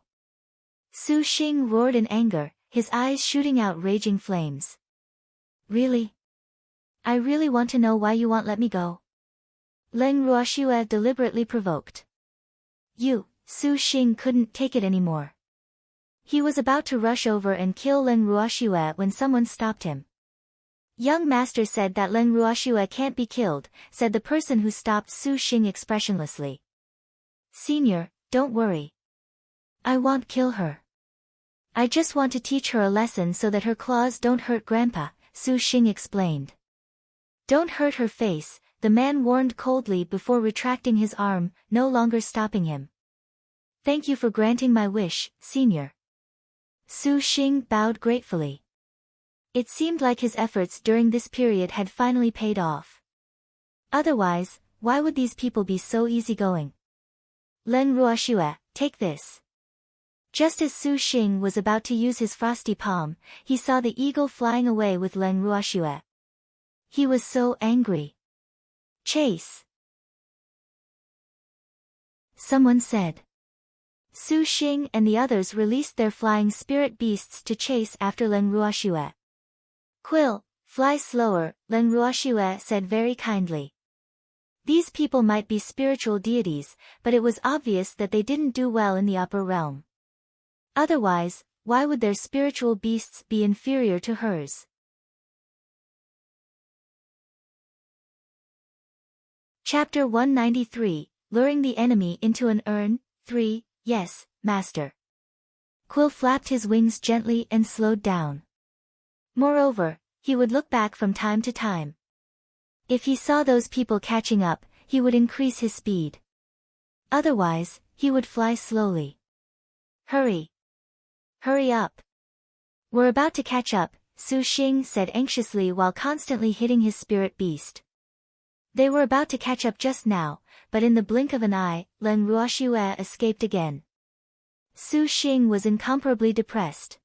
Su Xing roared in anger, his eyes shooting out raging flames. Really? I really want to know why you won't let me go. Leng Ruoxiu deliberately provoked. Su Xing couldn't take it anymore. He was about to rush over and kill Leng Ruoxue when someone stopped him. Young master said that Leng Ruoxue can't be killed, said the person who stopped Su Xing expressionlessly. Senior, don't worry. I won't kill her. I just want to teach her a lesson so that her claws don't hurt Grandpa, Su Xing explained. Don't hurt her face, the man warned coldly before retracting his arm, no longer stopping him. Thank you for granting my wish, Senior. Su Xing bowed gratefully. It seemed like his efforts during this period had finally paid off. Otherwise, why would these people be so easygoing? Leng Ruoxue, take this. Just as Su Xing was about to use his frosty palm, he saw the eagle flying away with Leng Ruoxue. He was so angry. Chase! Someone said. Su Xing and the others released their flying spirit beasts to chase after Leng Ruoxue. Quill, fly slower, Leng Ruoxue said very kindly. These people might be spiritual deities, but it was obvious that they didn't do well in the upper realm. Otherwise, why would their spiritual beasts be inferior to hers? Chapter 193, Luring the Enemy into an Urn, 3, Yes, Master. Quill flapped his wings gently and slowed down. Moreover, he would look back from time to time. If he saw those people catching up, he would increase his speed. Otherwise, he would fly slowly. Hurry! Hurry up! We're about to catch up, Su Xing said anxiously while constantly hitting his spirit beast. They were about to catch up just now, but in the blink of an eye, Leng Ruoxue escaped again. Su Xing was incomparably depressed.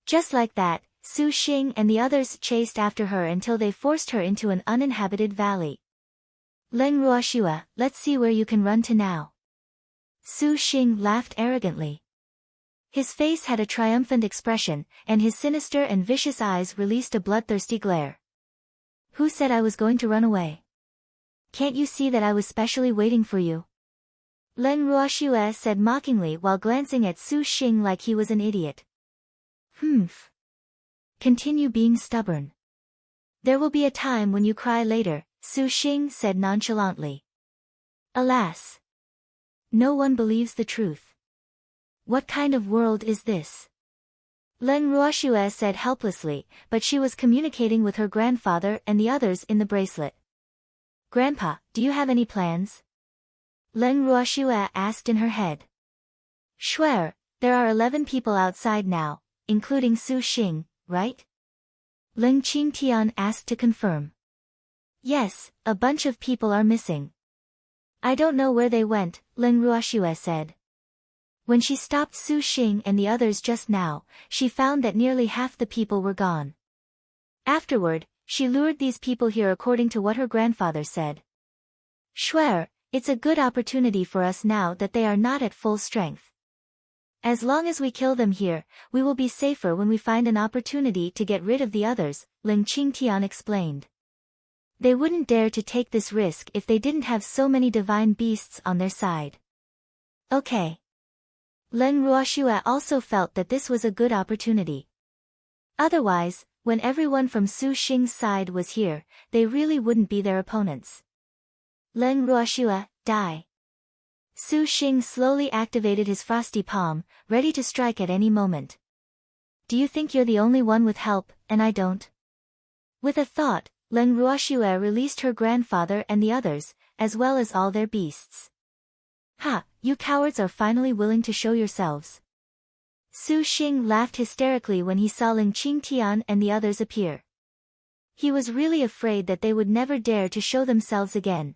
Just like that, Su Xing and the others chased after her until they forced her into an uninhabited valley. Leng Ruoxue, let's see where you can run to now. Su Xing laughed arrogantly. His face had a triumphant expression, and his sinister and vicious eyes released a bloodthirsty glare. Who said I was going to run away? Can't you see that I was specially waiting for you? Leng Ruoxue said mockingly while glancing at Su Xing like he was an idiot. Humph. Continue being stubborn. There will be a time when you cry later, Su Xing said nonchalantly. Alas. No one believes the truth. What kind of world is this? Leng Ruoxue said helplessly, but she was communicating with her grandfather and the others in the bracelet. Grandpa, do you have any plans? Leng Ruoxue asked in her head. Swear, there are 11 people outside now, including Su Xing, right? Leng Qingtian asked to confirm. Yes, a bunch of people are missing. I don't know where they went, Leng Ruoxue said. When she stopped Su Xing and the others just now, she found that nearly half the people were gone. Afterward, she lured these people here according to what her grandfather said. Swear, it's a good opportunity for us now that they are not at full strength. As long as we kill them here, we will be safer when we find an opportunity to get rid of the others, Leng Qingtian explained. They wouldn't dare to take this risk if they didn't have so many divine beasts on their side. Okay. Leng Ruoxue also felt that this was a good opportunity. Otherwise, when everyone from Su Xing's side was here, they really wouldn't be their opponents. Leng Ruoxue, die. Su Xing slowly activated his frosty palm, ready to strike at any moment. Do you think you're the only one with help, and I don't? With a thought, Leng Ruoxue released her grandfather and the others, as well as all their beasts. Ha, you cowards are finally willing to show yourselves. Su Xing laughed hysterically when he saw Leng Qingtian and the others appear. He was really afraid that they would never dare to show themselves again.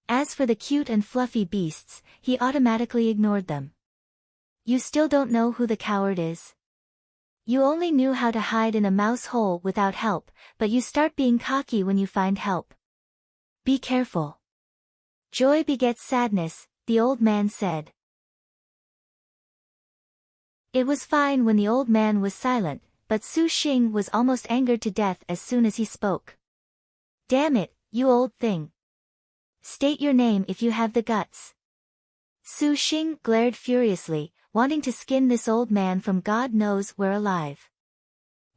As for the cute and fluffy beasts, he automatically ignored them. You still don't know who the coward is? You only knew how to hide in a mouse hole without help, but you start being cocky when you find help. Be careful. Joy begets sadness, the old man said. It was fine when the old man was silent, but Su Xing was almost angered to death as soon as he spoke. Damn it, you old thing. State your name if you have the guts. Su Xing glared furiously, wanting to skin this old man from God knows where alive.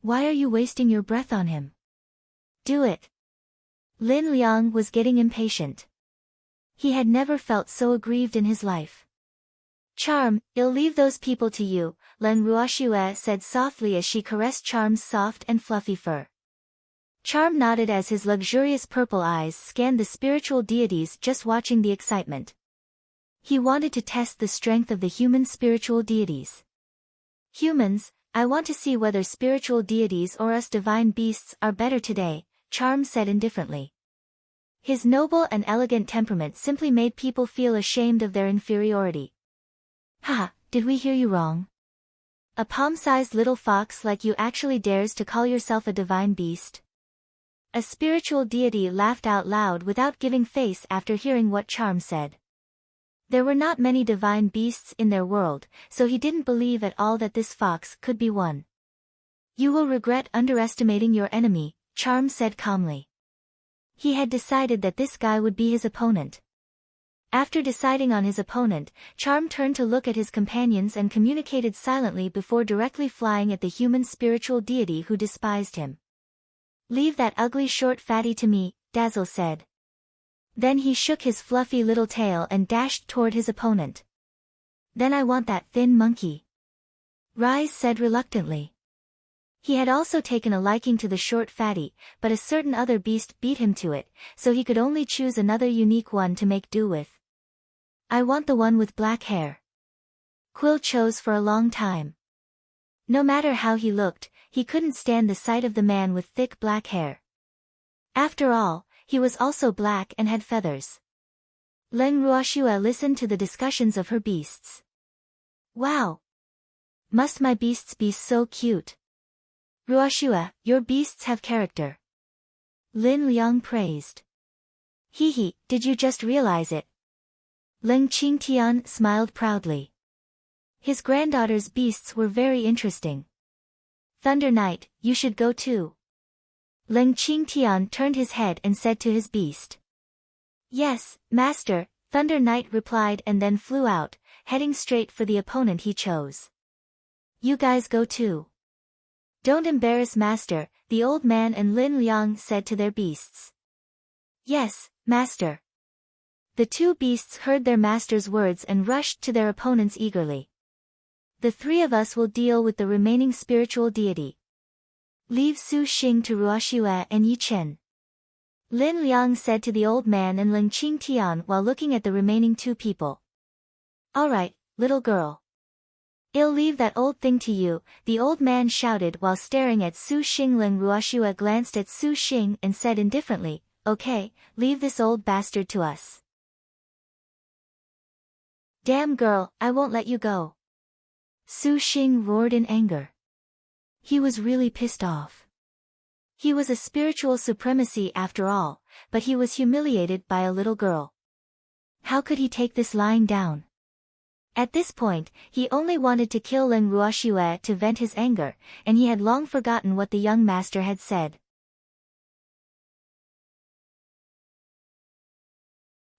Why are you wasting your breath on him? Do it. Lin Liang was getting impatient. He had never felt so aggrieved in his life. Charm, I'll leave those people to you, Len Ruoxue said softly as she caressed Charm's soft and fluffy fur. Charm nodded as his luxurious purple eyes scanned the spiritual deities, just watching the excitement. He wanted to test the strength of the human spiritual deities. Humans, I want to see whether spiritual deities or us divine beasts are better today, Charm said indifferently. His noble and elegant temperament simply made people feel ashamed of their inferiority. Haha, did we hear you wrong? A palm-sized little fox like you actually dares to call yourself a divine beast? A spiritual deity laughed out loud without giving face after hearing what Charm said. There were not many divine beasts in their world, so he didn't believe at all that this fox could be one. You will regret underestimating your enemy, Charm said calmly. He had decided that this guy would be his opponent. After deciding on his opponent, Charm turned to look at his companions and communicated silently before directly flying at the human spiritual deity who despised him. Leave that ugly short fatty to me, Dazzle said. Then he shook his fluffy little tail and dashed toward his opponent. Then I want that thin monkey, Rise said reluctantly. He had also taken a liking to the short fatty, but a certain other beast beat him to it, so he could only choose another unique one to make do with. I want the one with black hair, Quill chose for a long time. No matter how he looked, he couldn't stand the sight of the man with thick black hair. After all, he was also black and had feathers. Leng Ruoxue listened to the discussions of her beasts. Wow! Must my beasts be so cute? Ruoxue, your beasts have character, Lin Liang praised. Hee, did you just realize it? Leng Qingtian smiled proudly. His granddaughter's beasts were very interesting. Thunder Knight, you should go too. Leng Qingtian turned his head and said to his beast. Yes, master, Thunder Knight replied and then flew out, heading straight for the opponent he chose. You guys go too. Don't embarrass master, the old man and Lin Liang said to their beasts. Yes, master. The two beasts heard their master's words and rushed to their opponents eagerly. The three of us will deal with the remaining spiritual deity. Leave Su Xing to Ruoxue and Yi Chen, Lin Liang said to the old man and Leng Qingtian while looking at the remaining two people. All right, little girl. I'll leave that old thing to you, the old man shouted while staring at Su Xing. Leng Ruoxue glanced at Su Xing and said indifferently, okay, leave this old bastard to us. Damn girl, I won't let you go, Su Xing roared in anger. He was really pissed off. He was a spiritual supremacy after all, but he was humiliated by a little girl. How could he take this lying down? At this point, he only wanted to kill Leng Ruoxue to vent his anger, and he had long forgotten what the young master had said.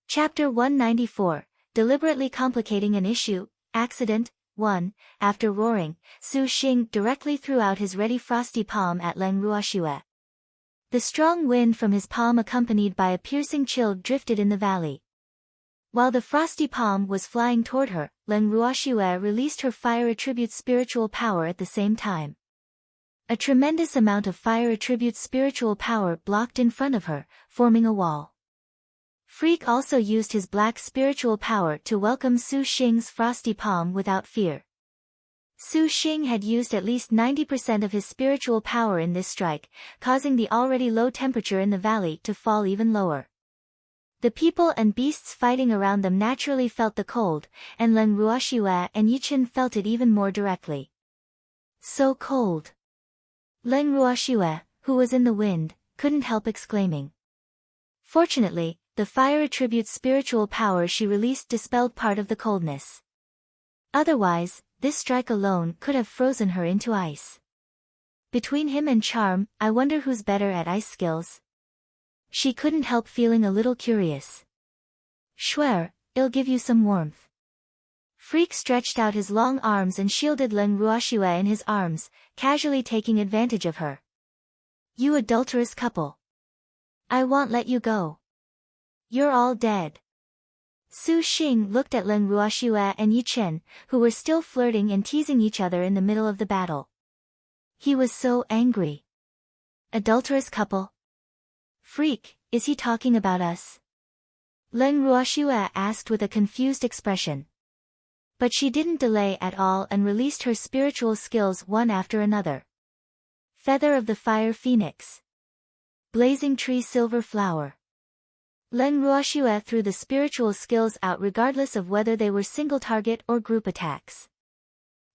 Chapter 194, Deliberately Complicating an Issue, Accident. 1. After roaring, Su Xing directly threw out his ready frosty palm at Leng Ruoxue. The strong wind from his palm accompanied by a piercing chill drifted in the valley. While the frosty palm was flying toward her, Leng Ruoxue released her fire attribute spiritual power at the same time. A tremendous amount of fire attribute spiritual power blocked in front of her, forming a wall. Freak also used his black spiritual power to welcome Su Xing's frosty palm without fear. Su Xing had used at least 90% of his spiritual power in this strike, causing the already low temperature in the valley to fall even lower. The people and beasts fighting around them naturally felt the cold, and Leng Ruoxue and Yi Chen felt it even more directly. So cold. Leng Ruoxue, who was in the wind, couldn't help exclaiming. Fortunately, the fire attribute spiritual power she released dispelled part of the coldness. Otherwise, this strike alone could have frozen her into ice. Between him and Charm, I wonder who's better at ice skills. She couldn't help feeling a little curious. Schwer, I'll give you some warmth. Freak stretched out his long arms and shielded Leng Ruoxue in his arms, casually taking advantage of her. You adulterous couple. I won't let you go. You're all dead. Su Xing looked at Leng Ruoxue and Yi Chen, who were still flirting and teasing each other in the middle of the battle. He was so angry. Adulterous couple? Freak, is he talking about us? Leng Ruoxue asked with a confused expression. But she didn't delay at all and released her spiritual skills one after another. Feather of the Fire Phoenix. Blazing Tree Silver Flower. Leng Ruoxue threw the spiritual skills out regardless of whether they were single target or group attacks.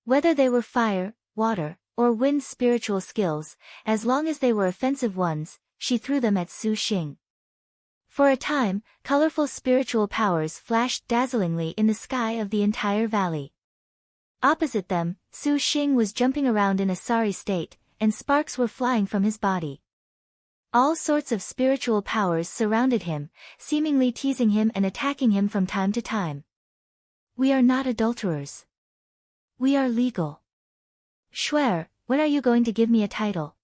Whether they were fire, water, or wind spiritual skills, as long as they were offensive ones, she threw them at Su Xing. For a time, colorful spiritual powers flashed dazzlingly in the sky of the entire valley. Opposite them, Su Xing was jumping around in a sorry state, and sparks were flying from his body. All sorts of spiritual powers surrounded him, seemingly teasing him and attacking him from time to time. We are not adulterers. We are legal. Swear, when are you going to give me a title?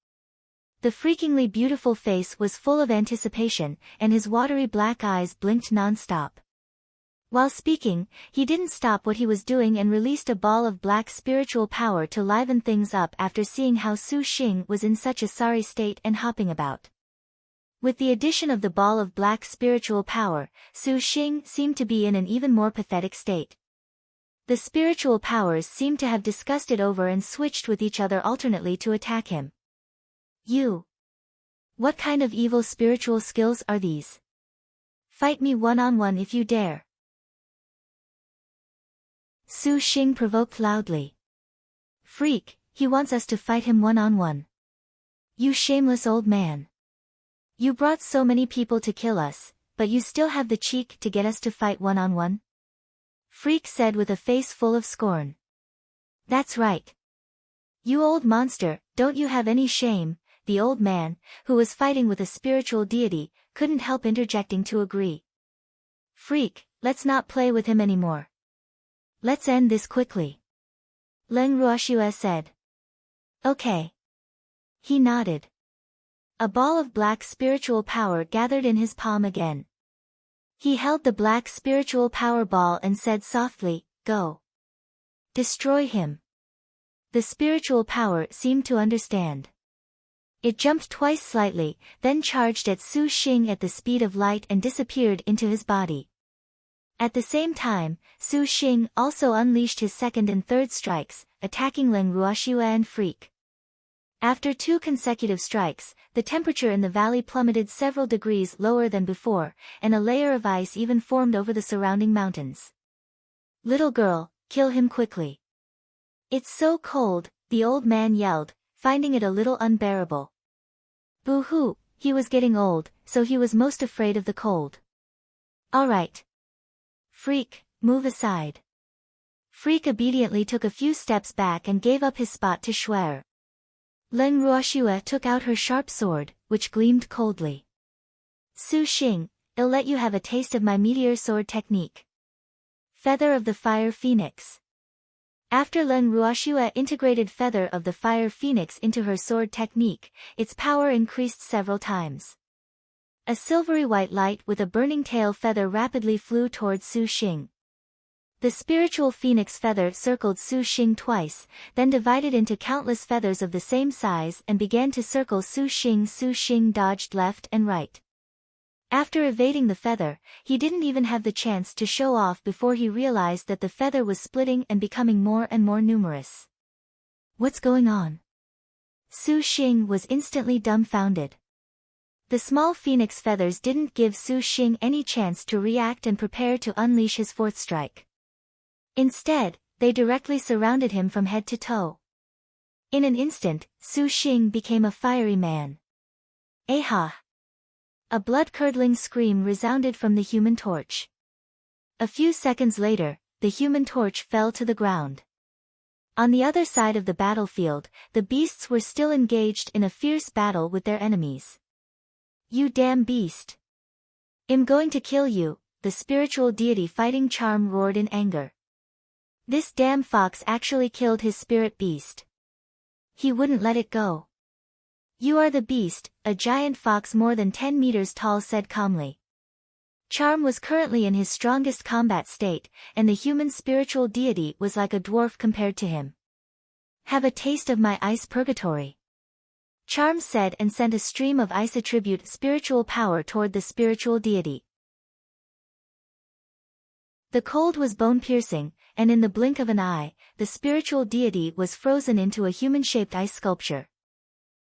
The freakingly beautiful face was full of anticipation, and his watery black eyes blinked non-stop. While speaking, he didn't stop what he was doing and released a ball of black spiritual power to liven things up after seeing how Su Xing was in such a sorry state and hopping about. With the addition of the ball of black spiritual power, Su Xing seemed to be in an even more pathetic state. The spiritual powers seemed to have discussed it over and switched with each other alternately to attack him. You. What kind of evil spiritual skills are these? Fight me one-on-one if you dare. Su Xing provoked loudly. Freak, he wants us to fight him one-on-one. You shameless old man. You brought so many people to kill us, but you still have the cheek to get us to fight one-on-one? Freak said with a face full of scorn. That's right. You old monster, don't you have any shame? The old man, who was fighting with a spiritual deity, couldn't help interjecting to agree. Freak, let's not play with him anymore. Let's end this quickly. Leng Ruoxue said. Okay. He nodded. A ball of black spiritual power gathered in his palm again. He held the black spiritual power ball and said softly, Go. Destroy him. The spiritual power seemed to understand. It jumped twice slightly, then charged at Su Xing at the speed of light and disappeared into his body. At the same time, Su Xing also unleashed his second and third strikes, attacking Leng Ruoxue and Freak. After 2 consecutive strikes, the temperature in the valley plummeted several degrees lower than before, and a layer of ice even formed over the surrounding mountains. Little girl, kill him quickly. It's so cold, the old man yelled, finding it a little unbearable. Boo-hoo, he was getting old, so he was most afraid of the cold. All right. Freak, move aside. Freak obediently took a few steps back and gave up his spot to Shuer. Leng Ruoxue took out her sharp sword, which gleamed coldly. Su Xing, I'll let you have a taste of my meteor sword technique. Feather of the Fire Phoenix. After Leng Ruoxue integrated Feather of the Fire Phoenix into her sword technique, its power increased several times. A silvery white light with a burning tail feather rapidly flew towards Su Xing. The spiritual phoenix feather circled Su Xing twice, then divided into countless feathers of the same size and began to circle Su Xing. Su Xing dodged left and right. After evading the feather, he didn't even have the chance to show off before he realized that the feather was splitting and becoming more and more numerous. What's going on? Su Xing was instantly dumbfounded. The small phoenix feathers didn't give Su Xing any chance to react and prepare to unleash his fourth strike. Instead, they directly surrounded him from head to toe. In an instant, Su Xing became a fiery man. Aha! A blood-curdling scream resounded from the Human Torch. A few seconds later, the Human Torch fell to the ground. On the other side of the battlefield, the beasts were still engaged in a fierce battle with their enemies. You damn beast! I'm going to kill you, the spiritual deity Fighting Charm roared in anger. This damn fox actually killed his spirit beast. He wouldn't let it go. You are the beast, a giant fox more than 10 meters tall said calmly. Charm was currently in his strongest combat state, and the human spiritual deity was like a dwarf compared to him. Have a taste of my ice purgatory. Charm said and sent a stream of ice attribute spiritual power toward the spiritual deity. The cold was bone-piercing, and in the blink of an eye, the spiritual deity was frozen into a human-shaped ice sculpture.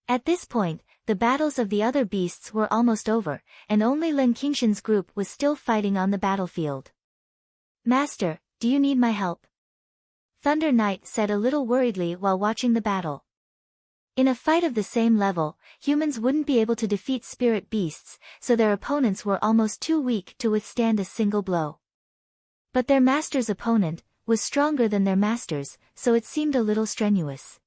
At this point, the battles of the other beasts were almost over, and only Ling Qingshan's group was still fighting on the battlefield. Master, do you need my help? Thunder Knight said a little worriedly while watching the battle. In a fight of the same level, humans wouldn't be able to defeat spirit beasts, so their opponents were almost too weak to withstand a single blow. But their master's opponent was stronger than their masters, so it seemed a little strenuous.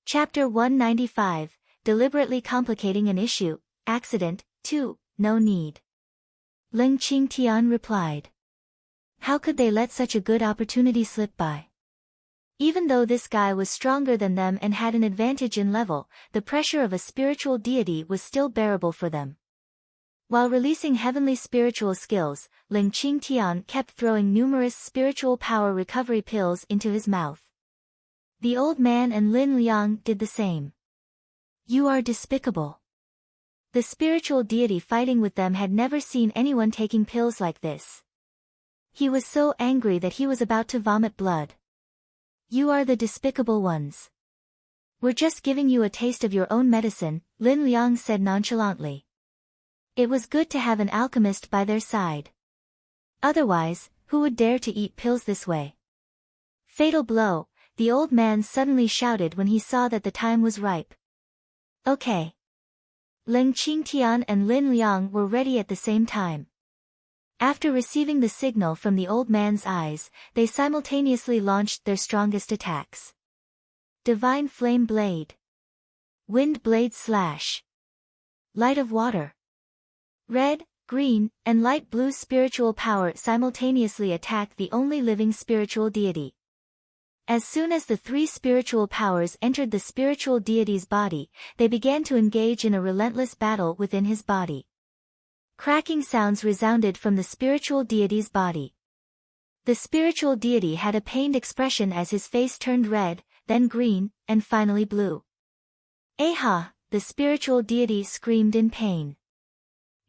Chapter 195, Deliberately Complicating an Issue, Accident, 2, No Need. Ling Qingtian replied. How could they let such a good opportunity slip by? Even though this guy was stronger than them and had an advantage in level, the pressure of a spiritual deity was still bearable for them. While releasing heavenly spiritual skills, Ling Qingtian kept throwing numerous spiritual power recovery pills into his mouth. The old man and Lin Liang did the same. You are despicable. The spiritual deity fighting with them had never seen anyone taking pills like this. He was so angry that he was about to vomit blood. You are the despicable ones. We're just giving you a taste of your own medicine, Lin Liang said nonchalantly. It was good to have an alchemist by their side. Otherwise, who would dare to eat pills this way? Fatal blow, the old man suddenly shouted when he saw that the time was ripe. Okay. Ling Qingtian and Lin Liang were ready at the same time. After receiving the signal from the old man's eyes, they simultaneously launched their strongest attacks. Divine Flame Blade. Wind Blade Slash. Light of Water. Red, green, and light blue spiritual power simultaneously attack the only living spiritual deity. As soon as the three spiritual powers entered the spiritual deity's body, they began to engage in a relentless battle within his body. Cracking sounds resounded from the spiritual deity's body. The spiritual deity had a pained expression as his face turned red, then green, and finally blue. Aha! The spiritual deity screamed in pain.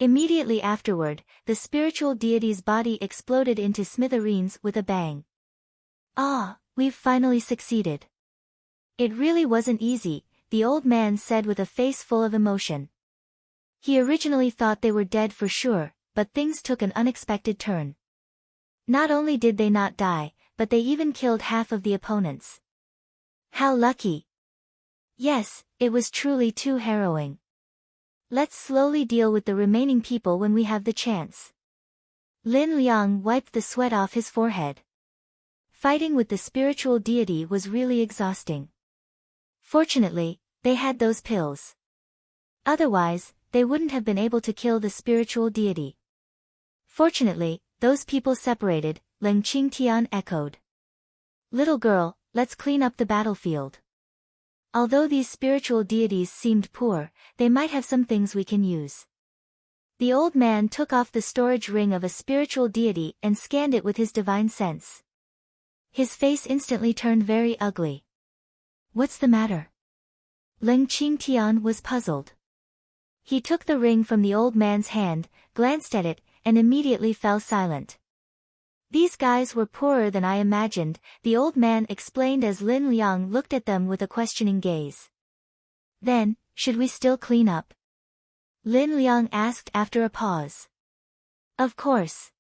Immediately afterward, the spiritual deity's body exploded into smithereens with a bang. Ah, we've finally succeeded. It really wasn't easy, the old man said with a face full of emotion. He originally thought they were dead for sure, but things took an unexpected turn. Not only did they not die, but they even killed half of the opponents. How lucky! Yes, it was truly too harrowing. Let's slowly deal with the remaining people when we have the chance. Lin Liang wiped the sweat off his forehead. Fighting with the spiritual deity was really exhausting. Fortunately, they had those pills. Otherwise, they wouldn't have been able to kill the spiritual deity. Fortunately, those people separated, Ling Qingtian echoed. Little girl, let's clean up the battlefield. Although these spiritual deities seemed poor, they might have some things we can use. The old man took off the storage ring of a spiritual deity and scanned it with his divine sense. His face instantly turned very ugly. What's the matter? Ling Qingtian was puzzled. He took the ring from the old man's hand, glanced at it, and immediately fell silent. These guys were poorer than I imagined, the old man explained as Lin Liang looked at them with a questioning gaze. Then, should we still clean up? Lin Liang asked after a pause. Of course.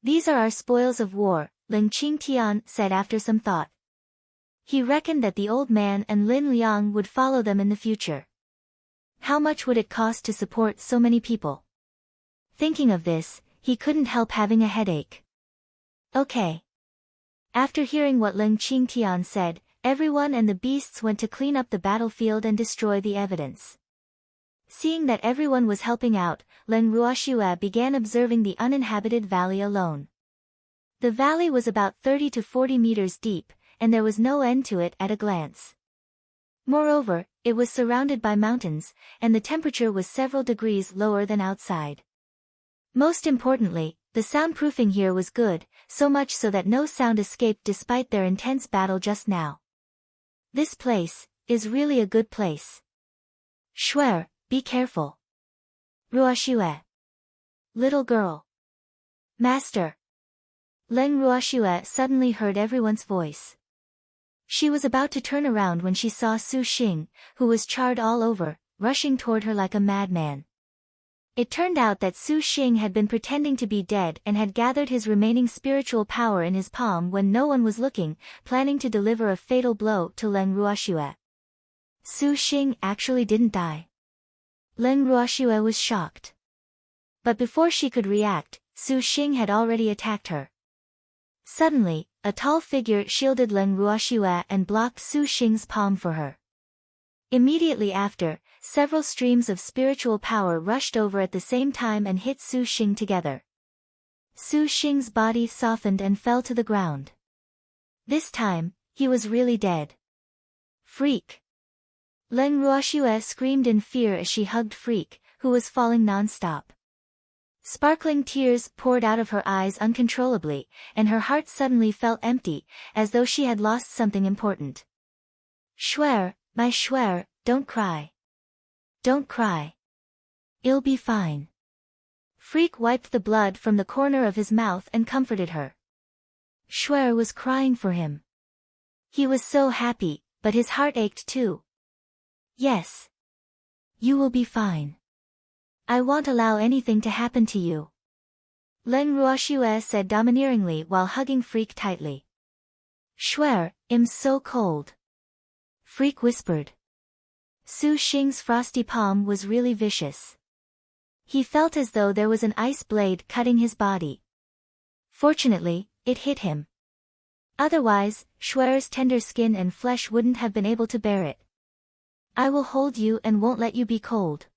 These are our spoils of war, Ling Qingtian said after some thought. He reckoned that the old man and Lin Liang would follow them in the future. How much would it cost to support so many people? Thinking of this, he couldn't help having a headache. Okay. After hearing what Ling Qingtian said, everyone and the beasts went to clean up the battlefield and destroy the evidence. Seeing that everyone was helping out, Leng Ruoxue began observing the uninhabited valley alone. The valley was about 30 to 40 meters deep, and there was no end to it at a glance. Moreover, it was surrounded by mountains, and the temperature was several degrees lower than outside. Most importantly, the soundproofing here was good, so much so that no sound escaped despite their intense battle just now. This place is really a good place. Shuer, be careful. Ruoxue. Little girl. Master. Leng Ruoxue suddenly heard everyone's voice. She was about to turn around when she saw Su Xing, who was charred all over, rushing toward her like a madman. It turned out that Su Xing had been pretending to be dead and had gathered his remaining spiritual power in his palm when no one was looking, planning to deliver a fatal blow to Leng Ruoxue. Su Xing actually didn't die. Leng Ruoxue was shocked. But before she could react, Su Xing had already attacked her. Suddenly, a tall figure shielded Leng Ruoxue and blocked Su Xing's palm for her. Immediately after, several streams of spiritual power rushed over at the same time and hit Su Xing together. Su Xing's body softened and fell to the ground. This time, he was really dead. Freak! Leng Ruoxue screamed in fear as she hugged Freak, who was falling non-stop. Sparkling tears poured out of her eyes uncontrollably, and her heart suddenly felt empty, as though she had lost something important. Shuer, my Shuer, don't cry. Don't cry. It'll be fine. Freak wiped the blood from the corner of his mouth and comforted her. Shuer was crying for him. He was so happy, but his heart ached too. Yes. You will be fine. I won't allow anything to happen to you. Leng Ruoxue said domineeringly while hugging Freak tightly. Shuer, I'm so cold. Freak whispered. Su Xing's frosty palm was really vicious. He felt as though there was an ice blade cutting his body. Fortunately, it hit him. Otherwise, Shuer's tender skin and flesh wouldn't have been able to bear it. I will hold you and won't let you be cold.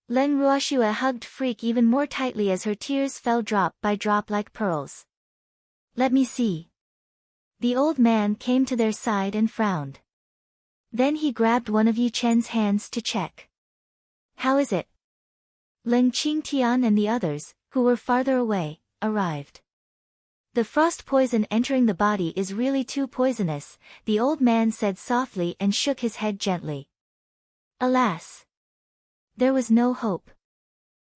Leng Ruoxue hugged Freak even more tightly as her tears fell drop by drop like pearls. Let me see. The old man came to their side and frowned. Then he grabbed one of Yi Chen's hands to check. How is it? Leng Qingtian and the others, who were farther away, arrived. The frost poison entering the body is really too poisonous, the old man said softly and shook his head gently. Alas! There was no hope.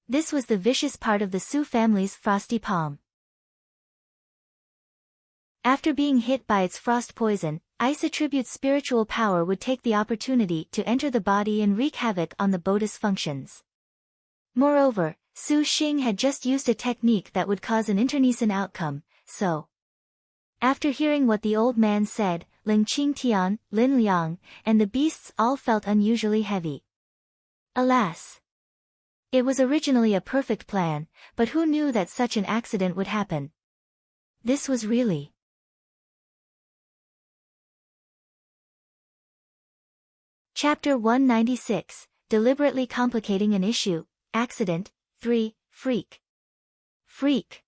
This was the vicious part of the Su family's frosty palm. After being hit by its frost poison, Ice Attribute's spiritual power would take the opportunity to enter the body and wreak havoc on the body's functions. Moreover, Su Xing had just used a technique that would cause an internecine outcome, so. After hearing what the old man said, Leng Qingtian, Lin Liang, and the beasts all felt unusually heavy. Alas! It was originally a perfect plan, but who knew that such an accident would happen? This was really. Chapter 196, Deliberately Complicating an Issue, Accident, 3, Freak. Freak!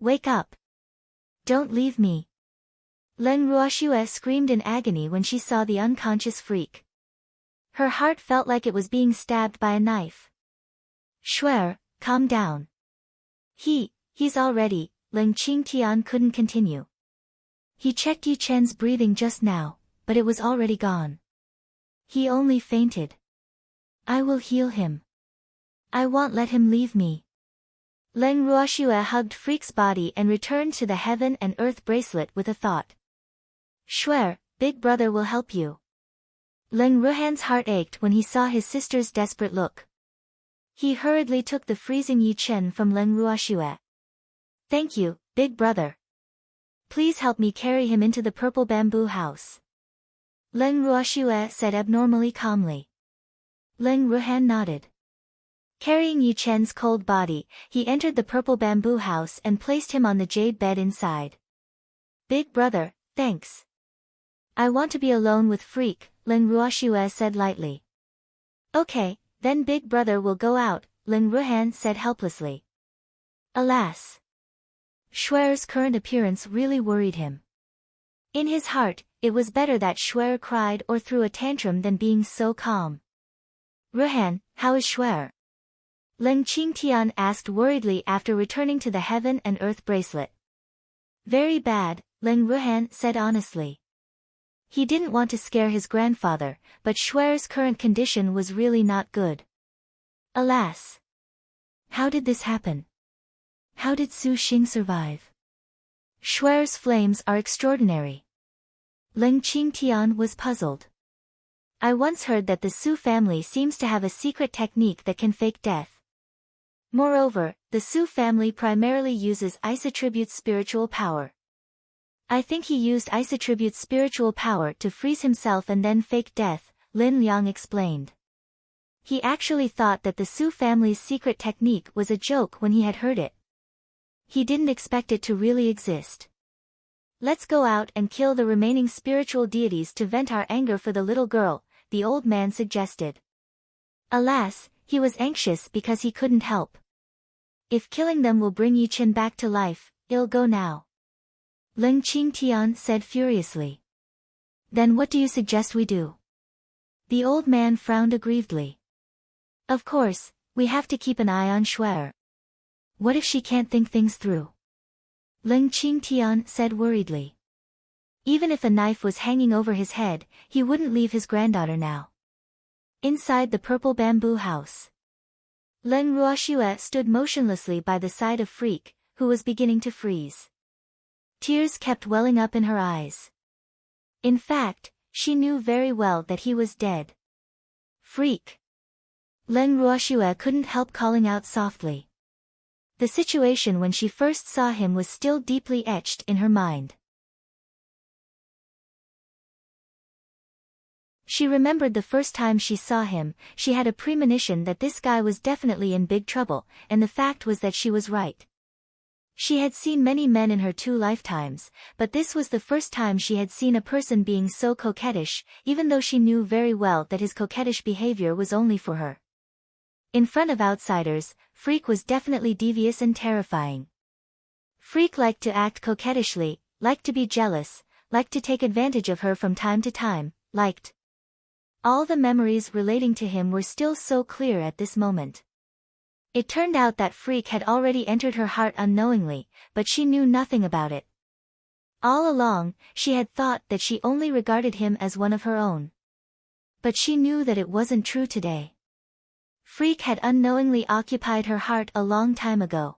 Wake up! Don't leave me! Leng Ruoxue screamed in agony when she saw the unconscious Freak. Her heart felt like it was being stabbed by a knife. Shuer, calm down. He's already, Leng Qingtian couldn't continue. He checked Yi Chen's breathing just now, but it was already gone. He only fainted. I will heal him. I won't let him leave me. Leng Ruoxue hugged Freak's body and returned to the heaven and earth bracelet with a thought. Shuer, big brother will help you. Leng Ruhan's heart ached when he saw his sister's desperate look. He hurriedly took the freezing Yi Chen from Leng Ruoxue. Thank you, big brother. Please help me carry him into the purple bamboo house. Leng Ruoxue said abnormally calmly. Leng Ruhan nodded. Carrying Yi Chen's cold body, he entered the purple bamboo house and placed him on the jade bed inside. Big brother, thanks. I want to be alone with Freak, Leng Ruoxue said lightly. Okay, Then Big Brother will go out, Ling Ruhan said helplessly. Alas! Shuer's current appearance really worried him. In his heart, it was better that Shuer cried or threw a tantrum than being so calm. Ruhan, how is Shuer? Ling Qingtian asked worriedly after returning to the Heaven and Earth bracelet. Very bad, Ling Ruhan said honestly. He didn't want to scare his grandfather, but Shuer's current condition was really not good. Alas! How did this happen? How did Su Xing survive? Shuer's flames are extraordinary. Ling Qingtian was puzzled. I once heard that the Su family seems to have a secret technique that can fake death. Moreover, the Su family primarily uses ice attribute's spiritual power. I think he used ice attribute's spiritual power to freeze himself and then fake death, Lin Liang explained. He actually thought that the Su family's secret technique was a joke when he had heard it. He didn't expect it to really exist. Let's go out and kill the remaining spiritual deities to vent our anger for the little girl, the old man suggested. Alas, he was anxious because he couldn't help. If killing them will bring Yichen back to life, it'll go now. Ling Qingtian said furiously. Then what do you suggest we do? The old man frowned aggrievedly. Of course, we have to keep an eye on Shuer. What if she can't think things through? Ling Qingtian said worriedly. Even if a knife was hanging over his head, he wouldn't leave his granddaughter now. Inside the purple bamboo house, Ling Ruoxue stood motionlessly by the side of Freak, who was beginning to freeze. Tears kept welling up in her eyes. In fact, she knew very well that he was dead. Freak! Ling Ruoxue couldn't help calling out softly. The situation when she first saw him was still deeply etched in her mind. She remembered the first time she saw him, she had a premonition that this guy was definitely in big trouble, and the fact was that she was right. She had seen many men in her 2 lifetimes, but this was the first time she had seen a person being so coquettish, even though she knew very well that his coquettish behavior was only for her. In front of outsiders, Freak was definitely devious and terrifying. Freak liked to act coquettishly, liked to be jealous, liked to take advantage of her from time to time, liked. All the memories relating to him were still so clear at this moment. It turned out that Freak had already entered her heart unknowingly, but she knew nothing about it. All along, she had thought that she only regarded him as one of her own. But she knew that it wasn't true today. Freak had unknowingly occupied her heart a long time ago.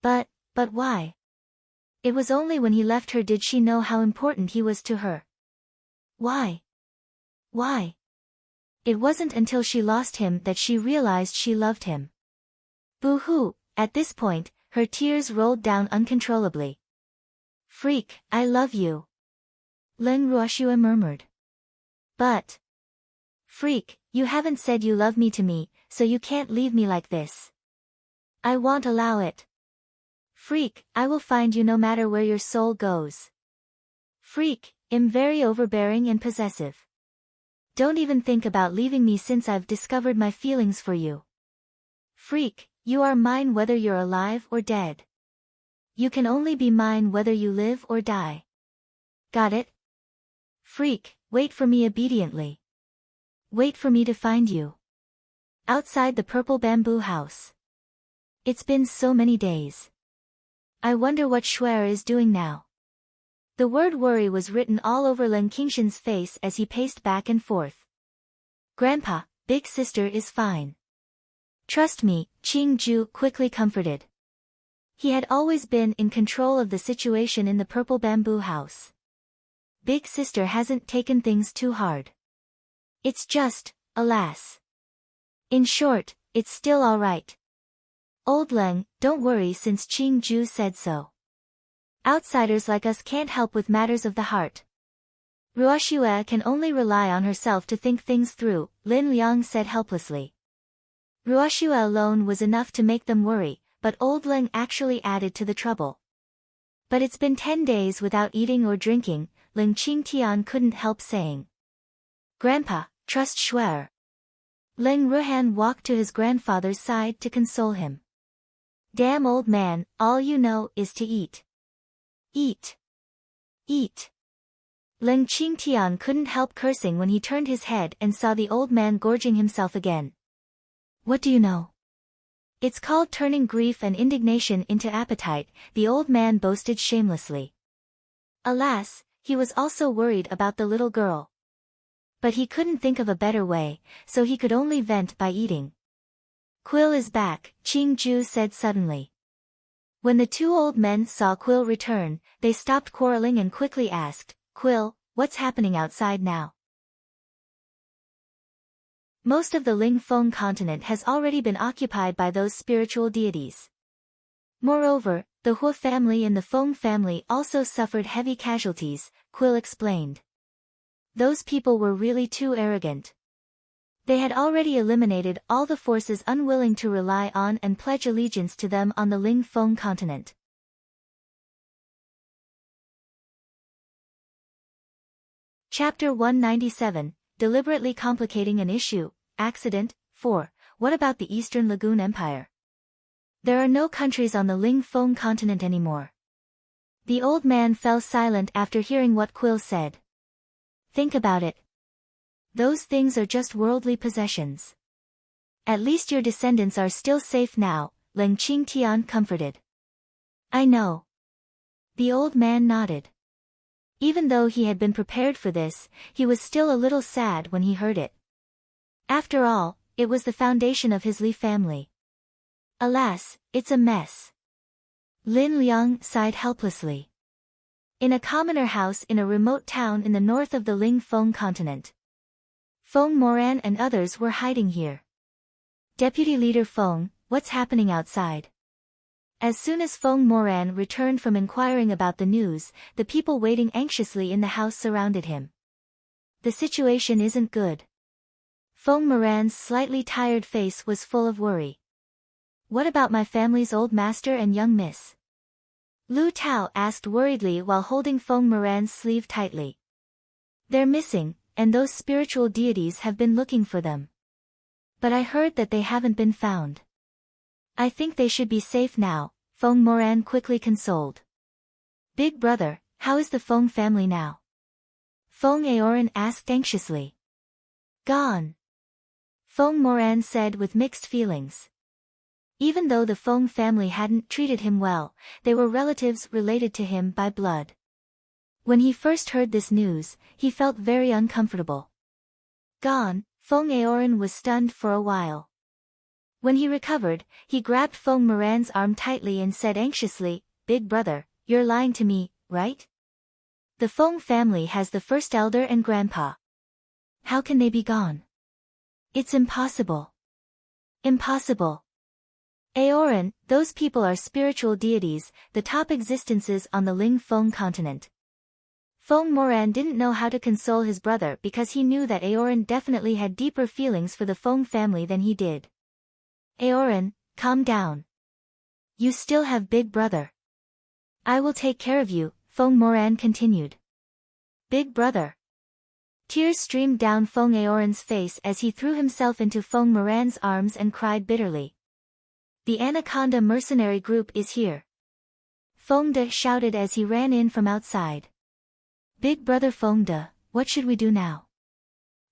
But why? It was only when he left her did she know how important he was to her. Why? Why? It wasn't until she lost him that she realized she loved him. Boo-hoo, at this point, her tears rolled down uncontrollably. Freak, I love you. Ling Ruoxue murmured. But. Freak, you haven't said you love me to me, so you can't leave me like this. I won't allow it. Freak, I will find you no matter where your soul goes. Freak, I'm very overbearing and possessive. Don't even think about leaving me since I've discovered my feelings for you. Freak, you are mine whether you're alive or dead. You can only be mine whether you live or die. Got it? Freak, wait for me obediently. Wait for me to find you. Outside the purple bamboo house. It's been so many days. I wonder what Shuer is doing now. The word worry was written all over Len Qingshan's face as he paced back and forth. Grandpa, big sister is fine. Trust me, Qing Ju quickly comforted. He had always been in control of the situation in the purple bamboo house. Big sister hasn't taken things too hard. It's just, alas. In short, it's still alright. Old Leng, don't worry since Qing Ju said so. Outsiders like us can't help with matters of the heart. Ruoxue can only rely on herself to think things through, Lin Liang said helplessly. Ruoxue alone was enough to make them worry, but Old Leng actually added to the trouble. But it's been 10 days without eating or drinking, Ling Qingtian couldn't help saying. Grandpa, trust Shuer. Leng Ruhan walked to his grandfather's side to console him. Damn old man, all you know is to eat. Eat. Eat. Leng Qingtian couldn't help cursing when he turned his head and saw the old man gorging himself again. What do you know? It's called turning grief and indignation into appetite, the old man boasted shamelessly. Alas, he was also worried about the little girl. But he couldn't think of a better way, so he could only vent by eating. Quill is back, Qing Ju said suddenly. When the two old men saw Quill return, they stopped quarreling and quickly asked, Quill, what's happening outside now? Most of the Ling Feng continent has already been occupied by those spiritual deities. Moreover, the Hua family and the Feng family also suffered heavy casualties, Quill explained. Those people were really too arrogant. They had already eliminated all the forces unwilling to rely on and pledge allegiance to them on the Ling Feng continent. Chapter 197, Deliberately Complicating an Issue, Accident, 4. What about the Eastern Lagoon Empire? There are no countries on the Ling Feng continent anymore. The old man fell silent after hearing what Quill said. Think about it. Those things are just worldly possessions. At least your descendants are still safe now, Leng Qingtian comforted. I know. The old man nodded. Even though he had been prepared for this, he was still a little sad when he heard it. After all, it was the foundation of his Li family. Alas, it's a mess. Lin Liang sighed helplessly. In a commoner house in a remote town in the north of the Ling Feng continent. Feng Moran and others were hiding here. Deputy Leader Feng, what's happening outside? As soon as Feng Moran returned from inquiring about the news, the people waiting anxiously in the house surrounded him. The situation isn't good. Feng Moran's slightly tired face was full of worry. What about my family's old master and young miss? Lu Tao asked worriedly while holding Feng Moran's sleeve tightly. They're missing, and those spiritual deities have been looking for them. But I heard that they haven't been found. I think they should be safe now, Feng Moran quickly consoled. Big brother, how is the Feng family now? Feng Aoran asked anxiously. Gone. Feng Moran said with mixed feelings. Even though the Feng family hadn't treated him well, they were relatives related to him by blood. When he first heard this news, he felt very uncomfortable. Gone, Feng Aoran was stunned for a while. When he recovered, he grabbed Feng Moran's arm tightly and said anxiously, Big brother, you're lying to me, right? The Feng family has the first elder and grandpa. How can they be gone? It's impossible. Impossible. Aoran, those people are spiritual deities, the top existences on the Ling Feng continent. Feng Moran didn't know how to console his brother because he knew that Aoran definitely had deeper feelings for the Feng family than he did. Aoran, calm down. You still have Big brother. I will take care of you, Feng Moran continued. Big brother. Tears streamed down Feng Aoran's face as he threw himself into Feng Moran's arms and cried bitterly. The Anaconda mercenary group is here. Feng De shouted as he ran in from outside. Big brother Feng De, what should we do now?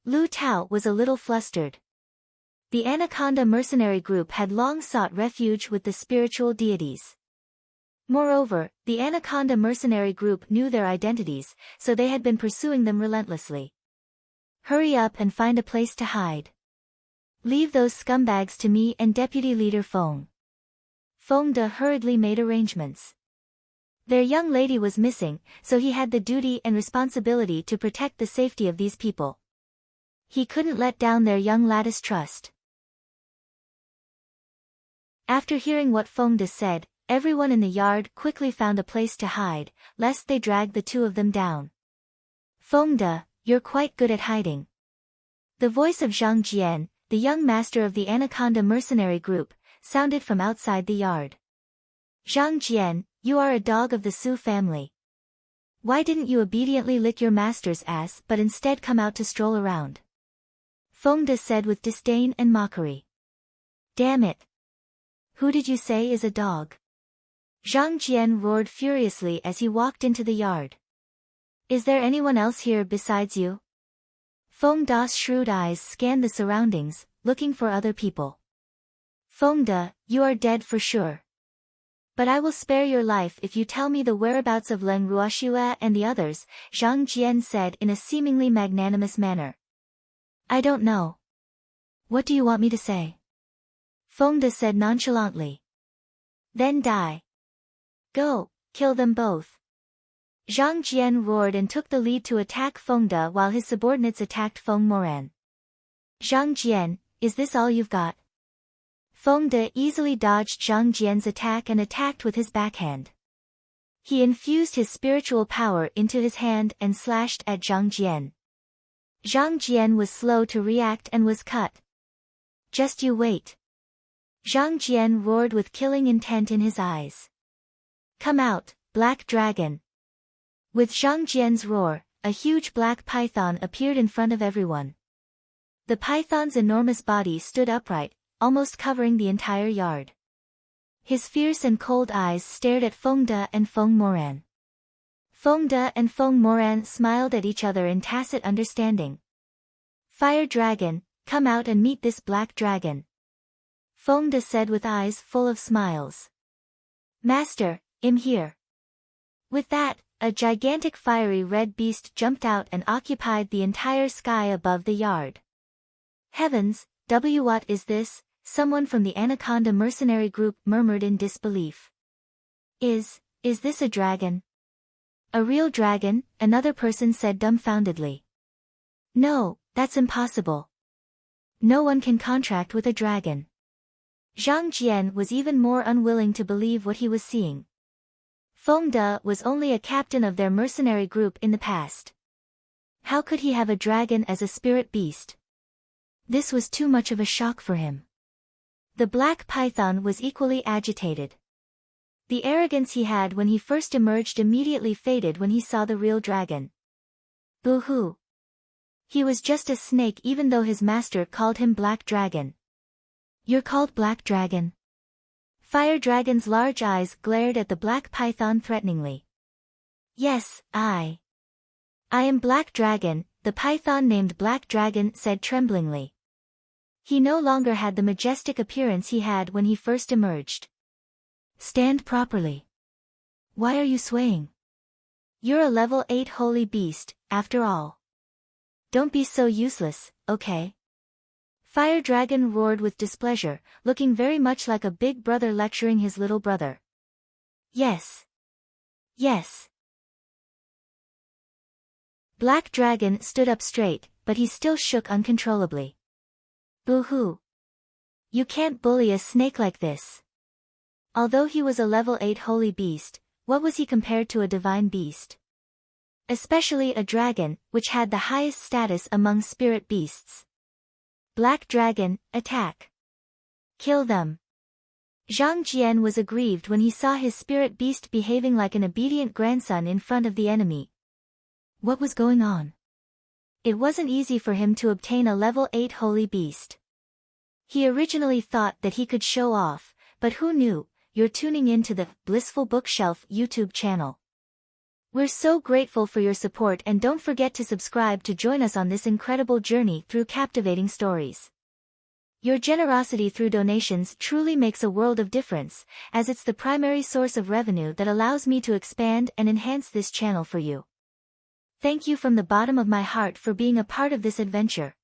Lu Tao was a little flustered. The Anaconda mercenary group had long sought refuge with the spiritual deities. Moreover, the Anaconda mercenary group knew their identities, so they had been pursuing them relentlessly. Hurry up and find a place to hide. Leave those scumbags to me and Deputy Leader Feng. Feng De hurriedly made arrangements. Their young lady was missing, so he had the duty and responsibility to protect the safety of these people. He couldn't let down their young lad's trust. After hearing what Feng De said, everyone in the yard quickly found a place to hide, lest they drag the two of them down. Feng De, you're quite good at hiding. The voice of Zhang Jian, the young master of the Anaconda mercenary group, sounded from outside the yard. Zhang Jian, you are a dog of the Su family. Why didn't you obediently lick your master's ass but instead come out to stroll around? Fengde said with disdain and mockery. Damn it! Who did you say is a dog? Zhang Jian roared furiously as he walked into the yard. Is there anyone else here besides you? Fengde's shrewd eyes scanned the surroundings, looking for other people. Fengde, you are dead for sure. But I will spare your life if you tell me the whereabouts of Leng Ruoxue and the others, Zhang Jian said in a seemingly magnanimous manner. I don't know. What do you want me to say? Fengde said nonchalantly. Then die. Go, kill them both. Zhang Jian roared and took the lead to attack Fengde while his subordinates attacked Feng Moran. Zhang Jian, is this all you've got? Fengde easily dodged Zhang Jian's attack and attacked with his backhand. He infused his spiritual power into his hand and slashed at Zhang Jian. Zhang Jian was slow to react and was cut. Just you wait. Zhang Jian roared with killing intent in his eyes. Come out, Black Dragon. With Zhang Jian's roar, a huge black python appeared in front of everyone. The python's enormous body stood upright, almost covering the entire yard. His fierce and cold eyes stared at Fengde and Feng Moran. Fengde and Feng Moran smiled at each other in tacit understanding. Fire Dragon, come out and meet this black dragon. Fengde said with eyes full of smiles. Master, I'm here. With that, a gigantic fiery red beast jumped out and occupied the entire sky above the yard. Heavens, what is this? Someone from the Anaconda mercenary group murmured in disbelief. Is this a dragon? A real dragon? Another person said dumbfoundedly. No, that's impossible. No one can contract with a dragon. Zhang Jian was even more unwilling to believe what he was seeing. Fengde was only a captain of their mercenary group in the past. How could he have a dragon as a spirit beast? This was too much of a shock for him. The black python was equally agitated. The arrogance he had when he first emerged immediately faded when he saw the real dragon. Boo-hoo. He was just a snake even though his master called him Black Dragon. You're called Black Dragon? Fire Dragon's large eyes glared at the black python threateningly. Yes, I am Black Dragon, the python named Black Dragon said tremblingly. He no longer had the majestic appearance he had when he first emerged. Stand properly. Why are you swaying? You're a level 8 holy beast, after all. Don't be so useless, okay? Fire Dragon roared with displeasure, looking very much like a big brother lecturing his little brother. Yes. Yes. Black Dragon stood up straight, but he still shook uncontrollably. Boo-hoo. You can't bully a snake like this. Although he was a level 8 holy beast, what was he compared to a divine beast? Especially a dragon, which had the highest status among spirit beasts. Black Dragon, attack. Kill them. Zhang Jian was aggrieved when he saw his spirit beast behaving like an obedient grandson in front of the enemy. What was going on? It wasn't easy for him to obtain a level 8 holy beast. He originally thought that he could show off, but who knew? You're tuning in to the Blissful Bookshelf YouTube channel. We're so grateful for your support and don't forget to subscribe to join us on this incredible journey through captivating stories. Your generosity through donations truly makes a world of difference, as it's the primary source of revenue that allows me to expand and enhance this channel for you. Thank you from the bottom of my heart for being a part of this adventure.